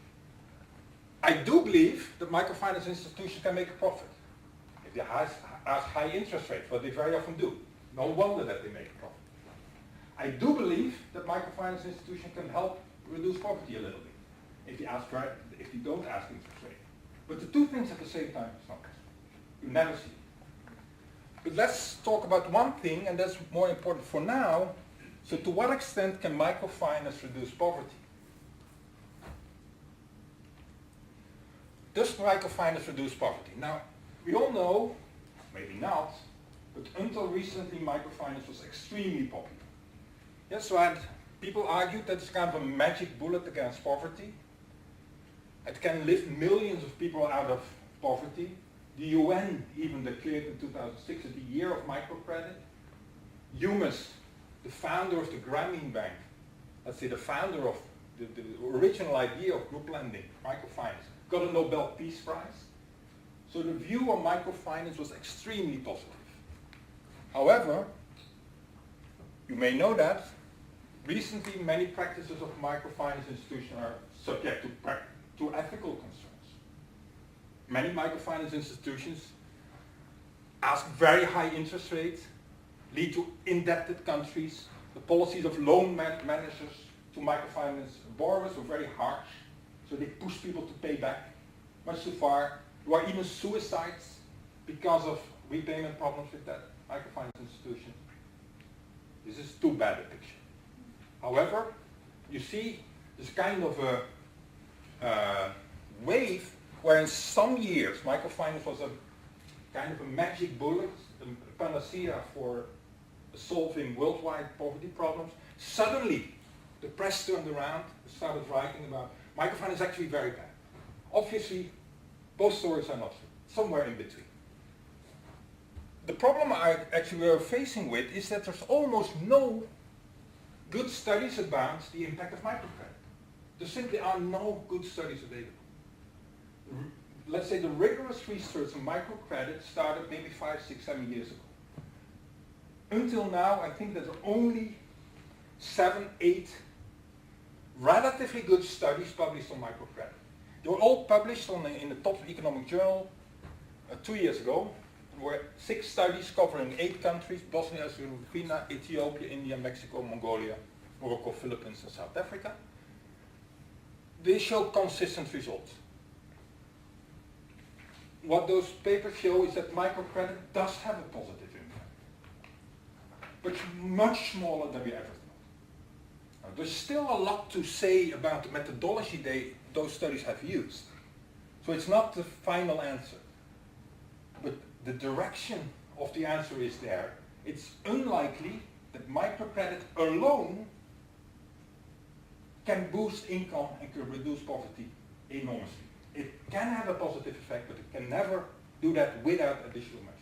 I do believe that microfinance institutions can make a profit if they ask high interest rates, what they very often do. No wonder that they make a profit. I do believe that microfinance institutions can help reduce poverty a little bit if you don't ask interest rate. But the two things at the same time is not possible. You never see it. But let's talk about one thing, and that's more important for now. So to what extent can microfinance reduce poverty? Does microfinance reduce poverty? Now, we all know, maybe not, but until recently microfinance was extremely popular. Yes, so people argued that it's kind of a magic bullet against poverty. It can lift millions of people out of poverty. The UN even declared in 2006 as the year of microcredit. Humus, the founder of the Grameen Bank, let's say the founder of the original idea of group lending, microfinance, got a Nobel Peace Prize. So the view on microfinance was extremely positive. However, you may know that recently many practices of microfinance institutions are subject to ethical concerns. Many microfinance institutions ask very high interest rates, lead to indebted countries. The policies of loan managers to microfinance borrowers were very harsh, so they push people to pay back much too far. There are even suicides because of repayment problems with that microfinance institution. This is too bad a picture. However, you see this kind of a wave where in some years microfinance was a kind of a magic bullet, a panacea for solving worldwide poverty problems. Suddenly, the press turned around and started writing about microfinance is actually very bad. Obviously, both stories are not true, somewhere in between. The problem we are facing with is that there's almost no good studies about the impact of microcredit. There simply are no good studies available. Let's say the rigorous research on microcredit started maybe 5, 6, 7 years ago. Until now, I think that there are only 7, 8 relatively good studies published on microcredit. They were all published in the top economic journal 2 years ago. There were 6 studies covering 8 countries: Bosnia, Herzegovina, Ethiopia, India, Mexico, Mongolia, Morocco, Philippines, and South Africa. They show consistent results. What those papers show is that microcredit does have a positive impact, but much smaller than we ever thought. Now, there's still a lot to say about the methodology those studies have used. So it's not the final answer, but the direction of the answer is there. It's unlikely that microcredit alone can boost income and can reduce poverty enormously. It can have a positive effect, but it can never do that without additional measures.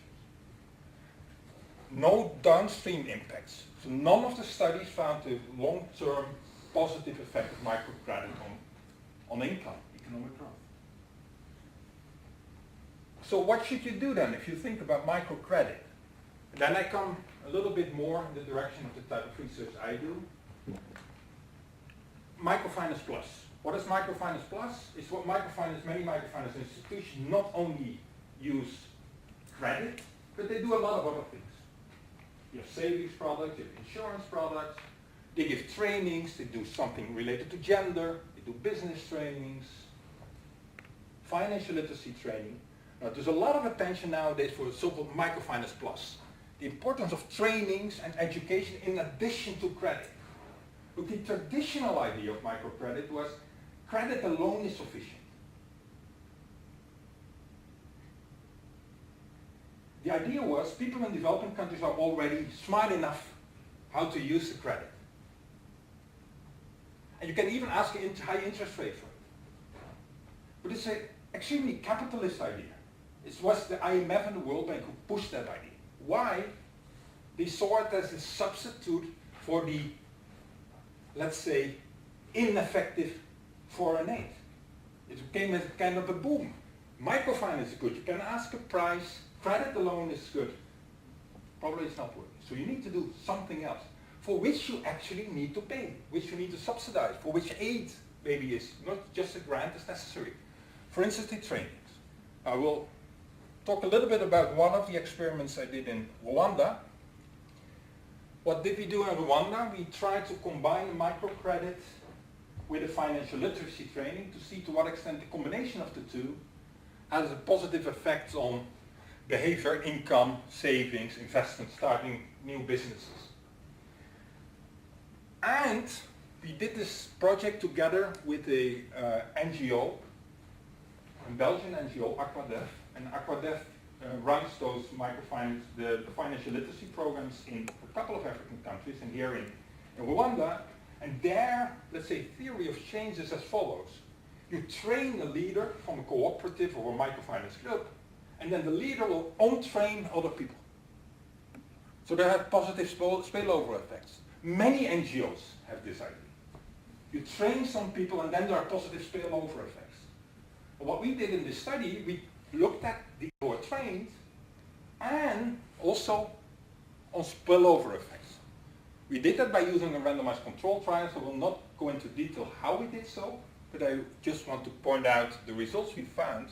No downstream impacts. So none of the studies found the long-term positive effect of microcredit on income, economic growth. So what should you do then if you think about microcredit? Then I come a little bit more in the direction of the type of research I do. Microfinance Plus. What is Microfinance Plus? It's what many microfinance institutions not only use credit, but they do a lot of other things. You have savings products, you have insurance products, they give trainings, they do something related to gender, they do business trainings, financial literacy training. Now, there's a lot of attention nowadays for so-called Microfinance Plus. The importance of trainings and education in addition to credit. But the traditional idea of microcredit was credit alone is sufficient. The idea was people in developing countries are already smart enough how to use the credit. And you can even ask a high interest rate for it. But it's an extremely capitalist idea. It was the IMF and the World Bank who pushed that idea. Why? They saw it as a substitute for the, let's say, ineffective foreign aid. It became a kind of a boom. Microfinance is good. You can ask a price. Credit alone is good. Probably it's not working. So you need to do something else for which you actually need to pay, which you need to subsidize, for which aid maybe is not just a grant is necessary. For instance, the trainings. I will talk a little bit about one of the experiments I did in Rwanda. What did we do in Rwanda? We tried to combine microcredit with a financial literacy training to see to what extent the combination of the two has a positive effect on behavior, income, savings, investment, starting new businesses. And we did this project together with a NGO, a Belgian NGO, Aquadef, and Aquadef runs those microfinance, the financial literacy programs in a couple of African countries, and here in Rwanda. And their, let's say, theory of change is as follows. You train a leader from a cooperative or a microfinance group, and then the leader will on-train other people. So they have positive spillover effects. Many NGOs have this idea. You train some people and then there are positive spillover effects. But what we did in this study, we looked at the who were trained and also on spillover effects. We did that by using a randomized control trial, so we'll not go into detail how we did so, but I just want to point out the results we found.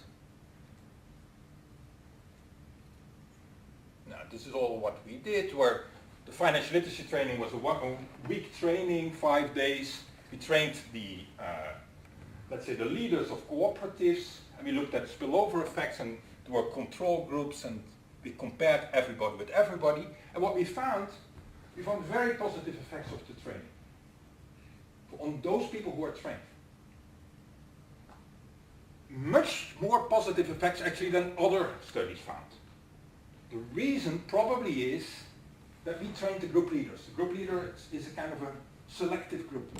Now, this is all what we did, where the financial literacy training was a week training, 5 days. We trained the, let's say, the leaders of cooperatives, and we looked at spillover effects, and there were control groups, and we compared everybody with everybody. And what we found very positive effects of the training on those people who are trained. Much more positive effects actually than other studies found. The reason probably is that we trained the group leaders. The group leader is a kind of a selective group.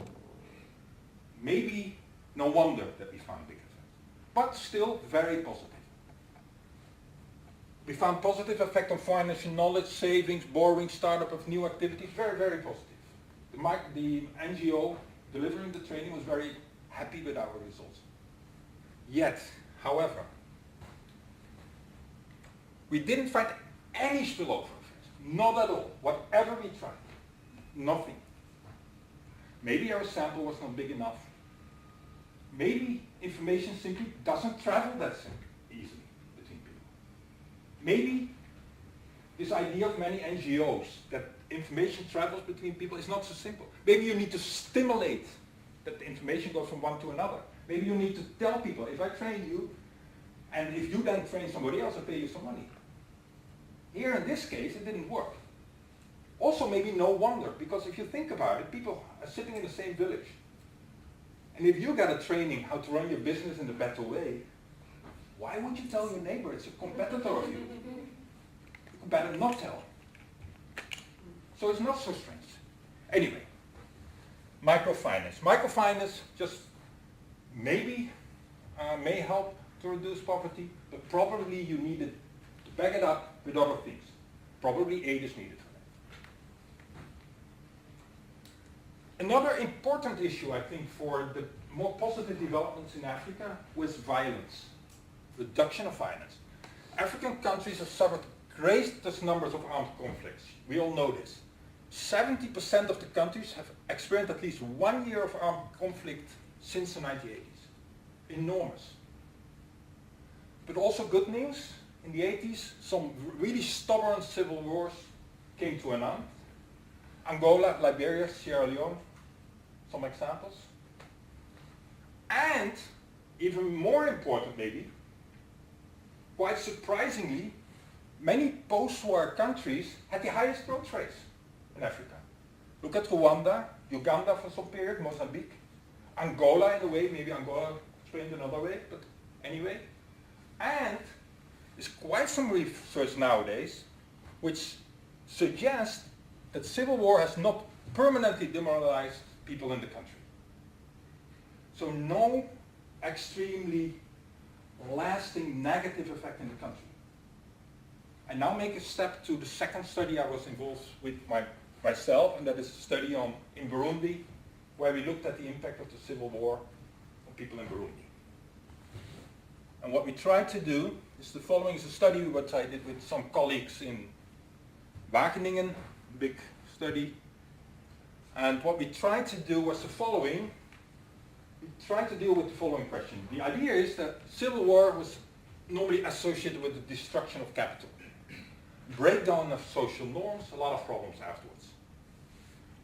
Maybe no wonder that we found big effects, but still very positive. We found positive effect on financial knowledge, savings, borrowing, startup of new activities, very, very positive. The NGO delivering the training was very happy with our results. Yet, however, we didn't find any spillover effects, not at all, whatever we tried, nothing. Maybe our sample was not big enough. Maybe information simply doesn't travel that easily. Maybe this idea of many NGOs that information travels between people is not so simple. Maybe you need to stimulate that the information goes from one to another. Maybe you need to tell people, if I train you, and if you then train somebody else, I'll pay you some money. Here in this case, it didn't work. Also maybe no wonder, because if you think about it, people are sitting in the same village. And if you got a training how to run your business in a better way, why would you tell your neighbor it's a competitor of you? You better not tell. So it's not so strange. Anyway, microfinance. Microfinance just maybe may help to reduce poverty, but probably you need it to back it up with other things. Probably aid is needed for that. Another important issue, I think, for the more positive developments in Africa was violence. Reduction of violence. African countries have suffered greatest numbers of armed conflicts. We all know this. 70% of the countries have experienced at least 1 year of armed conflict since the 1980s. Enormous. But also good news, in the 80s, some really stubborn civil wars came to an end. Angola, Liberia, Sierra Leone, some examples. And, even more important maybe, quite surprisingly, many post-war countries had the highest growth rates in Africa. Look at Rwanda, Uganda for some period, Mozambique, Angola in a way, maybe Angola explained another way, but anyway. And there's quite some research nowadays which suggests that civil war has not permanently demoralized people in the country. So no extremely lasting negative effect in the country. I now make a step to the second study I was involved with myself, and that is a study in Burundi, where we looked at the impact of the civil war on people in Burundi. And what we tried to do is the following. Is a study which I did with some colleagues in Groningen, big study. And what we tried to do was the following. We tried to deal with the following question. The idea is that civil war was normally associated with the destruction of capital, breakdown of social norms, a lot of problems afterwards.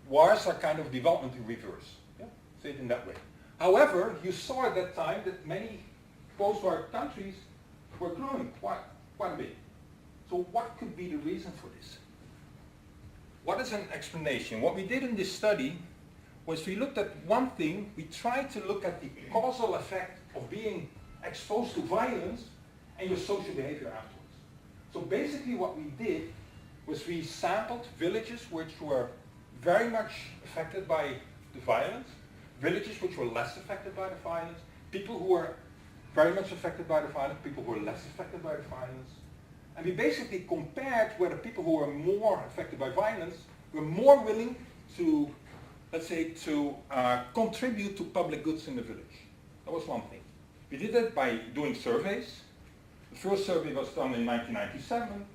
Wars are kind of development in reverse. Yeah? Say it in that way. However, you saw at that time that many post-war countries were growing quite a bit. So what could be the reason for this? What is an explanation? What we did in this study was we looked at one thing. We tried to look at the causal effect of being exposed to violence and your social behavior afterwards. So basically what we did was we sampled villages which were very much affected by the violence, villages which were less affected by the violence, people who were very much affected by the violence, people who were less affected by the violence. And we basically compared whether people who were more affected by violence were more willing to, let's say, to contribute to public goods in the village. That was one thing. We did that by doing surveys. The first survey was done in 1997,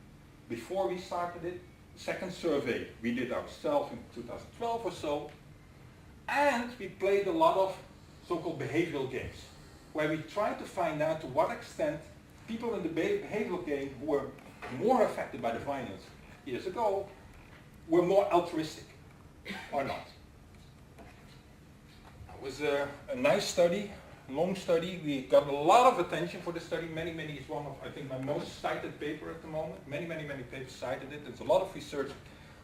before we started it. The second survey we did ourselves in 2012 or so. And we played a lot of so-called behavioral games, where we tried to find out to what extent people in the behavioral game who were more affected by the violence years ago were more altruistic or not. It was a nice study, long study. We got a lot of attention for the study. Many, it's one of, I think, my most cited paper at the moment. Many papers cited it. There's a lot of research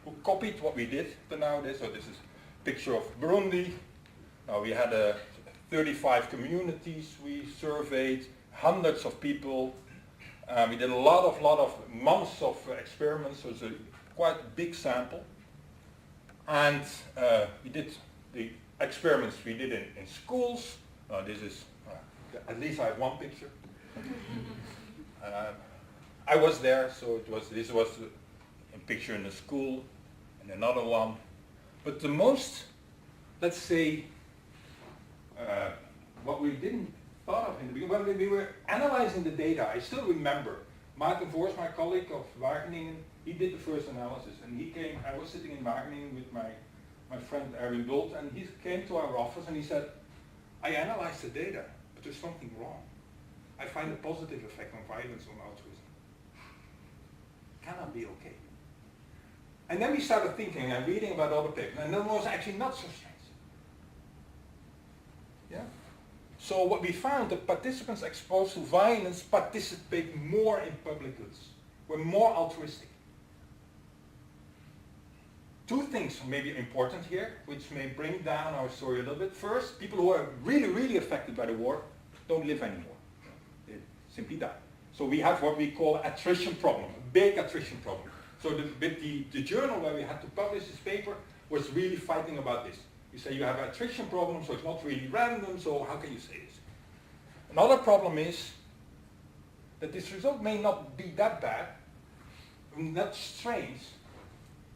who copied what we did nowadays. So this is a picture of Burundi. Now we had 35 communities we surveyed, hundreds of people. We did a lot of months of experiments, so it's a quite big sample. And we did the experiments we did in schools. This is, at least I have one picture. I was there, so this was a picture in a school, and another one. But the most, let's say, what we didn't thought of in the beginning, when we were analyzing the data, I still remember Maarten Voors, my colleague of Groningen, he did the first analysis, and he came, I was sitting in Groningen with my friend Erwin Bult, and he came to our office and he said, I analyzed the data, but there's something wrong. I find a positive effect on violence on altruism. Cannot be okay. And then we started thinking and reading about other papers, and that was actually not so strange. Yeah? So what we found, the participants exposed to violence participate more in public goods, were more altruistic. Two things may be important here, which may bring down our story a little bit. First, people who are really affected by the war don't live anymore. They simply die. So we have what we call attrition problem, a big attrition problem. So the journal where we had to publish this paper was really fighting about this. You say you have an attrition problem, so it's not really random, so how can you say this? Another problem is that this result may not be that bad, not strange,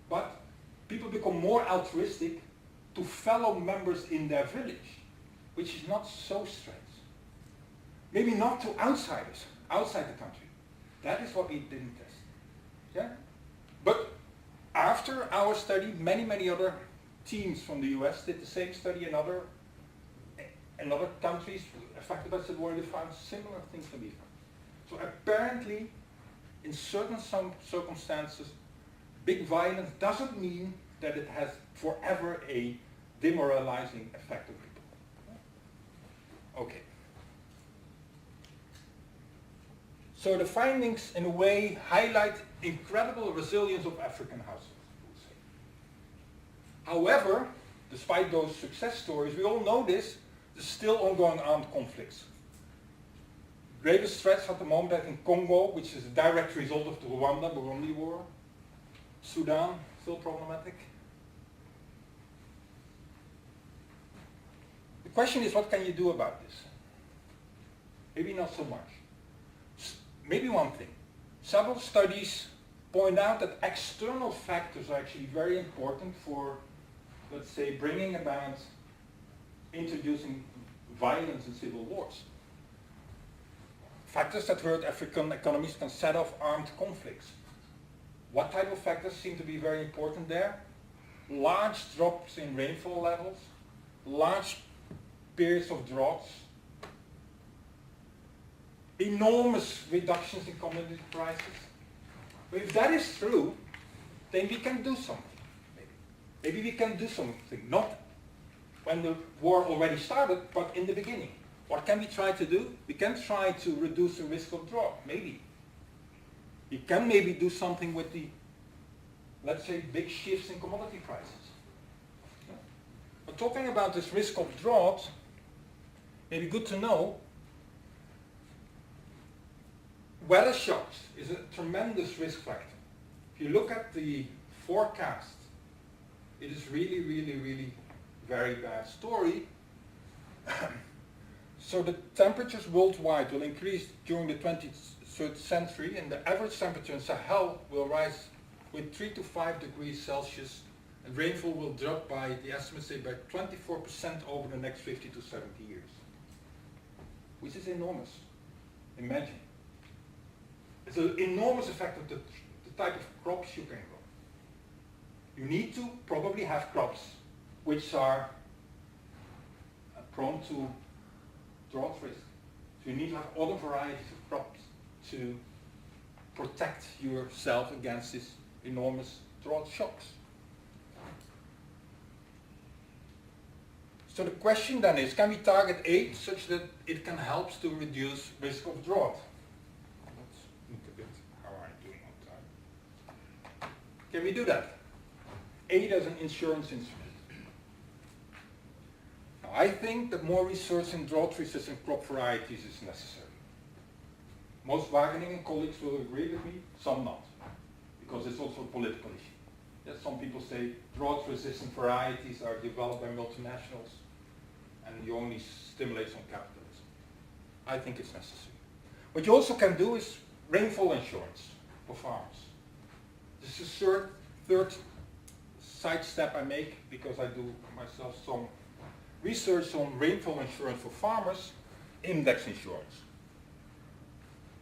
but people become more altruistic to fellow members in their village, which is not so strange. Maybe not to outsiders, outside the country. That is what we didn't test. Yeah? But after our study, many other teams from the US did the same study in other countries affected by civil war. They found similar things to be found. So apparently, in certain circumstances, big violence doesn't mean that it has forever a demoralizing effect on people. Okay. So the findings, in a way, highlight incredible resilience of African households. However, despite those success stories, we all know this, there's still ongoing armed conflicts. Gravest threats at the moment are in Congo, which is a direct result of the Rwanda-Burundi war. Sudan, still problematic. The The question is, what can you do about this? Maybe not so much. Maybe one thing. Several studies point out that external factors are actually very important for, let's say, bringing about introducing violence and civil wars. Factors that hurt African economies can set off armed conflicts. What type of factors seem to be very important there? Large drops in rainfall levels, large periods of droughts, enormous reductions in commodity prices. But if that is true, then we can do something. Maybe we can do something, not when the war already started, but in the beginning. What can we try to do? We can try to reduce the risk of drought, maybe. We can maybe do something with the, let's say, big shifts in commodity prices. Yeah. But talking about this risk of drought, maybe good to know, weather shocks is a tremendous risk factor. If you look at the forecast, it is really, really, really very bad story. So the temperatures worldwide will increase during the 23rd century, and the average temperature in Sahel will rise with 3 to 5 degrees Celsius, and rainfall will drop by, the estimates say, by 24% over the next 50 to 70 years. Which is enormous. Imagine. It's an enormous effect of the type of crops you can grow. You need to probably have crops which are prone to drought risk. So you need to have other varieties of crops to protect yourself against these enormous drought shocks. So the question then is, can we target aid such that it can help to reduce risk of drought? Let's look a bit how I'm doing on time. Can we do that? Aid as an insurance instrument. Now, I think that more research in drought-resistant crop varieties is necessary. Most Wageningen colleagues will agree with me, some not, because it's also a political issue. Yes, some people say drought-resistant varieties are developed by multinationals and you only stimulate some capitalism. I think it's necessary. What you also can do is rainfall insurance for farmers. This is the third side step I make, because I do myself some research on rainfall insurance for farmers, index insurance.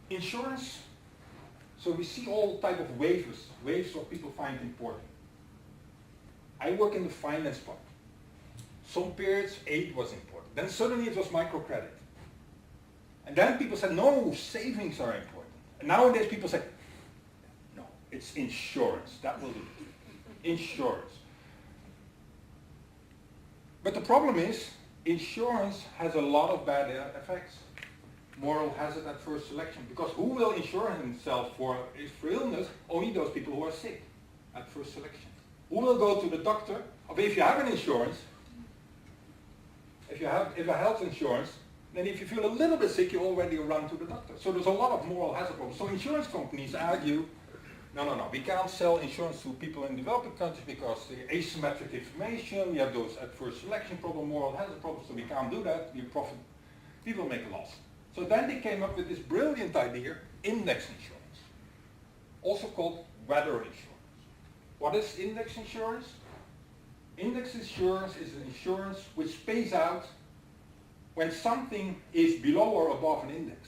Insurance, so we see all type of waves what people find important. I work in the finance part. Some periods aid was important. Then suddenly it was microcredit. And then people said, no, savings are important. And nowadays people say, no, it's insurance. That will do it. Insurance. But the problem is, insurance has a lot of bad effects. Moral hazard at first selection. Because who will insure himself for illness? Only those people who are sick at first selection. Who will go to the doctor? Or if you have an insurance, if you have health insurance, then if you feel a little bit sick, you already run to the doctor. So there's a lot of moral hazard problems. So insurance companies argue, no, we can't sell insurance to people in developing countries because the asymmetric information, we have those at first selection problem, moral hazard problems, so we can't do that, we will make a loss. So then they came up with this brilliant idea, index insurance, also called weather insurance. What is index insurance? Index insurance is an insurance which pays out when something is below or above an index.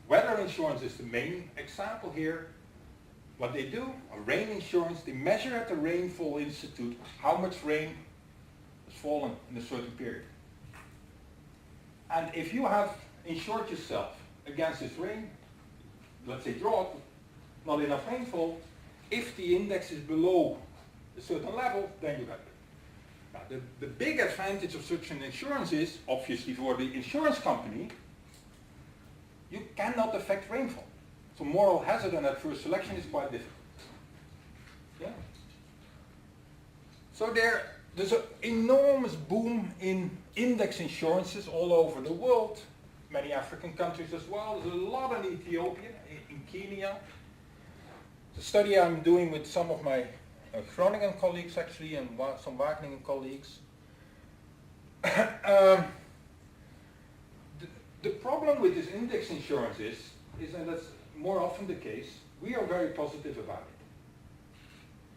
Weather insurance is the main example here. What they do, a rain insurance, they measure at the Rainfall Institute how much rain has fallen in a certain period. And if you have insured yourself against this rain, let's say drought, not enough rainfall, if the index is below a certain level, then you got it. Now, the big advantage of such an insurance is, obviously for the insurance company, you cannot affect rainfall. So moral hazard and adverse selection is quite difficult. Yeah. So there's an enormous boom in index insurances all over the world, many African countries as well. There's a lot in Ethiopia, in Kenya. The study I'm doing with some of my Groningen colleagues actually, and some Wageningen colleagues, The problem with this index insurance is, and that's more often the case, we are very positive about it.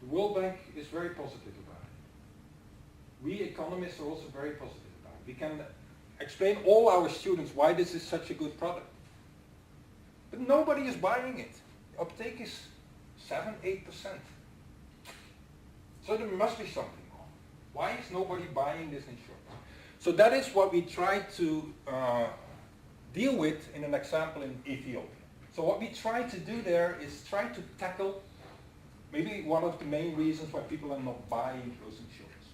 The World Bank is very positive about it. We economists are also very positive about it. We can explain all our students why this is such a good product. But nobody is buying it. The uptake is 7-8%. So there must be something wrong. Why is nobody buying this insurance? So that is what we try to deal with in an example in Ethiopia. So what we try to do there is try to tackle maybe one of the main reasons why people are not buying those insurance.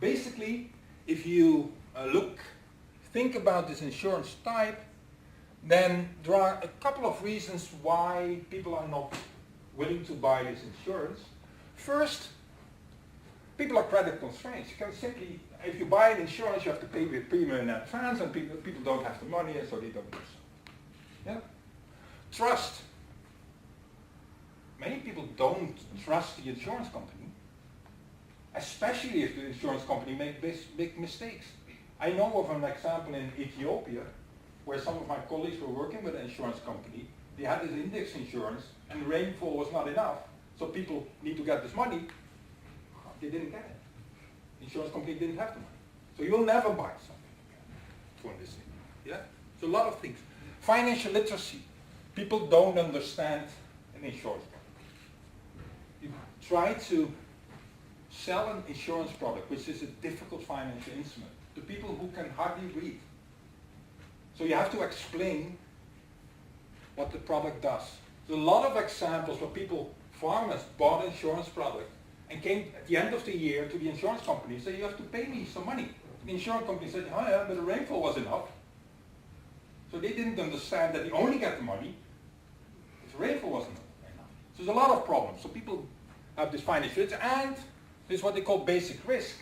Basically, if you think about this insurance type, then there are a couple of reasons why people are not willing to buy this insurance. First, people are credit constrained. You can simply, if you buy an insurance, you have to pay the premium in advance, and people don't have the money, and so they don't do so. Yeah? Trust. Many people don't trust the insurance company, especially if the insurance company makes big mistakes. I know of an example in Ethiopia where some of my colleagues were working with an insurance company. They had this index insurance, and the rainfall was not enough, so people need to get this money. They didn't get it. The insurance company didn't have the money. So you will never buy something from this thing. Yeah? So a lot of things. Financial literacy. People don't understand an insurance product. You try to sell an insurance product, which is a difficult financial instrument, to people who can hardly read. So you have to explain what the product does. There's a lot of examples where farmers bought an insurance product and came at the end of the year to the insurance company and said, you have to pay me some money. The insurance company said, oh yeah, but the rainfall was enough. So they didn't understand that they only get the money if the rainfall wasn't enough. So there's a lot of problems. So people have this financial risk, and this is what they call basic risk.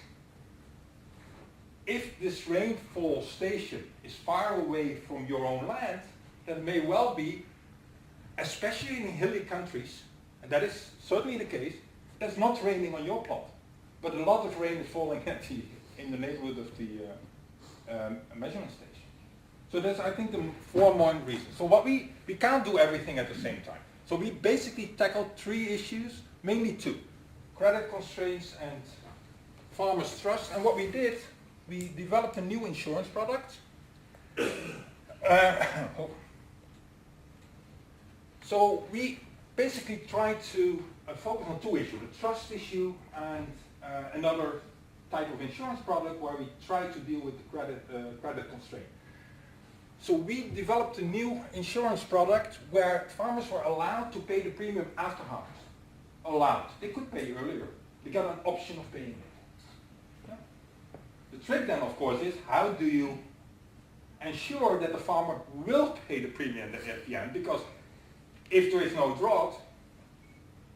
If this rainfall station is far away from your own land, that may well be, especially in hilly countries, and that is certainly the case, it's not raining on your plot, but a lot of rain is falling in the neighborhood of the measurement station. So that's, I think, the 4 main reasons. So what we can't do everything at the same time. So we basically tackled 3 issues, mainly 2. Credit constraints and farmers' trust. And what we did, we developed a new insurance product. So we basically tried to focus on 2 issues, the trust issue and another type of insurance product where we try to deal with the credit constraint. So we developed a new insurance product where farmers were allowed to pay the premium after harvest. Allowed. They could pay earlier. They got an option of paying it. Yeah. The trick then, of course, is how do you ensure that the farmer will pay the premium at the end, because if there is no drought,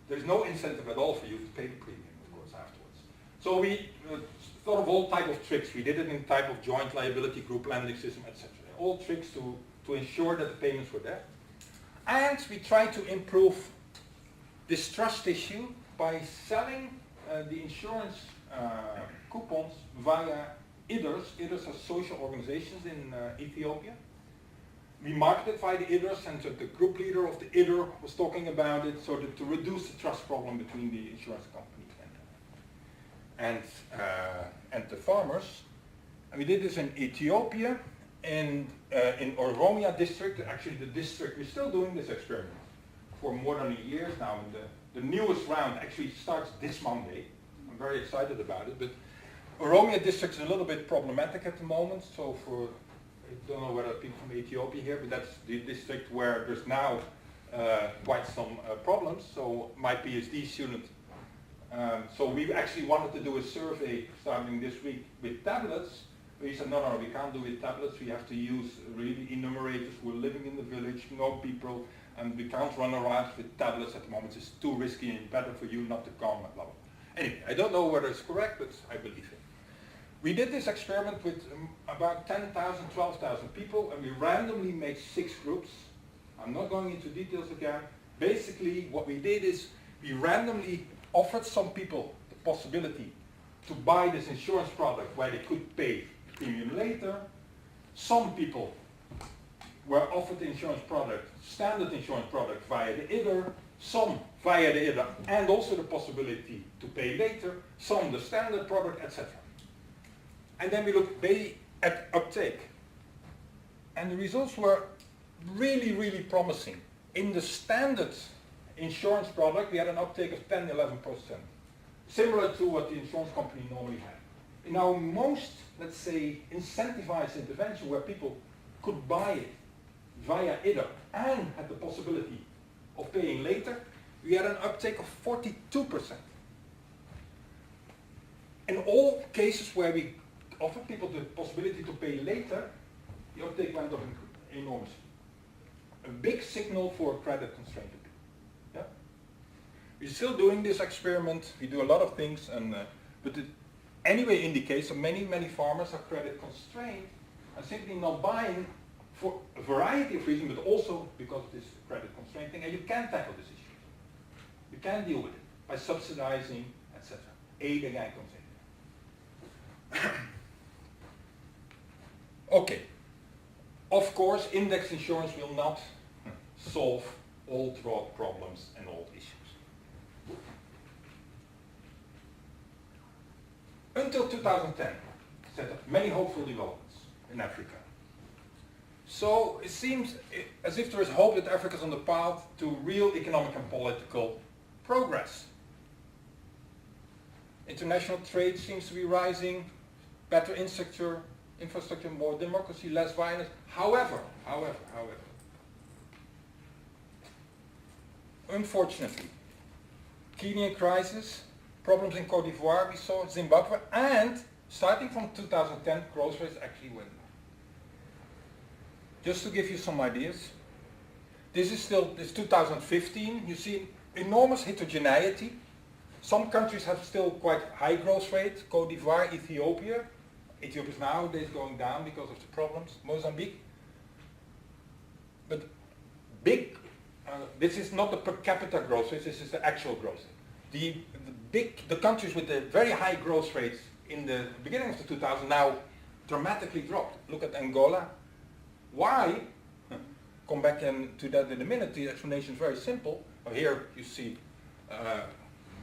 there's no incentive at all for you to pay the premium, of course, afterwards. So we thought of all type of tricks. We did it in type of joint liability, group lending system, etc. All tricks to ensure that the payments were there. And we tried to improve this trust issue by selling the insurance coupons via IDRs. IDRs are social organizations in Ethiopia. We marketed via the IDRs, and the group leader of the IDR was talking about it, so that to reduce the trust problem between the insurance company and the farmers. And we did this in Ethiopia, and in Oromia district. Actually, the district, we're still doing this experiment for more than a year now. And the newest round actually starts this Monday. I'm very excited about it, but Oromia district is a little bit problematic at the moment. So I don't know whether people from Ethiopia here, but that's the district where there's now quite some problems. So my PhD student, so we actually wanted to do a survey starting this week with tablets. We said, no, we can't do it with tablets. We have to use really enumerators who are living in the village, know people, and we can't run around with tablets at the moment. It's too risky and better for you not to come, blah, blah. Anyway, I don't know whether it's correct, but I believe it. We did this experiment with about 10,000, 12,000 people, and we randomly made 6 groups. I'm not going into details again. Basically, what we did is we randomly offered some people the possibility to buy this insurance product where they could pay premium later. Some people were offered the insurance product, standard insurance product via the IDR, some via the IDR and also the possibility to pay later, some the standard product, etc. And then we looked at uptake. And the results were really, really promising. In the standard insurance product, we had an uptake of 10-11%, similar to what the insurance company normally had. In our most, let's say, incentivized intervention, where people could buy it via IDR and had the possibility of paying later, we had an uptake of 42%. In all cases where we offered people the possibility to pay later, the uptake went up enormously. A big signal for credit constraint. Yeah? We're still doing this experiment. We do a lot of things, but it anyway indicates that many farmers are credit constrained and simply not buying for a variety of reasons, but also because of this credit constraint thing. And you can tackle this issue. You can deal with it by subsidizing, etc. Aiden guy comes in. Okay. Of course, index insurance will not solve all drought problems and all issues. Until 2010, set up many hopeful developments in Africa. So it seems as if there is hope that Africa is on the path to real economic and political progress. International trade seems to be rising, better infrastructure, more democracy, less violence. However, unfortunately, Kenyan crisis, problems in Cote d'Ivoire, we saw Zimbabwe, and starting from 2010, growth rates actually went down. Just to give you some ideas, this is 2015, you see enormous heterogeneity. Some countries have still quite high growth rates, Cote d'Ivoire, Ethiopia. Ethiopia is nowadays going down because of the problems, Mozambique. But this is not the per capita growth rate, this is the actual growth rate. The countries with the very high growth rates in the beginning of the 2000s now dramatically dropped. Look at Angola. Why? Come back to that in a minute. The explanation is very simple. Here you see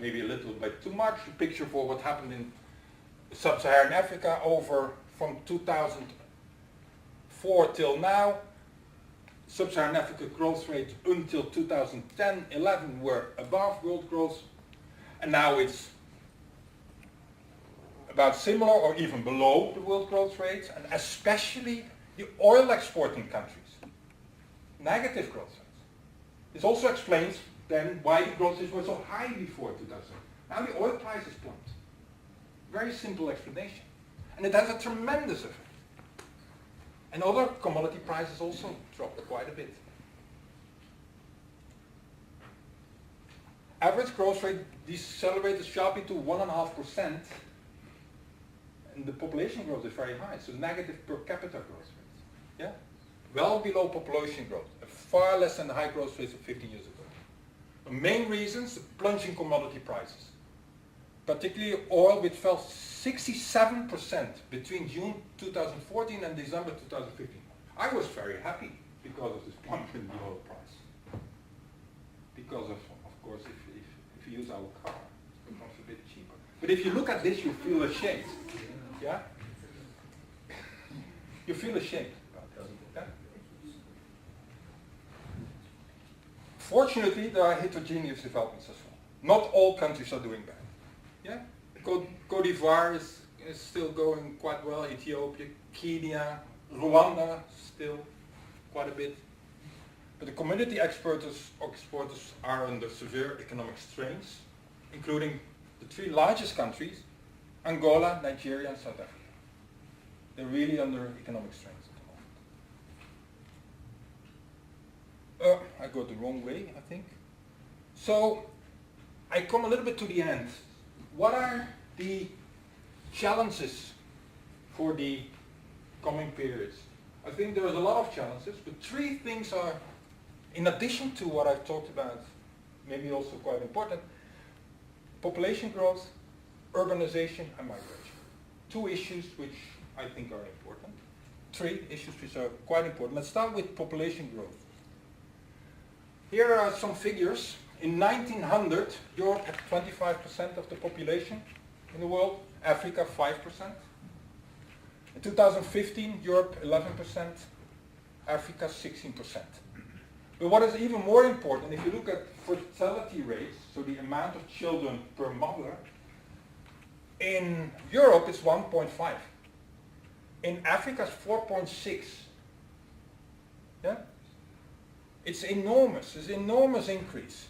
maybe a little bit too much, a picture for what happened in sub-Saharan Africa from 2004 till now. Sub-Saharan Africa growth rates until 2010-11 were above world growth, and now it's about similar or even below the world growth rates, and especially the oil exporting countries. Negative growth rates. This also explains then why the growth rates were so high before 2000. Now the oil prices plumped. Very simple explanation. And it has a tremendous effect. And other commodity prices also dropped quite a bit. Average growth rate decelerated sharply to 1.5%, and the population growth is very high, so negative per capita growth rates. Yeah? Well below population growth, far less than the high growth rates of 15 years ago. The main reasons, the plunging commodity prices. Particularly oil, which fell 67% between June 2014 and December 2015. I was very happy because of this plump in the oil price. Because of course, if you use our car, it becomes a bit cheaper. But if you look at this, you feel ashamed. Yeah? You feel ashamed about this. Yeah? Fortunately, there are heterogeneous developments as well. Not all countries are doing bad. Yeah, Cote d'Ivoire is still going quite well. Ethiopia, Kenya, Rwanda still quite a bit. But the commodity exporters are under severe economic strains, including the three largest countries, Angola, Nigeria, and South Africa. They're really under economic strains at the moment. I got the wrong way, I think. So I come a little bit to the end. What are the challenges for the coming periods? I think there is a lot of challenges, but three things are, in addition to what I've talked about, maybe also quite important: population growth, urbanization and migration. Two issues which I think are important. Three issues which are quite important. Let's start with population growth. Here are some figures. In 1900, Europe had 25% of the population in the world, Africa 5%. In 2015, Europe 11%, Africa 16%. But what is even more important, if you look at fertility rates, so the amount of children per mother, in Europe it's 1.5. In Africa it's 4.6. Yeah? It's enormous. It's an enormous increase.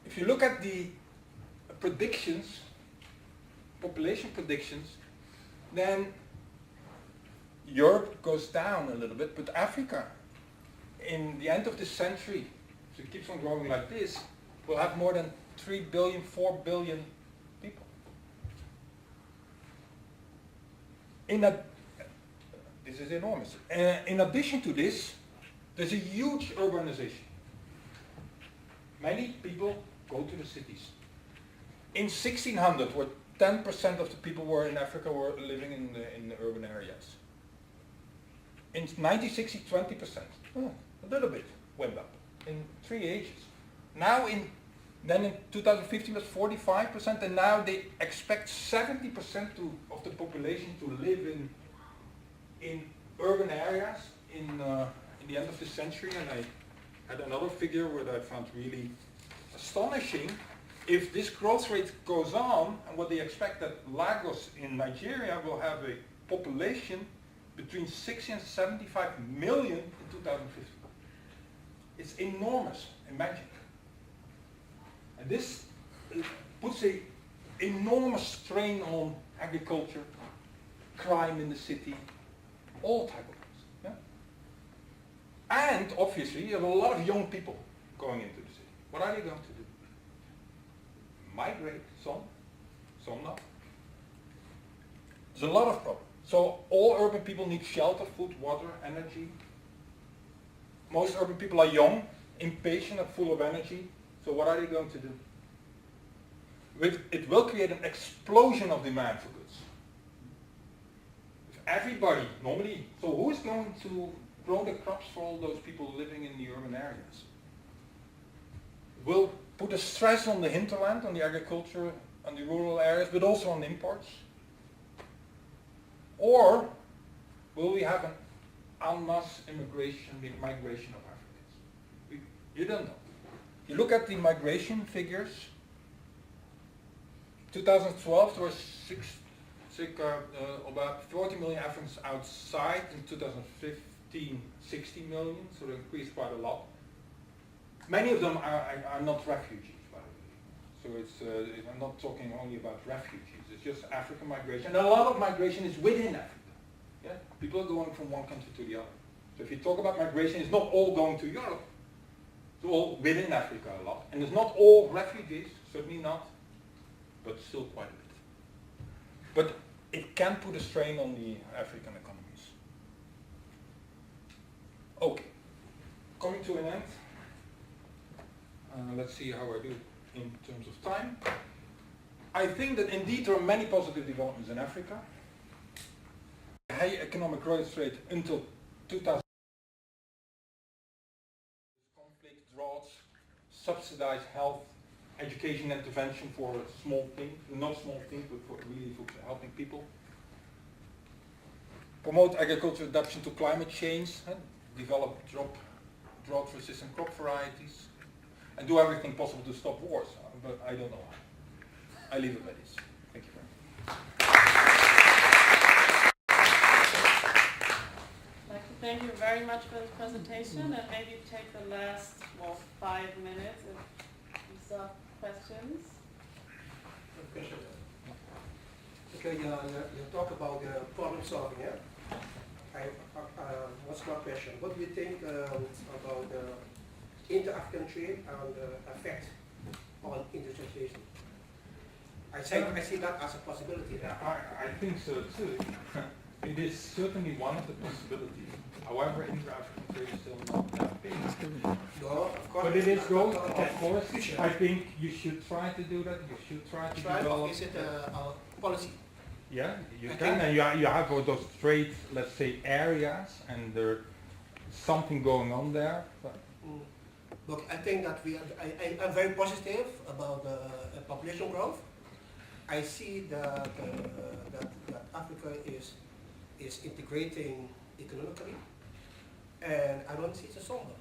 If you look at the predictions, population predictions, then Europe goes down a little bit, but Africa, in the end of this century, if it keeps on growing like this, will have more than 3 billion, 4 billion people. This is enormous. In addition to this, there's a huge urbanization. Many people go to the cities. In 1600, where 10% of the people were in Africa were living in the urban areas. In 1960, 20%. A little bit went up in 3 ages. Now then in 2015 was 45%, and now they expect 70% of the population to live in urban areas in the end of this century. And I had another figure where I found really astonishing. If this growth rate goes on, and what they expect that Lagos in Nigeria will have a population between 60 and 75 million in 2050. It's enormous, imagine. And this puts an enormous strain on agriculture, crime in the city, all type of things. Yeah? And obviously you have a lot of young people going into the city. What are they going to do? Migrate, some not. There's a lot of problems. So all urban people need shelter, food, water, energy. Most urban people are young, impatient and full of energy. So what are they going to do? It will create an explosion of demand for goods. If everybody, normally, so who is going to grow the crops for all those people living in the urban areas? It will put a stress on the hinterland, on the agriculture, on the rural areas, but also on imports. Or will we have an en masse migration of Africans? You don't know. You look at the migration figures. 2012 there were about 40 million Africans outside. In 2015, 60 million, so they increased quite a lot. Many of them are not refugees, by the way. So I'm not talking only about refugees. It's just African migration. And a lot of migration is within Africa. Yeah? People are going from one country to the other. So if you talk about migration, it's not all going to Europe. It's all within Africa a lot. And it's not all refugees, certainly not, but still quite a bit. But it can put a strain on the African economies. Okay, coming to an end. Let's see how I do in terms of time. I think that indeed there are many positive developments in Africa. High economic growth rate until 2000. Conflict, droughts, subsidized health, education intervention for small things, not small things, but for helping people. Promote agricultural adaptation to climate change, develop drought-resistant crop varieties, and do everything possible to stop wars. But I don't know how. I leave it at this. Thank you very much. I'd like to thank you very much for this presentation, and maybe take the last 5 minutes if you still have questions. Okay, you talk about problem solving, yeah? What's my question? What do you think about inter-African trade and effect on industrialization? I see that as a possibility. Yeah, I think so too. It is certainly one of the possibilities. However, inter-African trade is still not that big. No, of course. But it is growth, of course. I think you should try to do that. You should try to develop. Is it our policy? Yeah, you can, and you have all those trade, let's say, areas, and there's something going on there. But Look, I think that I'm very positive about the population growth. I see that Africa is integrating economically, and I don't see it as somber.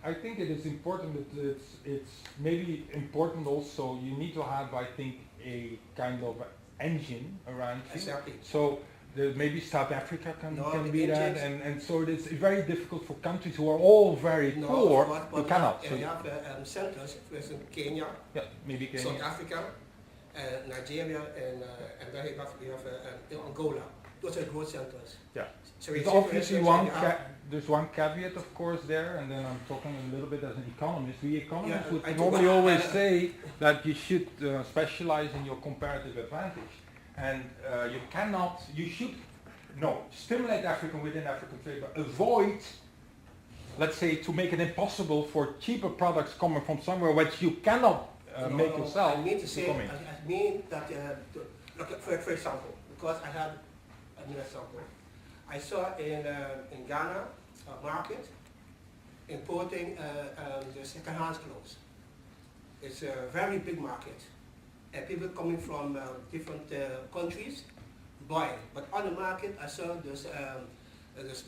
I think it is important that it's maybe important also. You need to have, I think, a kind of engine around you. Exactly. So maybe South Africa can be that, and so it's very difficult for countries who are all very poor. You cannot. So you have centers, for instance, Kenya, maybe Kenya, South Africa, Nigeria, and then you have Angola. Those are growth centers. Yeah. So there's it's obviously there's one caveat, of course, there, and then I'm talking a little bit as an economist. We economists would normally always say that you should specialize in your comparative advantage, and you should stimulate African within African trade, but avoid, let's say, to make it impossible for cheaper products coming from somewhere which you cannot make yourself. I mean to say, I mean that, look, for example, because I had an example. I saw in Ghana a market importing the second-hand clothes. It's a very big market, and people coming from different countries buying. But on the market, I saw this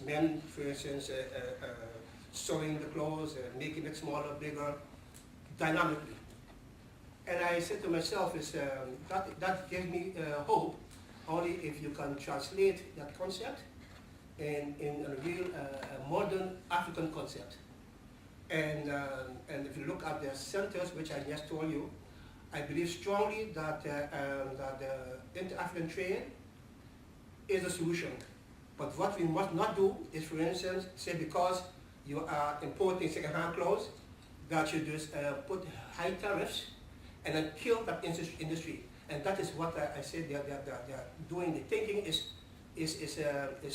men, for instance, sewing the clothes, making it smaller, bigger, dynamically. And I said to myself, that gives me hope only if you can translate that concept in a real modern African concept. And if you look at the centers, which I just told you, I believe strongly that the inter-African trade is a solution. But what we must not do is, for instance, say because you are importing second-hand clothes, that you just put high tariffs and then kill that industry. And that is what I said they're doing. The thinking is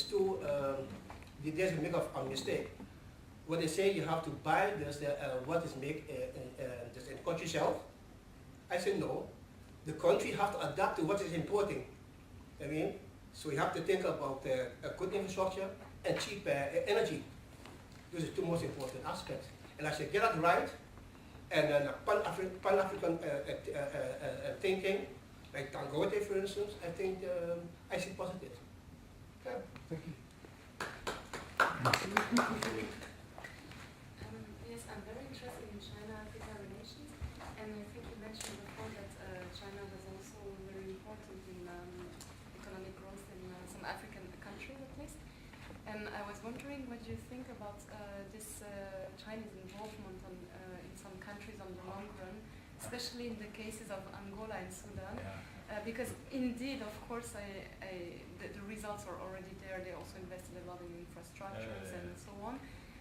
too, there's a make of a mistake. When they say you have to buy what is made in the country shelf, I say no. The country have to adapt to what is importing. I mean, so you have to think about a good infrastructure and cheap energy. Those are two most important aspects. And I said get that right, and then pan-African thinking, like Dangote, for instance, I think I see positive. Okay. Thank you. Yes, I'm very interested in China-Africa relations, and I think you mentioned before that China was also very important in economic growth in some African countries at least. And I was wondering what you think about this Chinese involvement in some countries on the long run, especially in the cases of Angola and Sudan. Because indeed, of course, the results are already there. They also invested a lot in infrastructures and so on.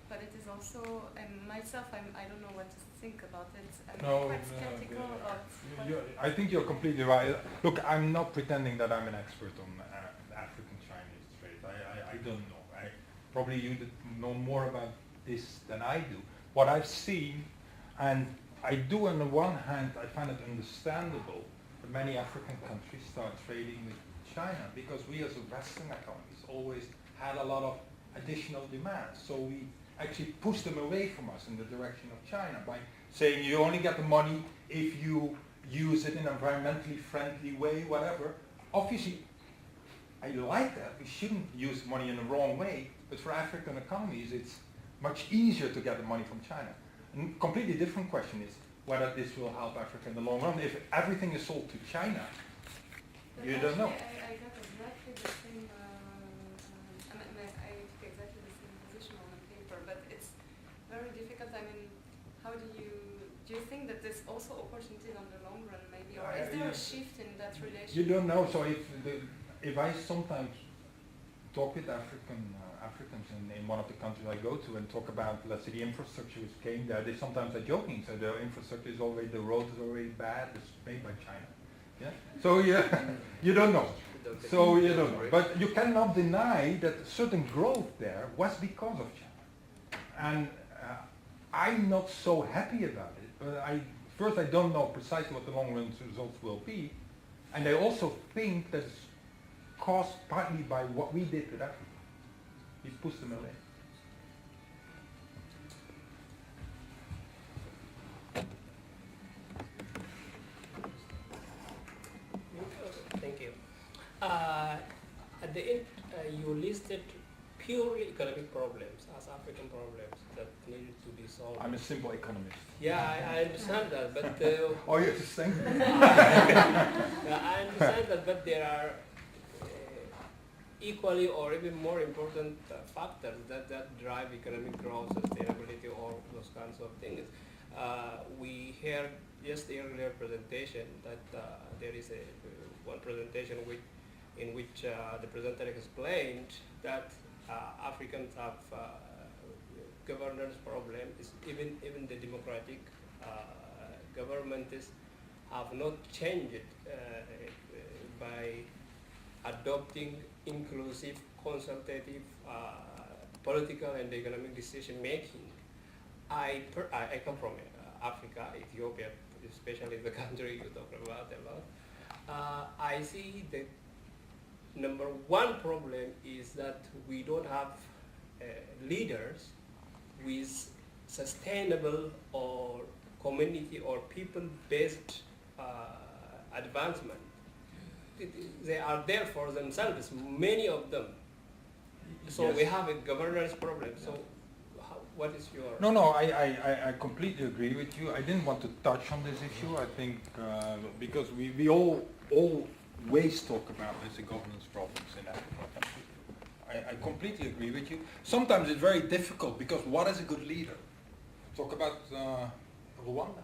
But it is also, myself, I don't know what to think about it. I'm quite skeptical of... I think you're completely right. Look, I'm not pretending that I'm an expert on African-Chinese trade. I don't know. Probably you know more about this than I do. What I've seen, and I do on the one hand, I find it understandable that many African countries start trading with China, because we as a Western economies always had a lot of additional demand. So we actually pushed them away from us in the direction of China by saying you only get the money if you use it in an environmentally friendly way, whatever. Obviously, I like that. We shouldn't use money in the wrong way, but for African economies, it's much easier to get the money from China. A completely different question is whether this will help Africa in the long run. If everything is sold to China, but you don't know. I got exactly the same, I took exactly the same position on the paper, but it's very difficult. I mean, how do you think that there's also opportunities on the long run maybe, or is there a shift in that relationship? You don't know. So if I sometimes talk with Africans in one of the countries I go to and talk about, let's say, the infrastructure which came there, they sometimes are joking. So the infrastructure is already, the road is already bad, it's made by China. Yeah. So yeah, you don't know. So you don't know. But you cannot deny that certain growth there was because of China. And I'm not so happy about it. But first, I don't know precisely what the long-run results will be. And I also think that it's caused partly by what we did with Africa. We pushed them away. Thank you. At the end, you listed purely economic problems as African problems that needed to be solved. I'm a simple economist. Yeah, I understand that, but oh, you're just saying. I understand that, but there are equally or even more important factors that drive economic growth, sustainability, or those kinds of things. We heard just the earlier presentation that there is one presentation in which the presenter explained that Africans have governance problem. Is even the democratic governments have not changed by adopting inclusive, consultative, political and economic decision making. I come from Africa, Ethiopia, especially the country you talk about a lot. I see the number one problem is that we don't have leaders with sustainable or community or people-based advancement. They are there for themselves, many of them. So Yes. we have a governance problem. So what is your... No, I completely agree with you. I didn't want to touch on this issue. I think because we always talk about this governance problems in Africa. I completely agree with you. Sometimes it's very difficult because what is a good leader? Talk about Rwanda.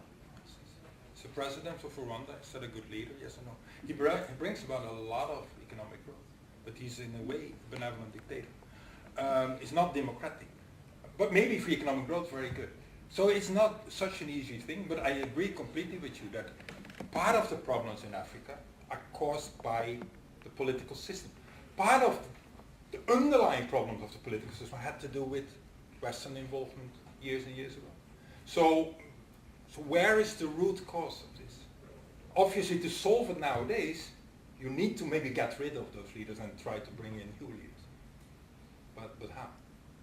Is the president of Rwanda, is that a good leader? Yes or no? He brings about a lot of economic growth, but he's in a way a benevolent dictator. It's not democratic, but maybe for economic growth, very good. So it's not such an easy thing, but I agree completely with you that part of the problems in Africa are caused by the political system. Part of the underlying problems of the political system had to do with Western involvement years and years ago. So where is the root cause of this? Obviously, to solve it nowadays, you need to maybe get rid of those leaders and try to bring in new leaders. But how?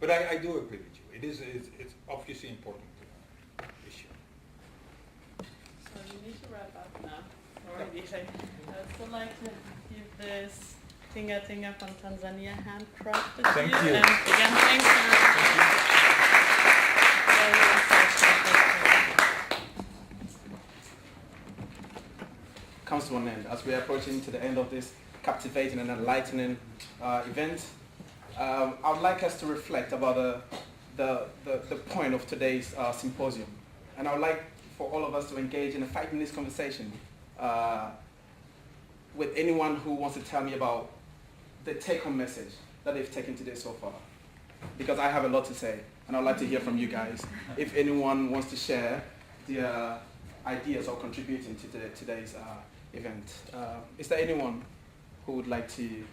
But I do agree with you. It's obviously important issue. So we need to wrap up now. Already. I'd still like to give this Tinga from Tanzania handcrafted to Thank you. you. And again, thanks Comes to an end as we are approaching to the end of this captivating and enlightening event. I would like us to reflect about the point of today's symposium, and I would like for all of us to engage in a 5-minute conversation with anyone who wants to tell me about the take-home message that they've taken today so far, because I have a lot to say, and I'd like to hear from you guys. If anyone wants to share their ideas or contributing to today's event. Is there anyone who would like to,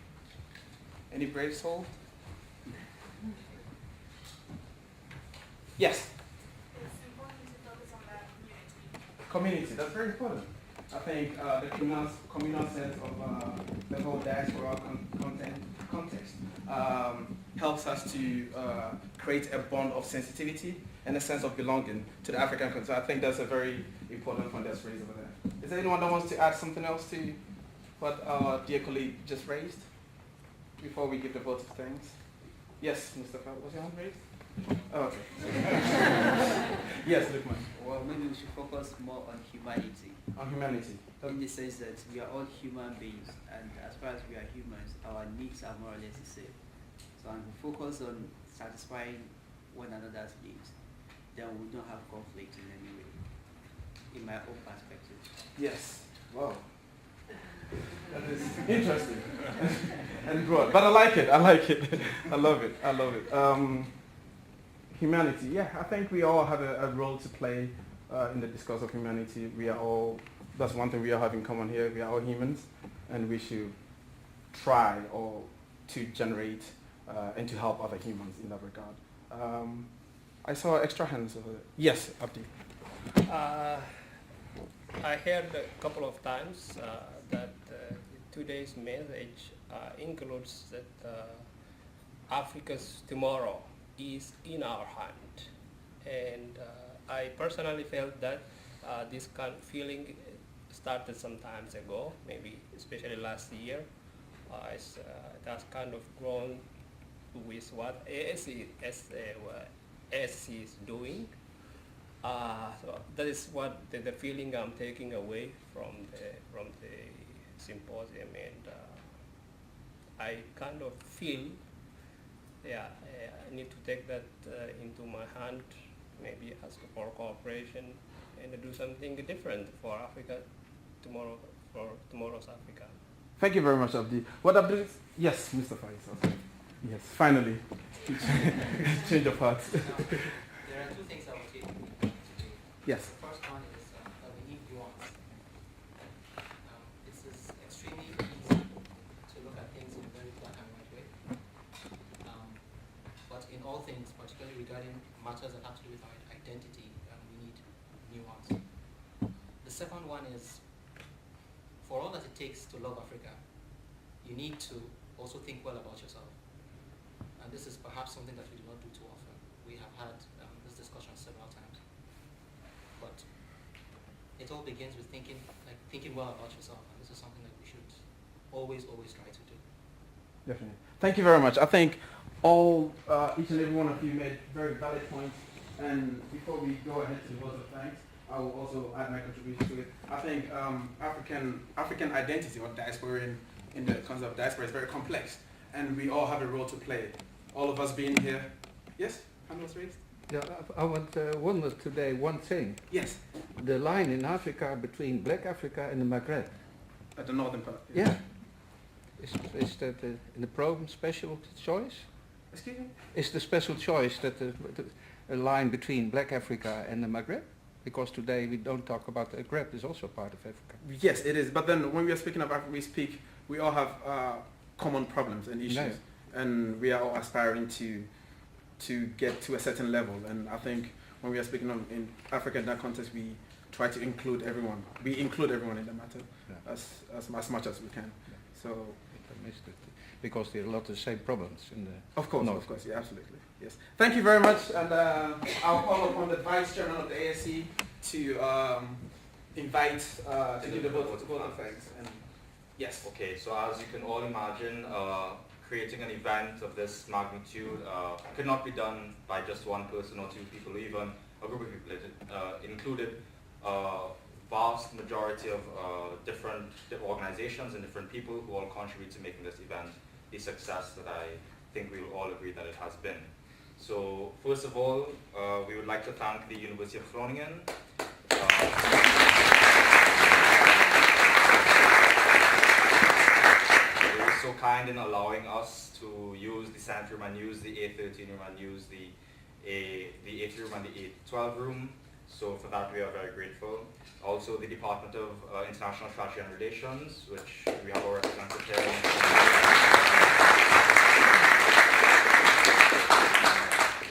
any brave soul? Yes? It's important to focus on that community. Community, that's very important. I think the communal sense of the whole diaspora context helps us to create a bond of sensitivity and a sense of belonging to the African culture. I think that's a very important point that's raised over there. Is there anyone that wants to add something else to what our dear colleague just raised before we give the vote of thanks? Yes, Mustafa, was your hand raised? Oh, okay. Yes, Lukman. Well, maybe we should focus more on humanity. On humanity. In the sense that we are all human beings, and as far as we are humans, our needs are more or less the same. So if we focus on satisfying one another's needs, then we don't have conflict in any way, in my own perspective. Yes. Wow. That is interesting and broad, but I like it. I like it. I love it. I love it. Humanity. Yeah, I think we all have a role to play in the discourse of humanity. We are all. That's one thing we all have in common here. We are all humans, and we should try or to generate and to help other humans in that regard. I saw extra hands over there. Yes, Abdi. I heard a couple of times that today's message includes that Africa's tomorrow is in our hand. And I personally felt that this kind of feeling started some time ago, maybe especially last year. It has kind of grown with what ASC is doing. So that is what the feeling I'm taking away from the symposium, and I kind of feel, I need to take that into my hand, maybe ask for cooperation and do something different for Africa tomorrow, for tomorrow's Africa. Thank you very much, Abdi. What Abdi? Yes, Mr. Faisal. Yes, finally. Change of heart. There are two things I would take. Yes. The first one is that we need nuance. It's extremely easy to look at things in a very black and white way. But in all things, particularly regarding matters that have to do with our identity, we need nuance. The second one is, for all that it takes to love Africa, you need to also think well about yourself. And this is perhaps something that we do not do too often. We have had this discussion several times. But it all begins with thinking well about yourself. And this is something that we should always try to do. Definitely. Thank you very much. I think each and every one of you made very valid points. And before we go ahead to the vote of thanks, I will also add my contribution to it. I think African identity, or diaspora in the concept of diaspora, is very complex, and we all have a role to play. All of us being here. Yes, hand was raised. Yeah, I wonder today one thing. Yes. The line in Africa between Black Africa and the Maghreb. At the northern part. Yeah. Is that in the program special choice? Excuse me? Is the special choice that a line between Black Africa and the Maghreb? Because today we don't talk about the Maghreb is also part of Africa. Yes, it is. But then when we are speaking of Africa, we all have common problems and issues. No. And we are all aspiring to get to a certain level. And I think when we are speaking in Africa in that context, we try to include everyone. We include everyone in the matter as much as we can. Yeah. So I missed it. Because there are a lot of the same problems in the Of course, north. yeah, absolutely. Yes. Thank you very much. And I'll call upon the Vice Chairman of the ASC to invite to give the vote of thanks. And yes. Okay, so as you can all imagine, creating an event of this magnitude could not be done by just one person or two people, even a group of people. It included a vast majority of different organizations and different people who all contribute to making this event the success that I think we will all agree that it has been. So first of all, we would like to thank the University of Groningen. They were so kind in allowing us to use the Center room and use the A13 room and use the A8 room and the A12 room. So for that we are very grateful. Also the Department of International Strategy and Relations, which we have our representative here.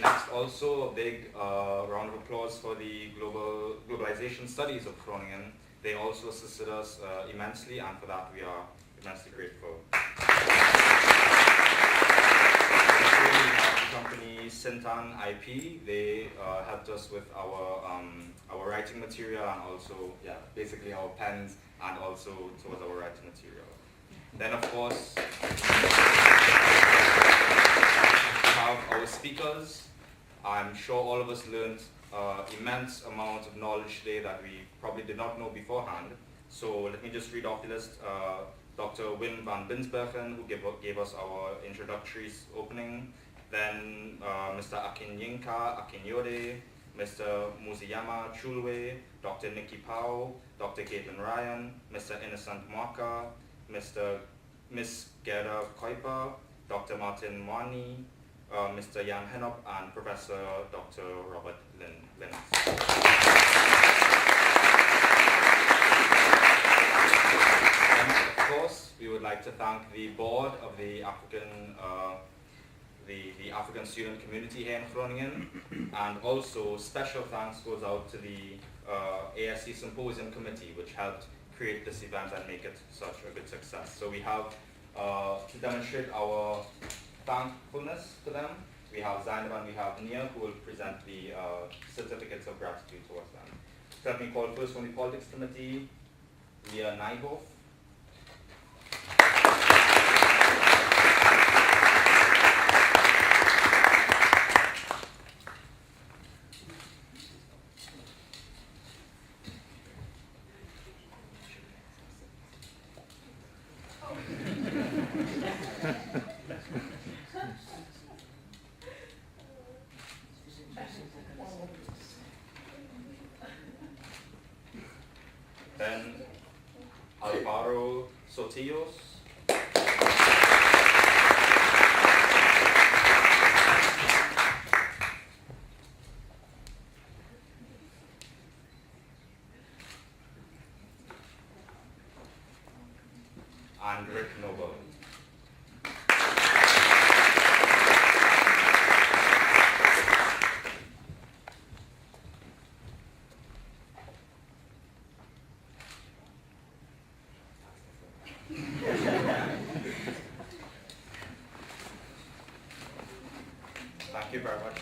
Next, also a big round of applause for the globalization studies of Groningen. They also assisted us immensely, and for that we are immensely grateful. The company Sintan IP, they helped us with our writing material and also, basically our pens and also towards our writing material. Then of course, we have our speakers. I'm sure all of us learned immense amount of knowledge today that we probably did not know beforehand. So let me just read off the list. Dr. Wim van Binsbergen, who gave us our introductory opening. Then Mr. Akinyinka Akinyode, Mr. Muziyama Chulwe, Dr. Nikki Pao, Dr. Caitlin Ryan, Mr. Innocent Mwaka, Miss Gerda Kuiper, Dr. Martin Mwani, Mr. Jan Henop, and Professor Dr. Robert Lenz. And of course, we would like to thank thank the board of the African student community here in Groningen, and also special thanks goes out to the ASC Symposium committee, which helped create this event and make it such a good success. So we have, to demonstrate our thankfulness to them, we have Zainab and we have Nia, who will present the certificates of gratitude towards them. So let me call first from the Politics Committee, Leah Nijhoff. Then Alvaro Sotillos. And Rick Noble. Thank you very much.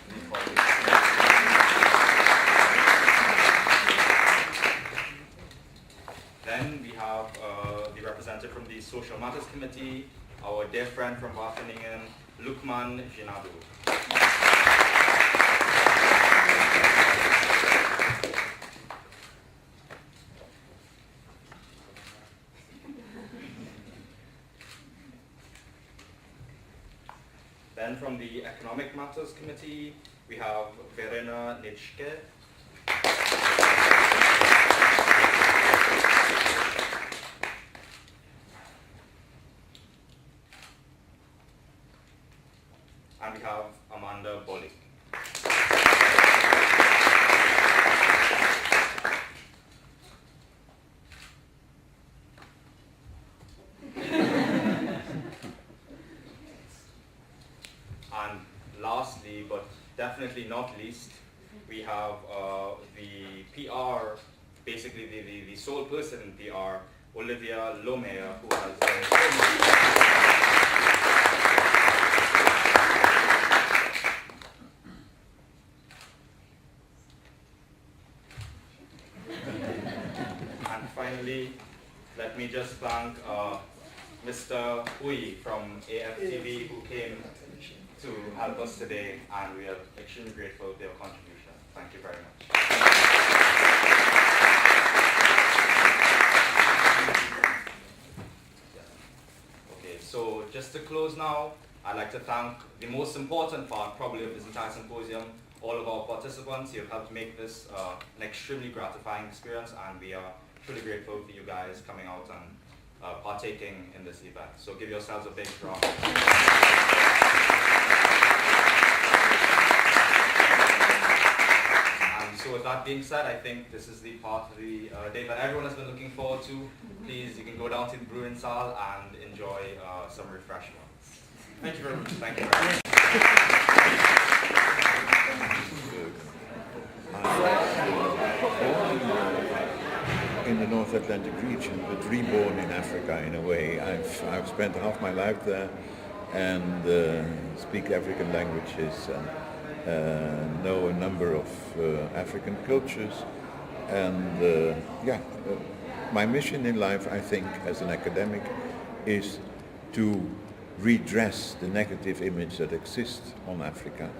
Then we have the representative from the Social Matters Committee, our dear friend from Groningen, Lukman Jinadu. Then from the Economic Matters Committee, we have Verena Nitschke. And we have Amanda Bollig. And lastly, but definitely not least, we have the PR, basically the sole person in PR, Olivia Lomeyer, who has done so much. And finally, let me just thank Mr. Ui from AFTV, who came to help us today, and we are extremely grateful for their contribution. Thank you very much. Okay, so just to close now, I'd like to thank the most important part probably of this entire symposium, all of our participants. You've helped make this an extremely gratifying experience, and we are truly grateful for you guys coming out and partaking in this event. So give yourselves a big round. So with that being said, I think this is the part of the day that everyone has been looking forward to. Please, you can go down to the brewing saal and enjoy some refreshments. Thank you very much. Thank you very much. In the North Atlantic region, but reborn in Africa in a way. I've spent half my life there and speak African languages and know a number of African cultures. And my mission in life, I think, as an academic, is to redress the negative image that exists on Africa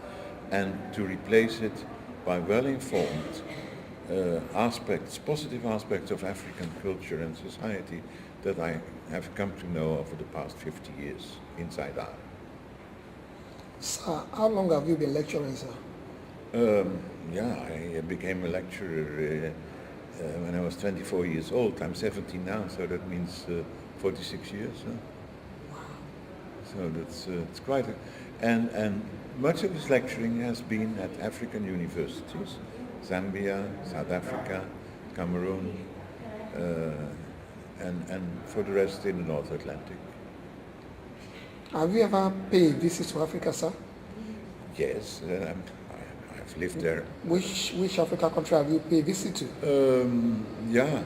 and to replace it by well-informed positive aspects of African culture and society that I have come to know over the past 50 years, inside out. Sir, how long have you been lecturing, sir? I became a lecturer when I was 24 years old. I'm 70 now, so that means 46 years. Wow. So that's it's quite and much of his lecturing has been at African universities, Zambia, South Africa, Cameroon, and for the rest in the North Atlantic. Have you ever paid visits to Africa, sir? Yes, I've lived there. Which African country have you paid visit to? Yeah,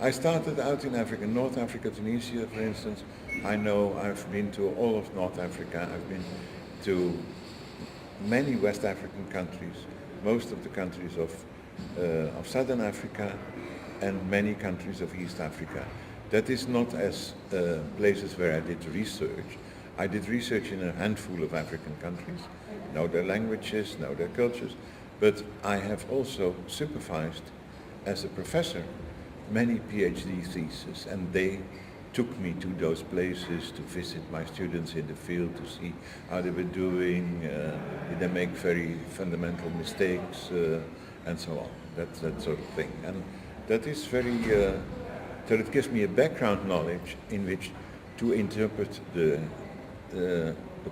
I started out in Africa, North Africa, Tunisia, for instance. I know I've been to all of North Africa. I've been to many West African countries, most of the countries of Southern Africa, and many countries of East Africa. That is not as places where I did research. I did research in a handful of African countries, know their languages, know their cultures, but I have also supervised as a professor many PhD theses, and they took me to those places to visit my students in the field to see how they were doing, did they make very fundamental mistakes, and so on, that sort of thing. And that is very, so it gives me a background knowledge in which to interpret the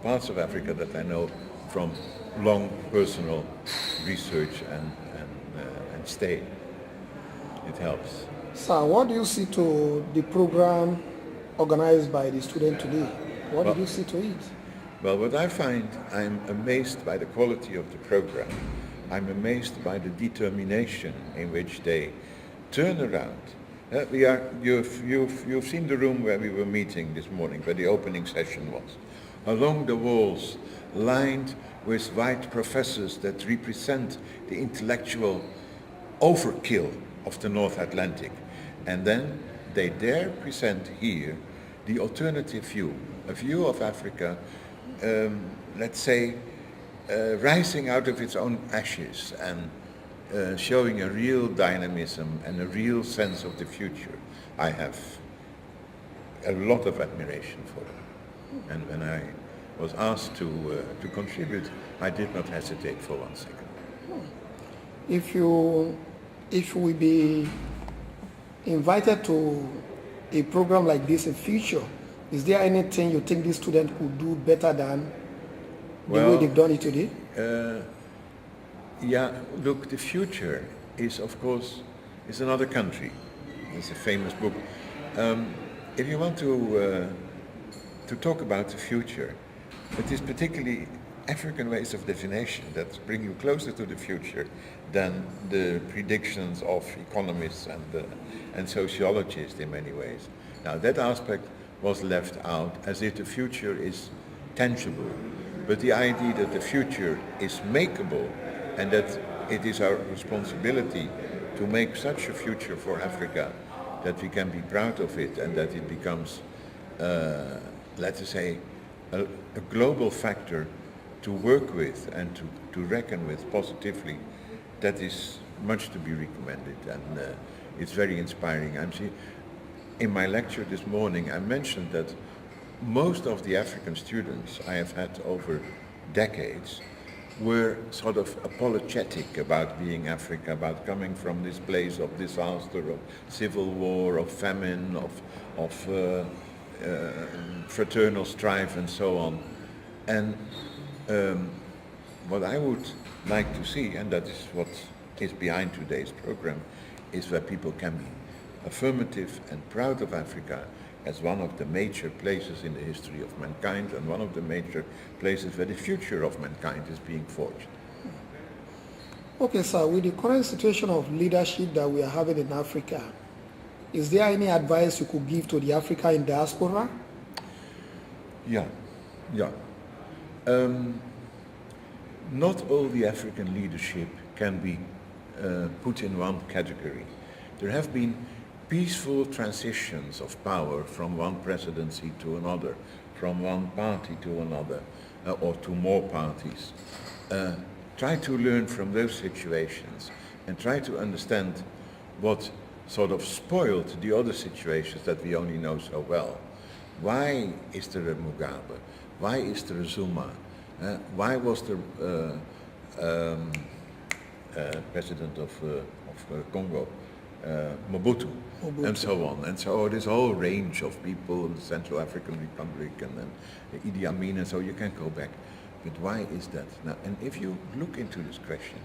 parts of Africa that I know from long personal research and stay. It helps. Sir, what do you see to the program organized by the student today? What did you see to it? Well, what I find, I'm amazed by the quality of the program. I'm amazed by the determination in which they turn around. You've seen the room where we were meeting this morning, where the opening session was. Along the walls, lined with white professors that represent the intellectual overkill of the North Atlantic. And then they dare present here the alternative view, a view of Africa, let's say, rising out of its own ashes and showing a real dynamism and a real sense of the future. I have a lot of admiration for them. And when I was asked to contribute, I did not hesitate for 1 second. If we be invited to a program like this in future, is there anything you think this student could do better than the way they've done it today? Yeah, look, the future is, of course, is another country. It's a famous book. If you want to talk about the future, it is particularly African ways of divination that bring you closer to the future than the predictions of economists and sociologists in many ways. Now, that aspect was left out as if the future is tangible, but the idea that the future is makeable and that it is our responsibility to make such a future for Africa that we can be proud of it and that it becomes, let's say, a global factor to work with and to reckon with positively, that is much to be recommended, and it's very inspiring. In my lecture this morning, I mentioned that most of the African students I have had over decades were sort of apologetic about being Africa, about coming from this place of disaster, of civil war, of famine, of fraternal strife and so on. And what I would like to see, and that is what is behind today's program, is where people can be affirmative and proud of Africa as one of the major places in the history of mankind and one of the major places where the future of mankind is being forged. Okay, sir, with the current situation of leadership that we are having in Africa, is there any advice you could give to the Africa in diaspora? Yeah. Not all the African leadership can be put in one category. There have been peaceful transitions of power from one presidency to another, from one party to another, or to more parties. Try to learn from those situations and try to understand what sort of spoiled the other situations that we only know so well. Why is there a Mugabe? Why is there a Zuma? Why was there president of Congo, Mobutu, and so on. And so this whole range of people in the Central African Republic and then Idi Amin, and so you can go back. But why is that? Now, and if you look into this question,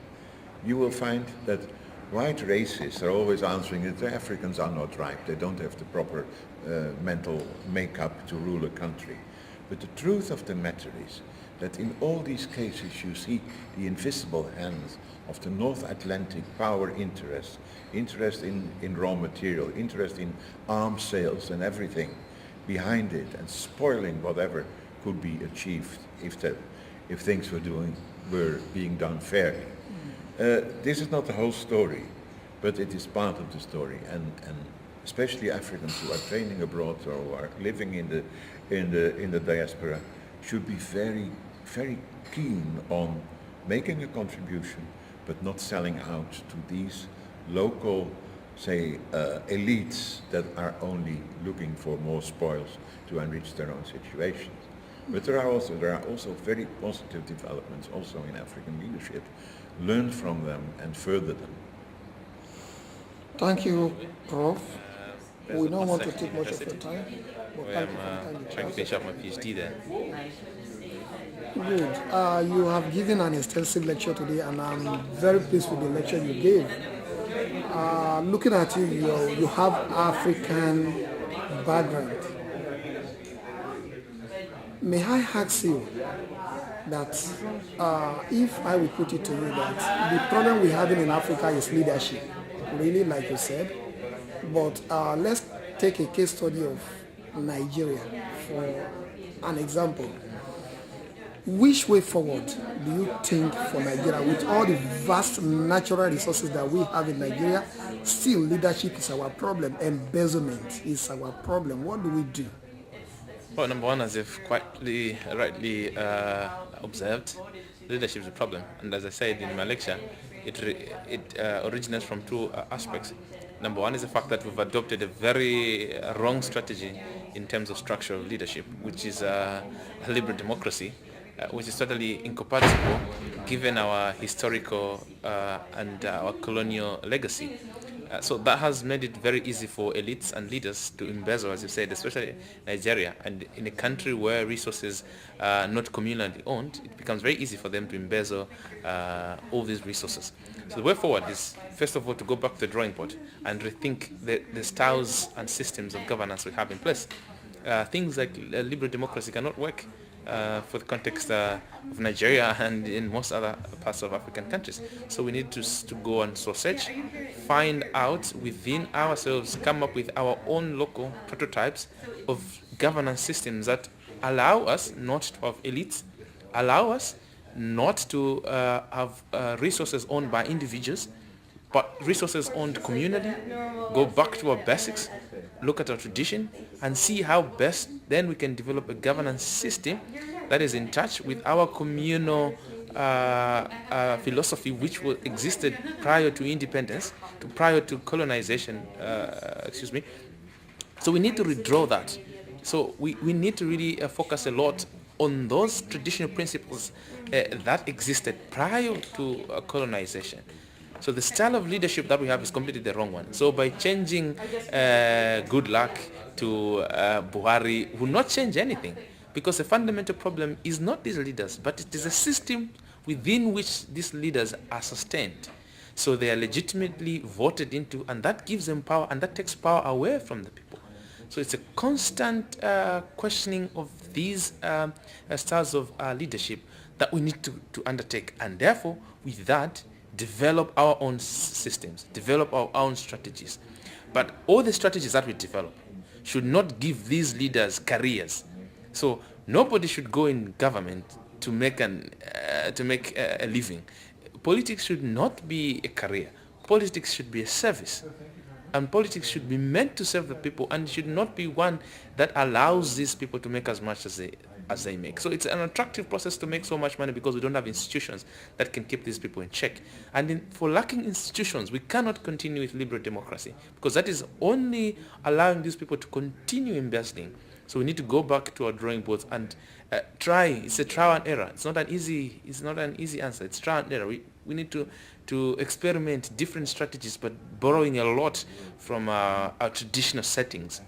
you will find that white racists are always answering that the Africans are not ripe, they don't have the proper mental makeup to rule a country. But the truth of the matter is that in all these cases you see the invisible hands of the North Atlantic power interest in raw material, interest in arms sales and everything behind it, and spoiling whatever could be achieved if things were being done fairly. This is not the whole story, but it is part of the story, and especially Africans who are training abroad or who are living in the diaspora should be very, very keen on making a contribution, but not selling out to these local, say, elites that are only looking for more spoils to enrich their own situations. But there are also very positive developments also in African leadership. Learn from them and further them. Thank you, Prof. We don't want to take much of your time. I'm trying to finish up my PhD there. Good. You have given an extensive lecture today, and I'm very pleased with the lecture you gave. Looking at you, you have African background. May I ask you that if I will put it to you that the problem we're having in Africa is leadership, really, like you said, but let's take a case study of Nigeria for an example. Which way forward do you think for Nigeria, with all the vast natural resources that we have in Nigeria? Still, leadership is our problem, embezzlement is our problem. What do we do? Well, number one, as you've quite rightly observed, leadership is a problem. And as I said in my lecture, it originates from two aspects. Number one is the fact that we've adopted a very wrong strategy in terms of structure of leadership, which is a liberal democracy, which is totally incompatible given our historical and our colonial legacy. So that has made it very easy for elites and leaders to embezzle, as you said, especially Nigeria. And in a country where resources are not communally owned, it becomes very easy for them to embezzle all these resources. So the way forward is, first of all, to go back to the drawing board and rethink the styles and systems of governance we have in place. Things like liberal democracy cannot work for the context of Nigeria and in most other parts of African countries. So we need to go and search, find out within ourselves, come up with our own local prototypes of governance systems that allow us not to have elites, allow us not to have resources owned by individuals, but resources owned communally, go back to our basics, look at our tradition, and see how best then we can develop a governance system that is in touch with our communal philosophy, which existed prior to independence, prior to colonization, So we need to redraw that. So we need to really focus a lot on those traditional principles that existed prior to colonization. So the style of leadership that we have is completely the wrong one. So by changing Good Luck to Buhari will not change anything, because the fundamental problem is not these leaders, but it is a system within which these leaders are sustained. So they are legitimately voted into, and that gives them power, and that takes power away from the people. So it's a constant questioning of these styles of leadership that we need to undertake, and therefore with that develop our own systems, develop our own strategies. But all the strategies that we develop should not give these leaders careers. So nobody should go in government to make a living. Politics should not be a career. Politics should be a service. And politics should be meant to serve the people, and should not be one that allows these people to make as much as they make. So it's an attractive process to make so much money because we don't have institutions that can keep these people in check. And for lacking institutions, we cannot continue with liberal democracy, because that is only allowing these people to continue embezzling. So we need to go back to our drawing boards and try. It's a trial and error. It's not an easy answer. It's trial and error. We need to experiment different strategies, but borrowing a lot from our traditional settings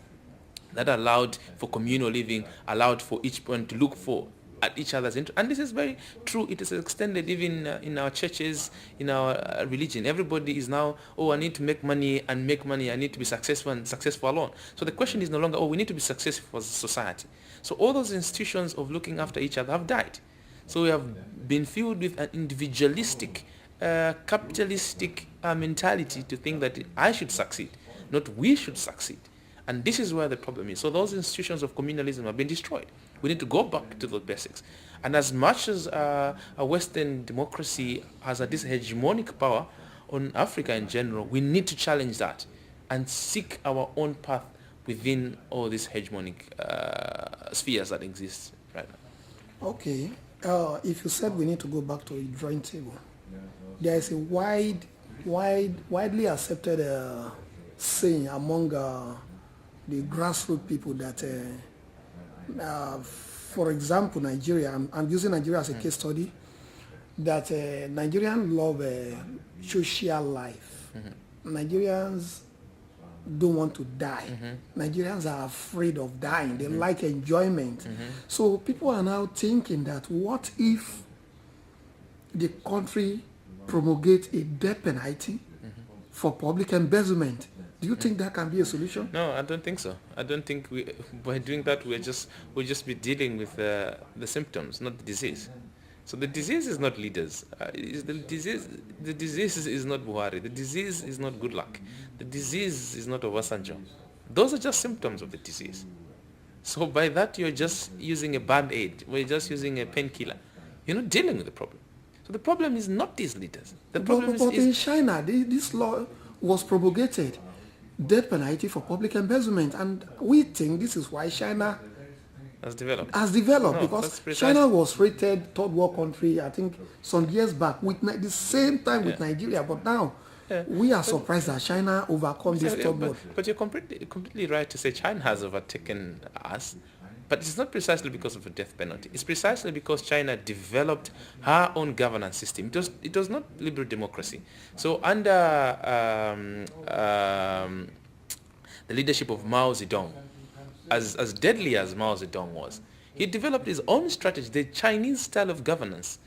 that allowed for communal living, allowed for each one to look for at each other's interest. And this is very true. It is extended even in our churches, in our religion. Everybody is now, oh, I need to make money and make money. I need to be successful and successful alone. So the question is no longer, oh, we need to be successful as a society. So all those institutions of looking after each other have died. So we have been filled with an individualistic, capitalistic mentality to think that I should succeed, not we should succeed. And this is where the problem is. So those institutions of communalism have been destroyed. We need to go back to the basics. And as much as a Western democracy has this hegemonic power on Africa in general, we need to challenge that and seek our own path within all these hegemonic spheres that exist right now. Okay. If you said we need to go back to a drawing table, there is a widely accepted saying among the grassroots people that, for example, Nigeria, I'm using Nigeria as a case study, that Nigerians love social life. Nigerians don't want to die. Nigerians are afraid of dying. They like enjoyment. So people are now thinking that what if the country promulgates a death penalty for public embezzlement? Do you think that can be a solution? No, I don't think so. I don't think by doing that we'll just be dealing with the symptoms, not the disease. So the disease is not leaders. The disease is not Buhari. The disease is not good luck. The disease is not Obasanjo. Those are just symptoms of the disease. So by that you're just using a band-aid. We're just using a painkiller. You're not dealing with the problem. So the problem is not these leaders. The problem But in China, this law was promulgated, death penalty for public embezzlement, and we think this is why China has developed. No, because China was rated third world country, I think, some years back, with the same time with Nigeria, but now we are surprised that China overcome this third world. But you're completely right to say China has overtaken us. But it's not precisely because of the death penalty. It's precisely because China developed her own governance system. It was not liberal democracy. So under the leadership of Mao Zedong, as deadly as Mao Zedong was, he developed his own strategy, the Chinese style of governance.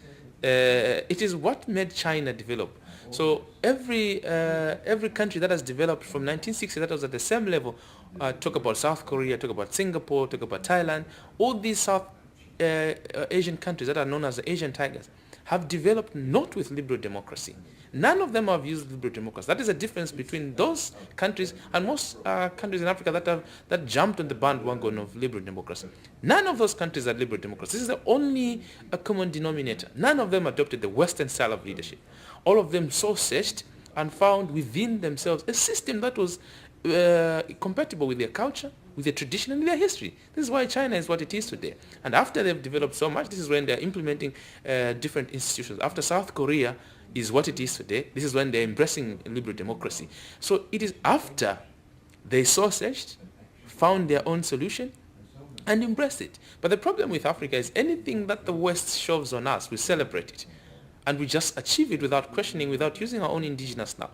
It is what made China develop. So every country that has developed from 1960 that was at the same level, talk about South Korea, talk about Singapore, talk about Thailand, all these South Asian countries that are known as the Asian tigers have developed not with liberal democracy. None of them have used liberal democracy. That is a difference between those countries and most countries in Africa that jumped on the bandwagon of liberal democracy. None of those countries are liberal democracy. This is the only common denominator. None of them adopted the Western style of leadership. All of them searched and found within themselves a system that was compatible with their culture, with their tradition, and with their history. This is why China is what it is today. And after they've developed so much, this is when they're implementing different institutions. After South Korea is what it is today, this is when they're embracing liberal democracy. So it is after they searched, found their own solution, and embraced it. But the problem with Africa is anything that the West shoves on us, we celebrate it. And we just achieve it without questioning, without using our own indigenous now.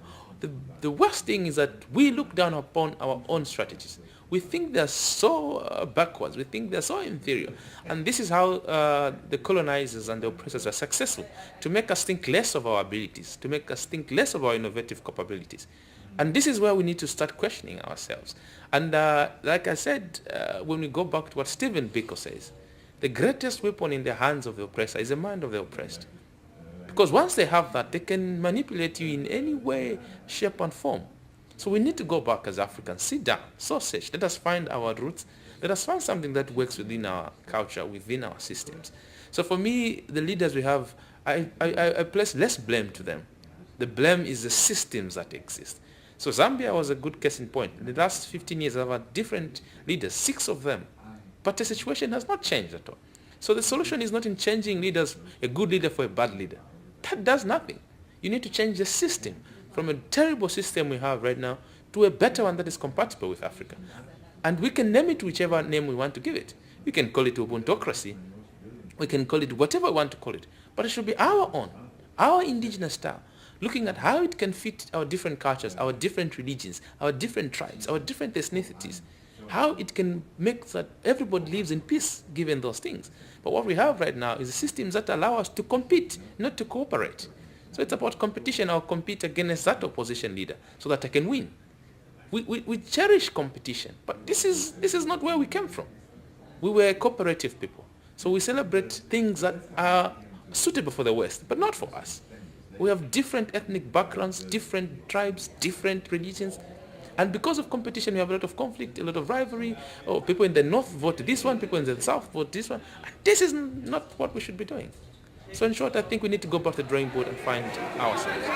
The worst thing is that we look down upon our own strategies. We think they're so backwards. We think they're so inferior. And this is how the colonizers and the oppressors are successful, to make us think less of our abilities, to make us think less of our innovative capabilities. And this is where we need to start questioning ourselves. And like I said, when we go back to what Stephen Biko says, the greatest weapon in the hands of the oppressor is the mind of the oppressed. Because once they have that, they can manipulate you in any way, shape, and form. So we need to go back as Africans, sit down, sausage, let us find our roots, let us find something that works within our culture, within our systems. So for me, the leaders we have, I place less blame to them. The blame is the systems that exist. So Zambia was a good case in point. In the last 15 years, I've had different leaders, 6 of them. But the situation has not changed at all. So the solution is not in changing leaders, a good leader for a bad leader. That does nothing. You need to change the system from a terrible system we have right now to a better one that is compatible with Africa. And we can name it whichever name we want to give it. We can call it Ubuntocracy. We can call it whatever we want to call it. But it should be our own, our indigenous style, looking at how it can fit our different cultures, our different religions, our different tribes, our different ethnicities. how it can make that everybody lives in peace given those things. But what we have right now is systems that allow us to compete, not to cooperate. So it's about competition. I'll compete against that opposition leader so that I can win. We cherish competition, but this is not where we came from. We were cooperative people. So we celebrate things that are suitable for the West, but not for us. We have different ethnic backgrounds, different tribes, different religions. And because of competition, we have a lot of conflict, a lot of rivalry. Oh, people in the north vote this one, people in the south vote this one. And this is not what we should be doing. So in short, I think we need to go back to the drawing board and find ourselves.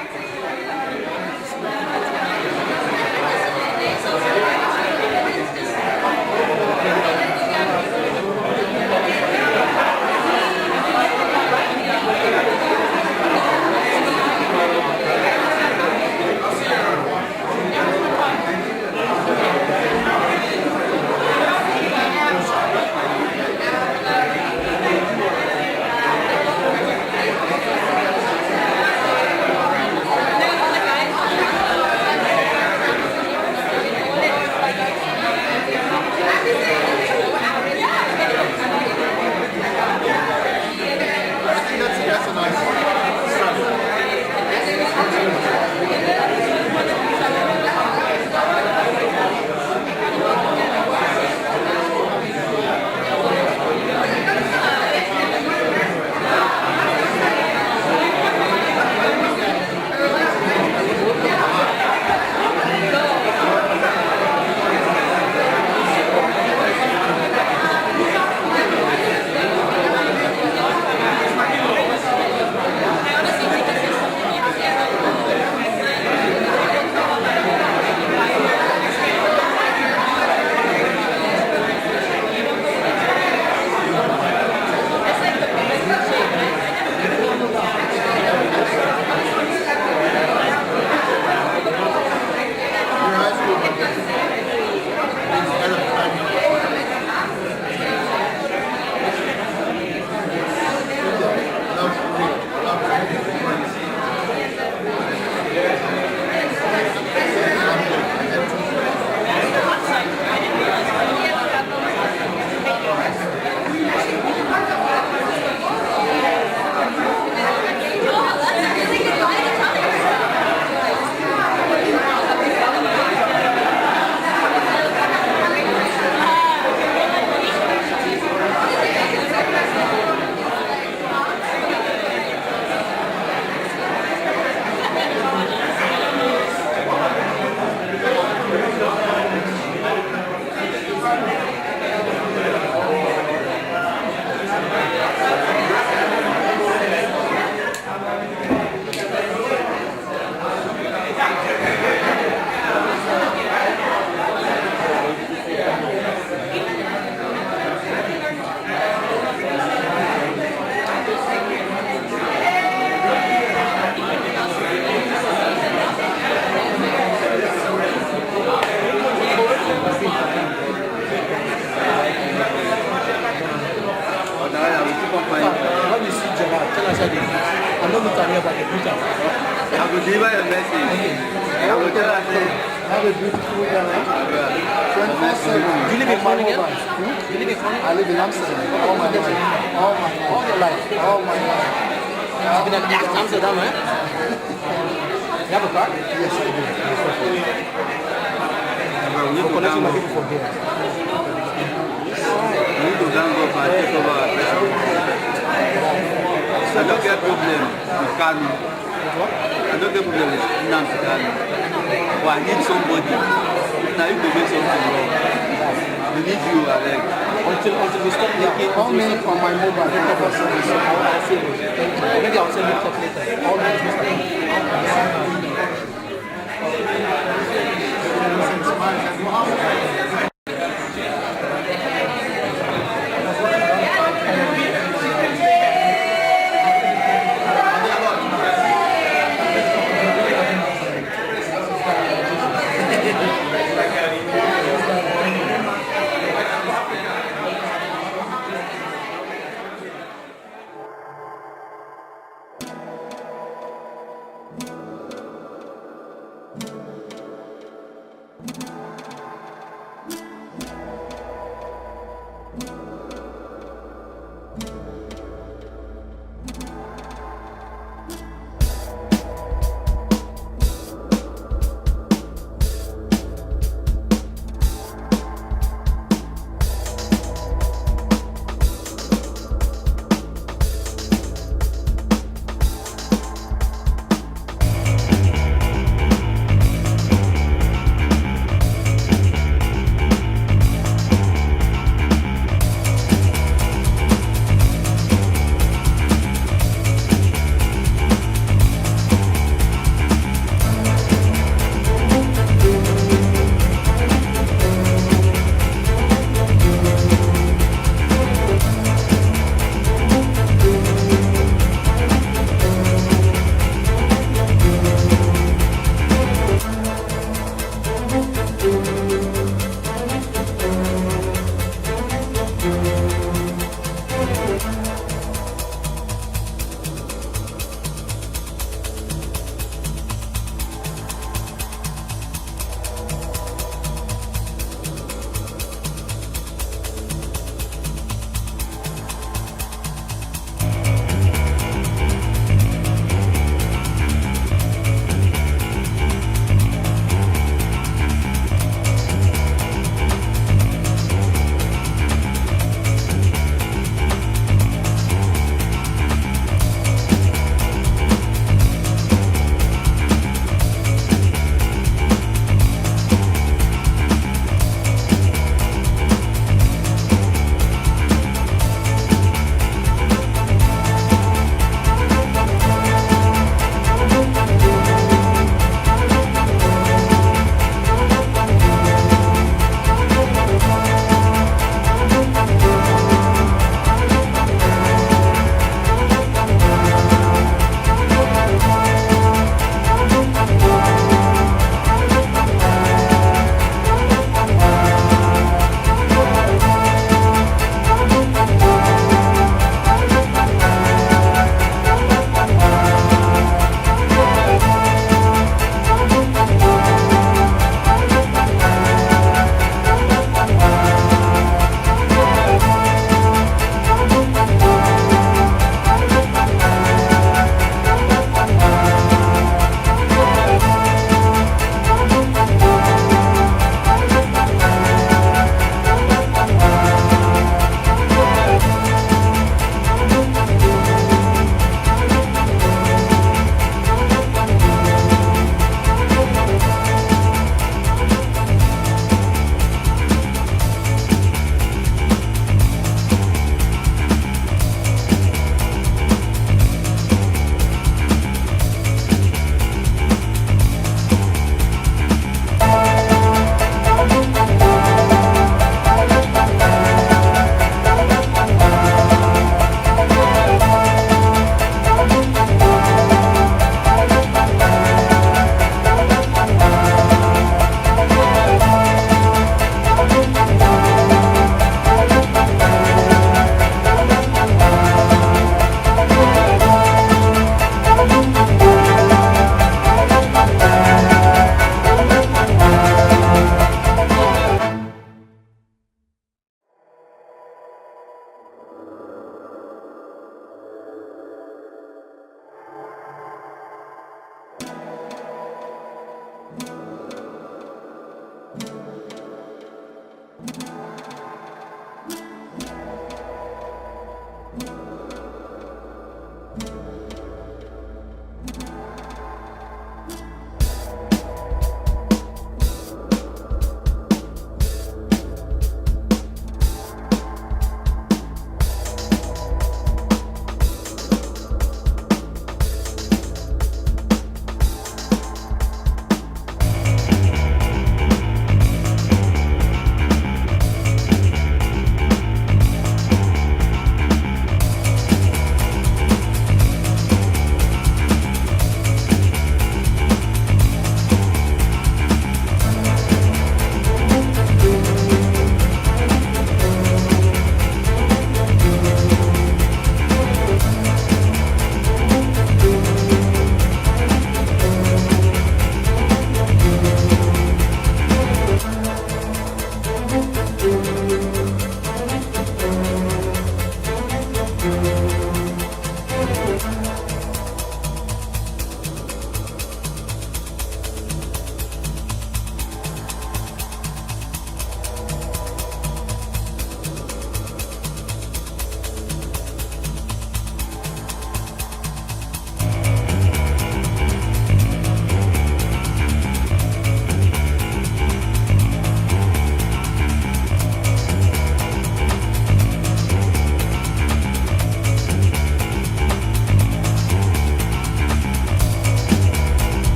you.